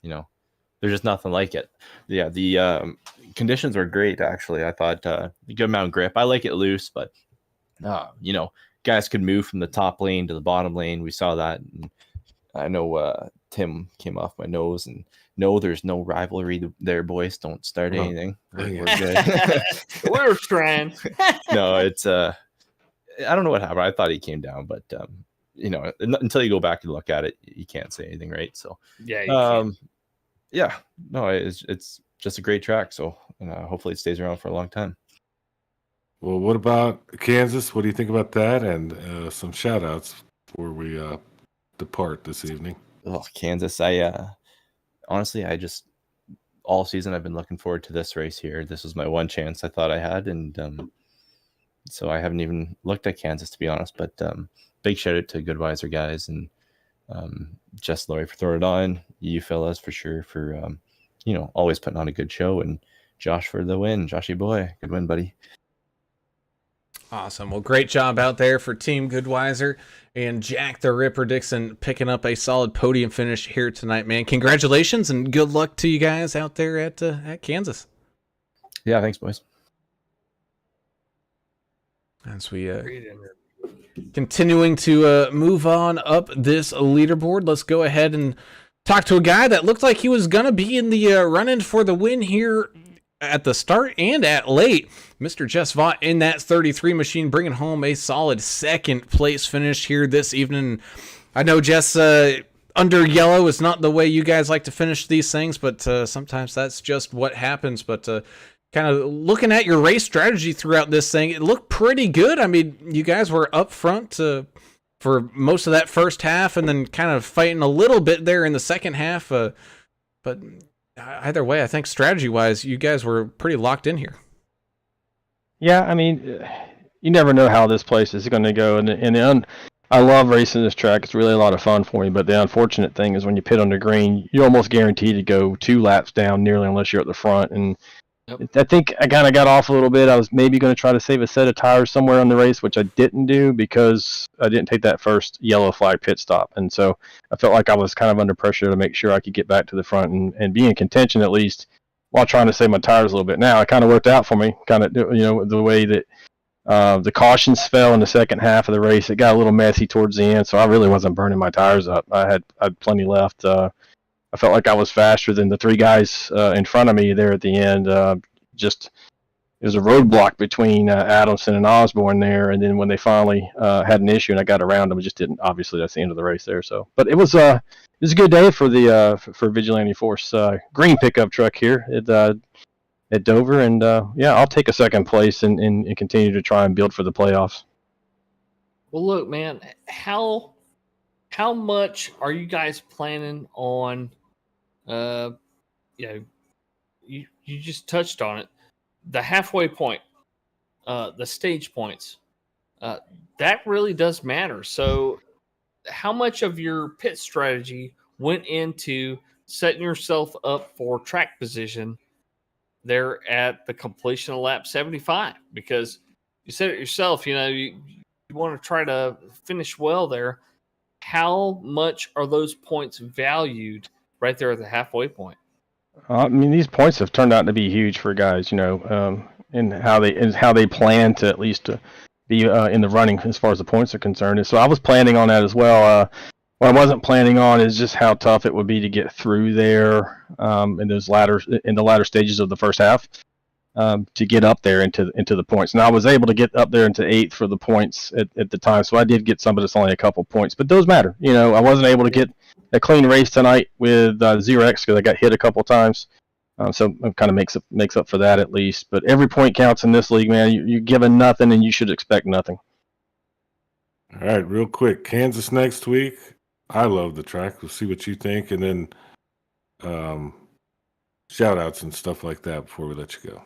there's just nothing like it. Yeah, the conditions were great actually. I thought a good amount of grip. I like it loose, but guys could move from the top lane to the bottom lane. We saw that. And I know Tim came off my nose, and no, there's no rivalry there, boys. Don't start anything. We're good. We're trying. No, it's I don't know what happened. I thought he came down, but until you go back and look at it, you can't say anything, right? So it's just a great track. So hopefully it stays around for a long time. Well, what about Kansas? What do you think about that? And some shout outs before we depart this evening. Oh, Kansas. Honestly, all season I've been looking forward to this race here. This was my one chance I thought I had, and so I haven't even looked at Kansas, to be honest. But big shout out to Goodweiser guys and Jess, Lori for throwing it on. You fellas for sure for always putting on a good show, and Josh for the win. Joshy boy, good win, buddy. Awesome. Well, great job out there for Team Goodweiser and Jack the Ripper Dixon picking up a solid podium finish here tonight, man. Congratulations and good luck to you guys out there at Kansas. Yeah, thanks, boys. As we continuing to move on up this leaderboard, let's go ahead and talk to a guy that looked like he was going to be in the run-in for the win here at the start and at late. Mr. Jess Vaught in that 33 machine, bringing home a solid second place finish here this evening. I know, Jess, under yellow is not the way you guys like to finish these things, but sometimes that's just what happens. But kind of looking at your race strategy throughout this thing, it looked pretty good. I mean, you guys were up front for most of that first half and then kind of fighting a little bit there in the second half. But either way, I think strategy-wise, you guys were pretty locked in here. Yeah, I mean, you never know how this place is going to go, and I love racing this track. It's really a lot of fun for me. But the unfortunate thing is when you pit on the green, you're almost guaranteed to go 2 laps down nearly unless you're at the front. And I think I kind of got off a little bit. I was maybe going to try to save a set of tires somewhere on the race, which I didn't do because I didn't take that first yellow flag pit stop. And so I felt like I was kind of under pressure to make sure I could get back to the front and be in contention at least while trying to save my tires a little bit. Now, it kind of worked out for me, kind of, the way that the cautions fell in the second half of the race. It got a little messy towards the end, so I really wasn't burning my tires up. I had plenty left. I felt like I was faster than the 3 guys in front of me there at the end. Just there's a roadblock between Adamson and Osborne there, and then when they finally had an issue and I got around them, it just didn't. Obviously, that's the end of the race there. So, but it was a good day for the for Vigilante Force green pickup truck here at Dover, and yeah, I'll take a second place and continue to try and build for the playoffs. Well, look, man, how much are you guys planning on? You just touched on it. The halfway point, the stage points, that really does matter. So, how much of your pit strategy went into setting yourself up for track position there at the completion of lap 75? Because you said it yourself, you want to try to finish well there. How much are those points valued right there at the halfway point? I mean, these points have turned out to be huge for guys, and how they plan to at least be in the running as far as the points are concerned. And so I was planning on that as well. What I wasn't planning on is just how tough it would be to get through there in the latter stages of the first half to get up there into the points. Now I was able to get up there into 8th for the points at the time, so I did get some, but it's only a couple points. But those matter. I wasn't able to get a clean race tonight with 0x because I got hit a couple times. So it kind of makes up for that at least. But every point counts in this league, man. You're given nothing, and you should expect nothing. All right, real quick. Kansas next week. I love the track. We'll see what you think, and then shout outs and stuff like that before we let you go.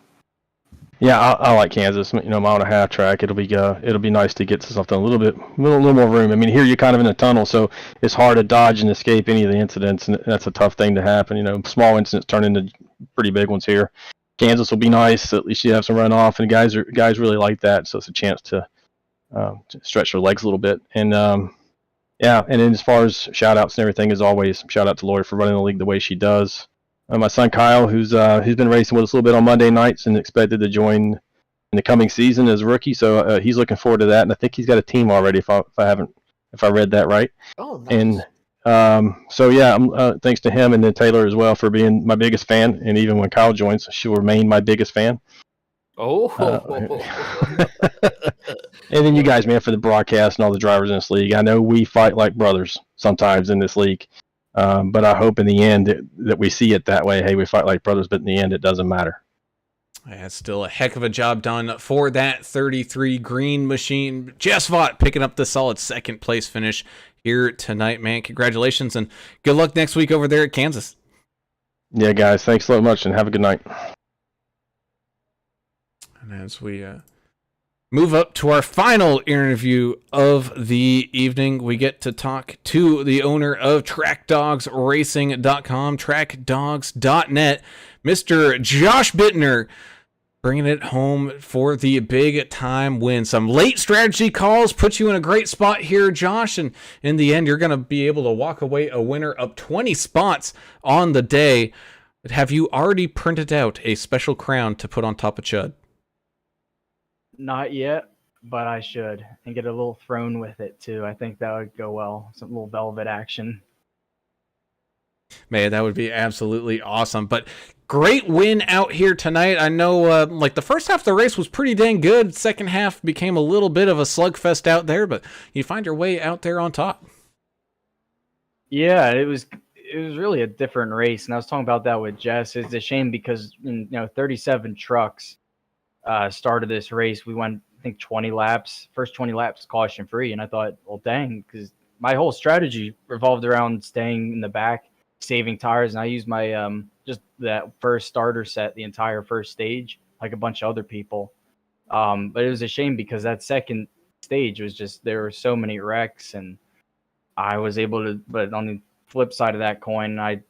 Yeah, I like Kansas. Mile and a half track. It'll be nice to get to something a little more room. I mean, here you're kind of in a tunnel, so it's hard to dodge and escape any of the incidents, and that's a tough thing to happen. Small incidents turn into pretty big ones here. Kansas will be nice. At least you have some runoff, and guys really like that, so it's a chance to stretch their legs a little bit. And yeah, and then as far as shout outs and everything, as always, shout out to Lori for running the league the way she does. My son Kyle, who's been racing with us a little bit on Monday nights and expected to join in the coming season as a rookie, so he's looking forward to that. And I think he's got a team already, if I read that right. Oh, nice. And so yeah, thanks to him and then Taylor as well for being my biggest fan. And even when Kyle joins, she'll remain my biggest fan. Oh. And then you guys, man, for the broadcast and all the drivers in this league. I know we fight like brothers sometimes in this league. But I hope in the end that we see it that way. Hey, we fight like brothers, but in the end, it doesn't matter. That's still a heck of a job done for that 33 green machine. Jess Vaught picking up the solid second place finish here tonight, man. Congratulations and good luck next week over there at Kansas. Yeah, guys, thanks so much and have a good night. And as we move up to our final interview of the evening, we get to talk to the owner of TrackDogsRacing.com, TrackDogs.net, Mr. Josh Bittner, bringing it home for the big time win. Some late strategy calls put you in a great spot here, Josh, and in the end, you're going to be able to walk away a winner up 20 spots on the day. But have you already printed out a special crown to put on top of Chud? Not yet, but I should, and get a little throne with it too. I think that would go well. Some little velvet action. Man, that would be absolutely awesome. But great win out here tonight. I know the first half of the race was pretty dang good. Second half became a little bit of a slugfest out there, but you find your way out there on top. Yeah, it was really a different race, and I was talking about that with Jess. It's a shame because 37 trucks started this race. We went, I think, 20 laps. First 20 laps caution free, and I thought, well, dang, because my whole strategy revolved around staying in the back, saving tires, and I used my just that first starter set the entire first stage, like a bunch of other people. But it was a shame because that second stage. It was just there were so many wrecks, and I was able to. But on the flip side of that coin, I,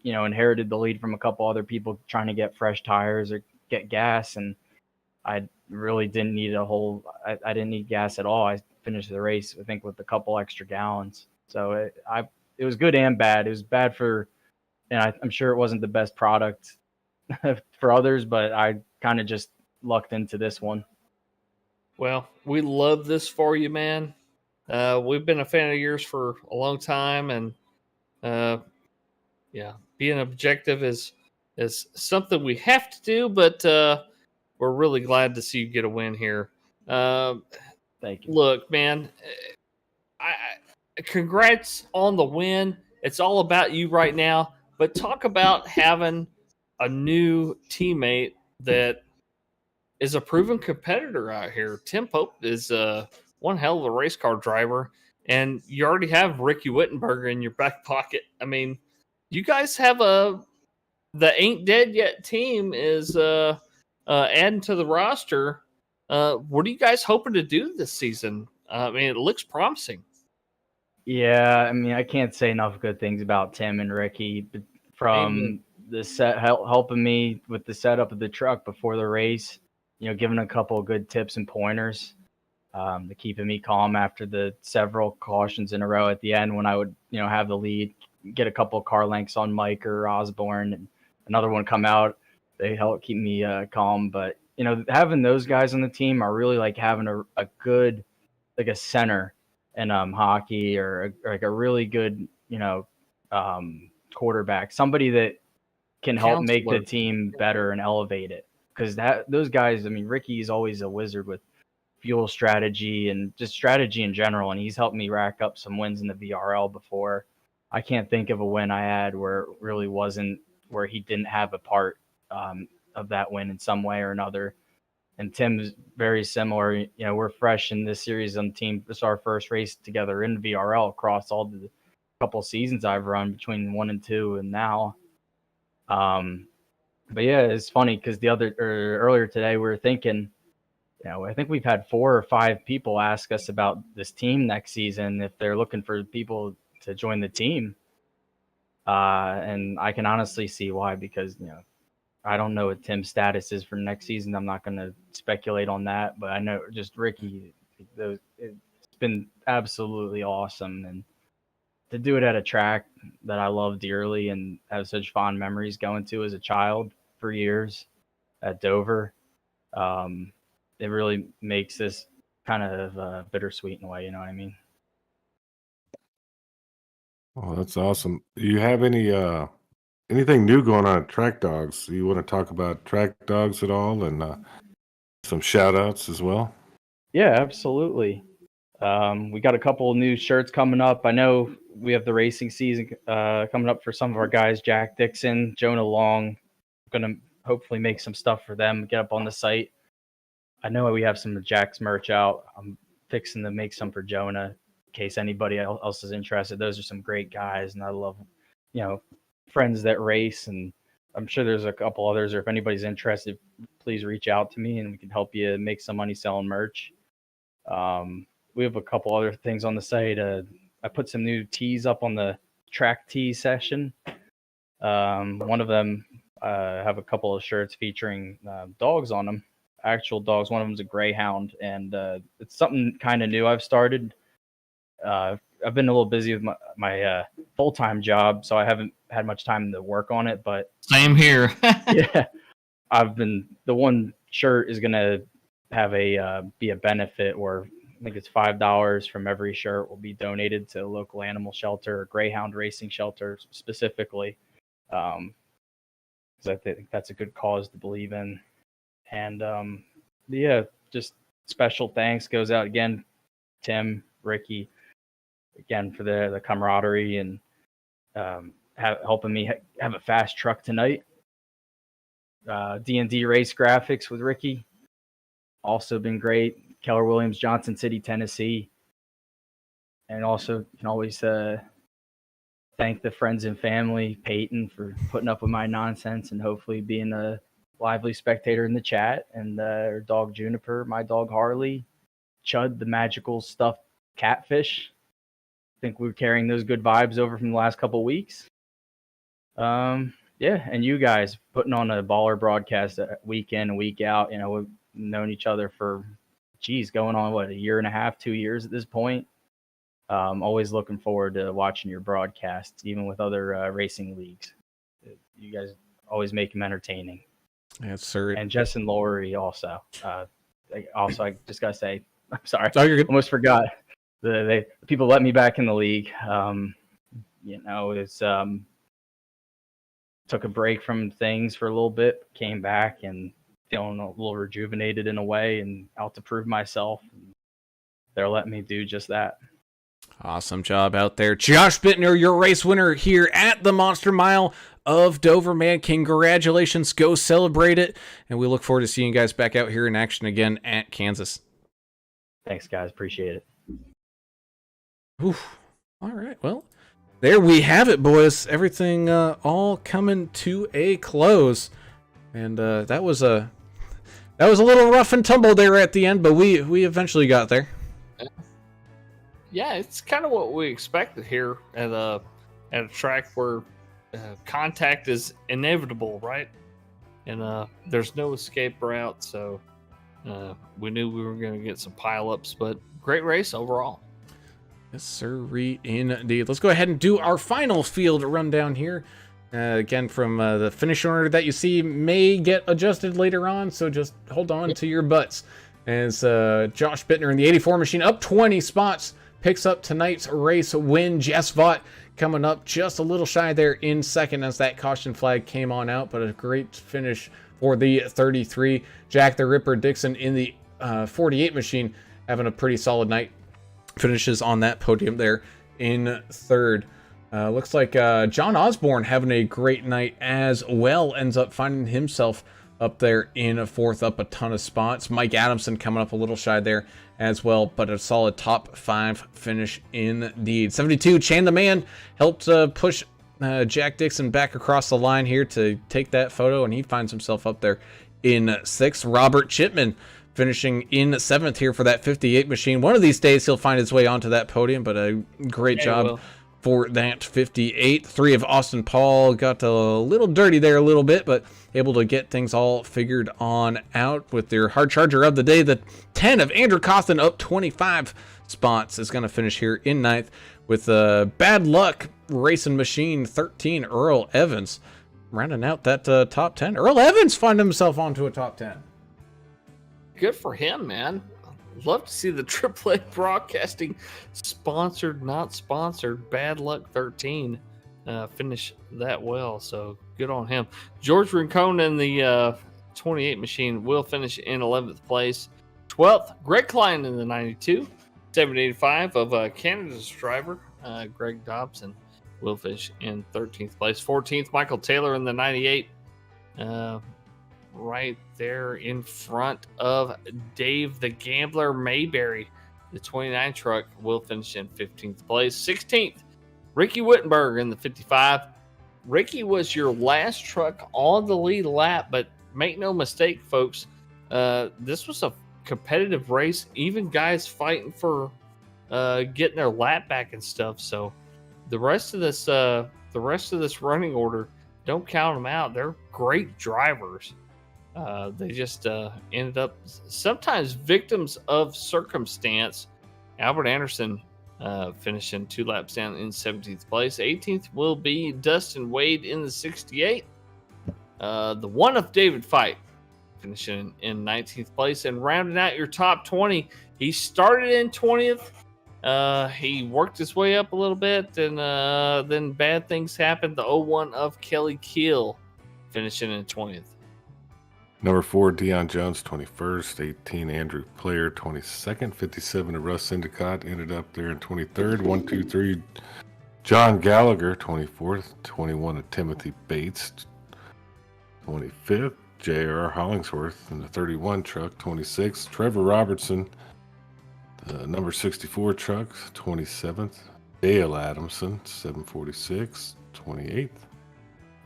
inherited the lead from a couple other people trying to get fresh tires or get gas, and I really didn't need I didn't need gas at all. I finished the race, I think, with a couple extra gallons. So it was good and bad. It was bad and I'm sure it wasn't the best product for others, but I kind of just lucked into this one. Well, we love this for you, man. We've been a fan of yours for a long time, and yeah, being objective is something we have to do, but we're really glad to see you get a win here. Thank you. Look, man, congrats on the win. It's all about you right now, but talk about having a new teammate that is a proven competitor out here. Tim Pope is one hell of a race car driver, and you already have Ricky Wittenberger in your back pocket. I mean, you guys have the Ain't Dead Yet team is adding to the roster. What are you guys hoping to do this season? I mean, it looks promising. Yeah, I mean, I can't say enough good things about Tim and Ricky from the set helping me with the setup of the truck before the race. Giving a couple of good tips and pointers, to keeping me calm after the several cautions in a row at the end when I would, have the lead, get a couple of car lengths on Mike or Osborne, and another one come out. They help keep me calm. But having those guys on the team are really like having a good, like a center in hockey, or like a really good, quarterback, somebody that can help make the team better and elevate it. Because those guys, I mean, Ricky's always a wizard with fuel strategy and just strategy in general, and he's helped me rack up some wins in the VRL before. I can't think of a win I had where it really wasn't where he didn't have a part of that win in some way or another. And Tim's very similar. We're fresh in this series on the team. It's our first race together in VRL across all the couple seasons I've run between 1 and 2 and now. But yeah, it's funny because earlier today we were thinking, I think we've had 4 or 5 people ask us about this team next season if they're looking for people to join the team. And I can honestly see why, because I don't know what Tim's status is for next season. I'm not going to speculate on that, but I know just Ricky, it's been absolutely awesome, and to do it at a track that I love dearly and have such fond memories going to as a child for years at Dover, it really makes this kind of bittersweet in a way. You know what I mean? Oh, that's awesome. Do you have anything new going on at Track Dogs? Do you want to talk about Track Dogs at all, and some shout outs as well? Yeah, absolutely. We got a couple of new shirts coming up. I know we have the racing season coming up for some of our guys, Jack Dixon, Jonah Long. I'm going to hopefully make some stuff for them, get up on the site. I know we have some of Jack's merch out. I'm fixing to make some for Jonah in case anybody else is interested. Those are some great guys, and I love, friends that race, and I'm sure there's a couple others, or if anybody's interested, please reach out to me and we can help you make some money selling merch. We have a couple other things on the site. I put some new tees up on the track tee session. One of them have a couple of shirts featuring dogs on them, actual dogs. One of them's a greyhound, and it's something kind of new I've started. I've been a little busy with my full-time job, so I haven't had much time to work on it, but same here. yeah, the one shirt is gonna have be a benefit where I think it's $5 from every shirt will be donated to a local animal shelter or greyhound racing shelter specifically, because I think that's a good cause to believe in. And yeah, just special thanks goes out again, Tim, Ricky, again for the camaraderie and helping me have a fast truck tonight. D&D race graphics with Ricky, also been great. Keller Williams, Johnson City, Tennessee. And also can always thank the friends and family, Peyton, for putting up with my nonsense and hopefully being a lively spectator in the chat, and her dog Juniper, my dog Harley, Chud, the magical stuffed catfish. I think we're carrying those good vibes over from the last couple weeks. Yeah, and you guys putting on a baller broadcast week in and week out. You know, we've known each other for, going on what, a year and a half, 2 years at this point. Always looking forward to watching your broadcasts, even with other racing leagues. You guys always make them entertaining. Yes, sir. And Jess and Lori also. I just gotta say, I'm sorry, Oh, you're good. almost forgot. The people let me back in the league. You know, it's took a break from things for a little bit, came back and feeling a little rejuvenated in a way, and out to prove myself. They're letting me do just that. Awesome job out there. Josh Bittner, your race winner here at the Monster Mile of Dover, man. Congratulations. Go celebrate it. And we look forward to seeing you guys back out here in action again at Kansas. Thanks, guys. Appreciate it. Oof. All right. Well, there we have it, boys. Everything all coming to a close. And that was a little rough and tumble there at the end, but we eventually got there. Yeah, it's kind of what we expected here at a track where contact is inevitable, right? And there's no escape route, so we knew we were going to get some pileups, but great race overall. Yes, sirree, indeed. Let's go ahead and do our final field rundown here. Again, from the finish order that you see may get adjusted later on, so just hold on to your butts. As Josh Bittner in the 84 machine up 20 spots picks up tonight's race win. Jess Vaught coming up just a little shy there in second as that caution flag came on out, but a great finish for the 33. Jack the Ripper Dixon in the 48 machine having a pretty solid night. Finishes on that podium there in third. Looks like John Osborne having a great night as well. Ends up finding himself up there in fourth, up a ton of spots. Mike Adamson coming up a little shy there as well, but a solid top 5 finish indeed. 72, Chan the Man helped push Jack Dixon back across the line here to take that photo, and he finds himself up there in 6th. Robert Chipman finishing in 7th here for that 58 machine. One of these days he'll find his way onto that podium, but a great job for that 58. 3 of Austin Paul got a little dirty there a little bit, but able to get things all figured on out with their hard charger of the day. The 10 of Andrew Costin up 25 spots is going to finish here in 9th with Bad Luck Racing Machine 13, Earl Evans rounding out that top 10. Earl Evans found himself onto a top 10. Good for him, man. Love to see the AAA Broadcasting sponsored, not sponsored, Bad Luck 13 finish that well. So good on him. George Rincon in the 28 machine will finish in 11th place. 12th, Greg Klein in the 92. 785 of Canada's driver, Greg Dobson, will finish in 13th place. 14th, Michael Taylor in the 98. Right there in front of Dave the Gambler Mayberry. The 29 truck will finish in 15th place. 16th, Ricky Wittenberg in the 55. Ricky was your last truck on the lead lap, but make no mistake, folks, this was a competitive race. Even guys fighting for getting their lap back and stuff. So the rest of this running order, don't count them out. They're great drivers. They just ended up sometimes victims of circumstance. Albert Anderson finishing 2 laps down in 17th place. 18th will be Dustin Wade in the 68. The one of David Fight finishing in 19th place. And rounding out your top 20, he started in 20th. He worked his way up a little bit, and then bad things happened. The 01 of Kelly Keel finishing in 20th. Number 4, Deion Jones, 21st. 18, Andrew Player, 22nd. 57 of Russ Endicott ended up there in 23rd. 1, 2, 3, John Gallagher, 24th. 21 of Timothy Bates, 25th. J.R. Hollingsworth in the 31 truck, 26th. Trevor Robertson, the number 64 truck, 27th. Dale Adamson, 746, 28th.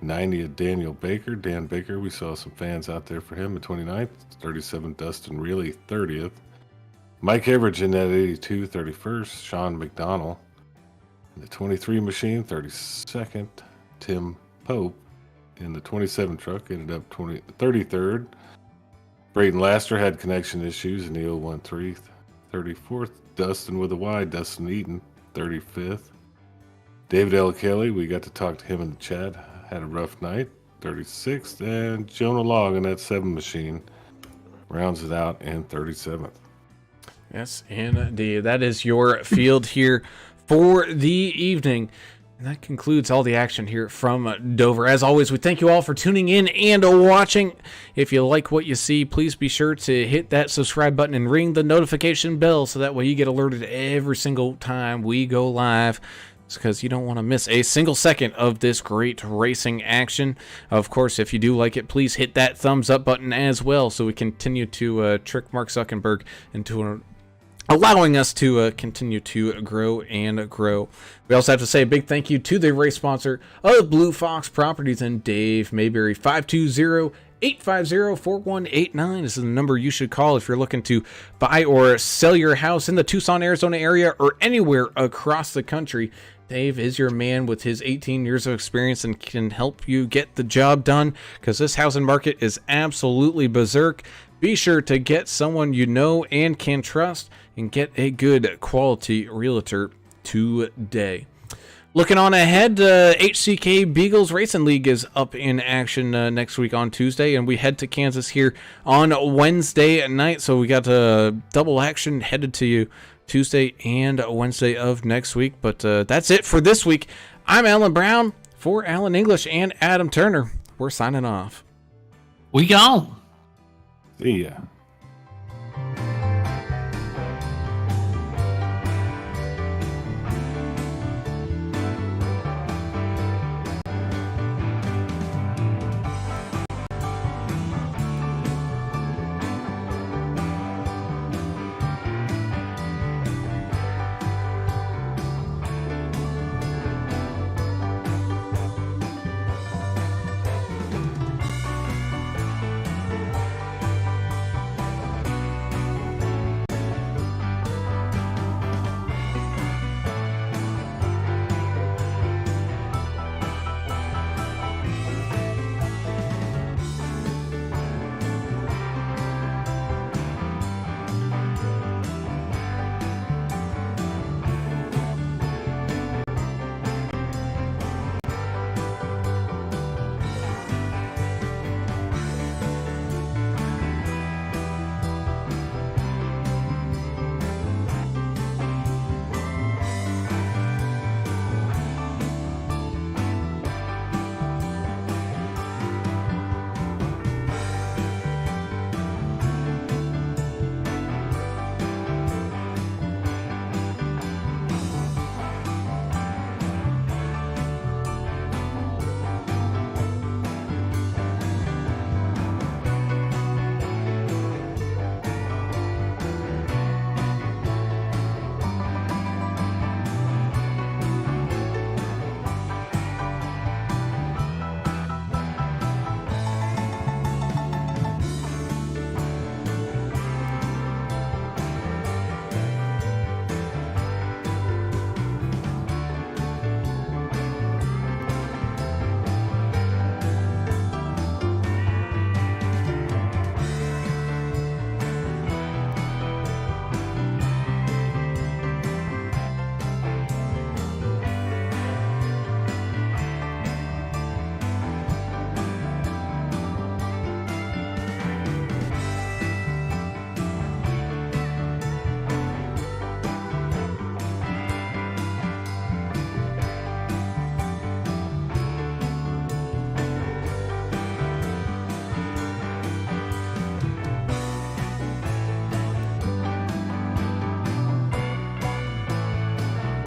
90 of Daniel Baker. Dan Baker, we saw some fans out there for him at 29th. 37, Dustin Reilly, 30th. Mike Everidge in that 82, 31st. Sean McDonald in the 23 machine, 32nd. Tim Pope in the 27 truck ended up 33rd. Braden Laster had connection issues in the 013, 34th. Dustin with a Y, Dustin Eaton, 35th. David L. Kelly, we got to talk to him in the chat, had a rough night, 36th. And Jonah Long in that 7 machine rounds it out in 37th. Yes, indeed. That is your field here for the evening. And that concludes all the action here from Dover. As always, we thank you all for tuning in and watching. If you like what you see, please be sure to hit that subscribe button and ring the notification bell so that way you get alerted every single time we go live. It's because you don't want to miss a single second of this great racing action. Of course, if you do like it, please hit that thumbs up button as well so we continue to trick Mark Zuckerberg into allowing us to continue to grow and grow. We also have to say a big thank you to the race sponsor of Blue Fox Properties and Dave Mayberry. 520-850-4189 is the number you should call if you're looking to buy or sell your house in the Tucson, Arizona area or anywhere across the country. Dave is your man with his 18 years of experience and can help you get the job done because this housing market is absolutely berserk. Be sure to get someone you know and can trust and get a good quality realtor today. Looking on ahead, HCK Beagles Racing League is up in action next week on Tuesday, and we head to Kansas here on Wednesday night. So we got double action headed to you Tuesday and Wednesday of next week. But that's it for this week. I'm Alan Brown for Alan English and Adam Turner. We're signing off. We gone. See ya.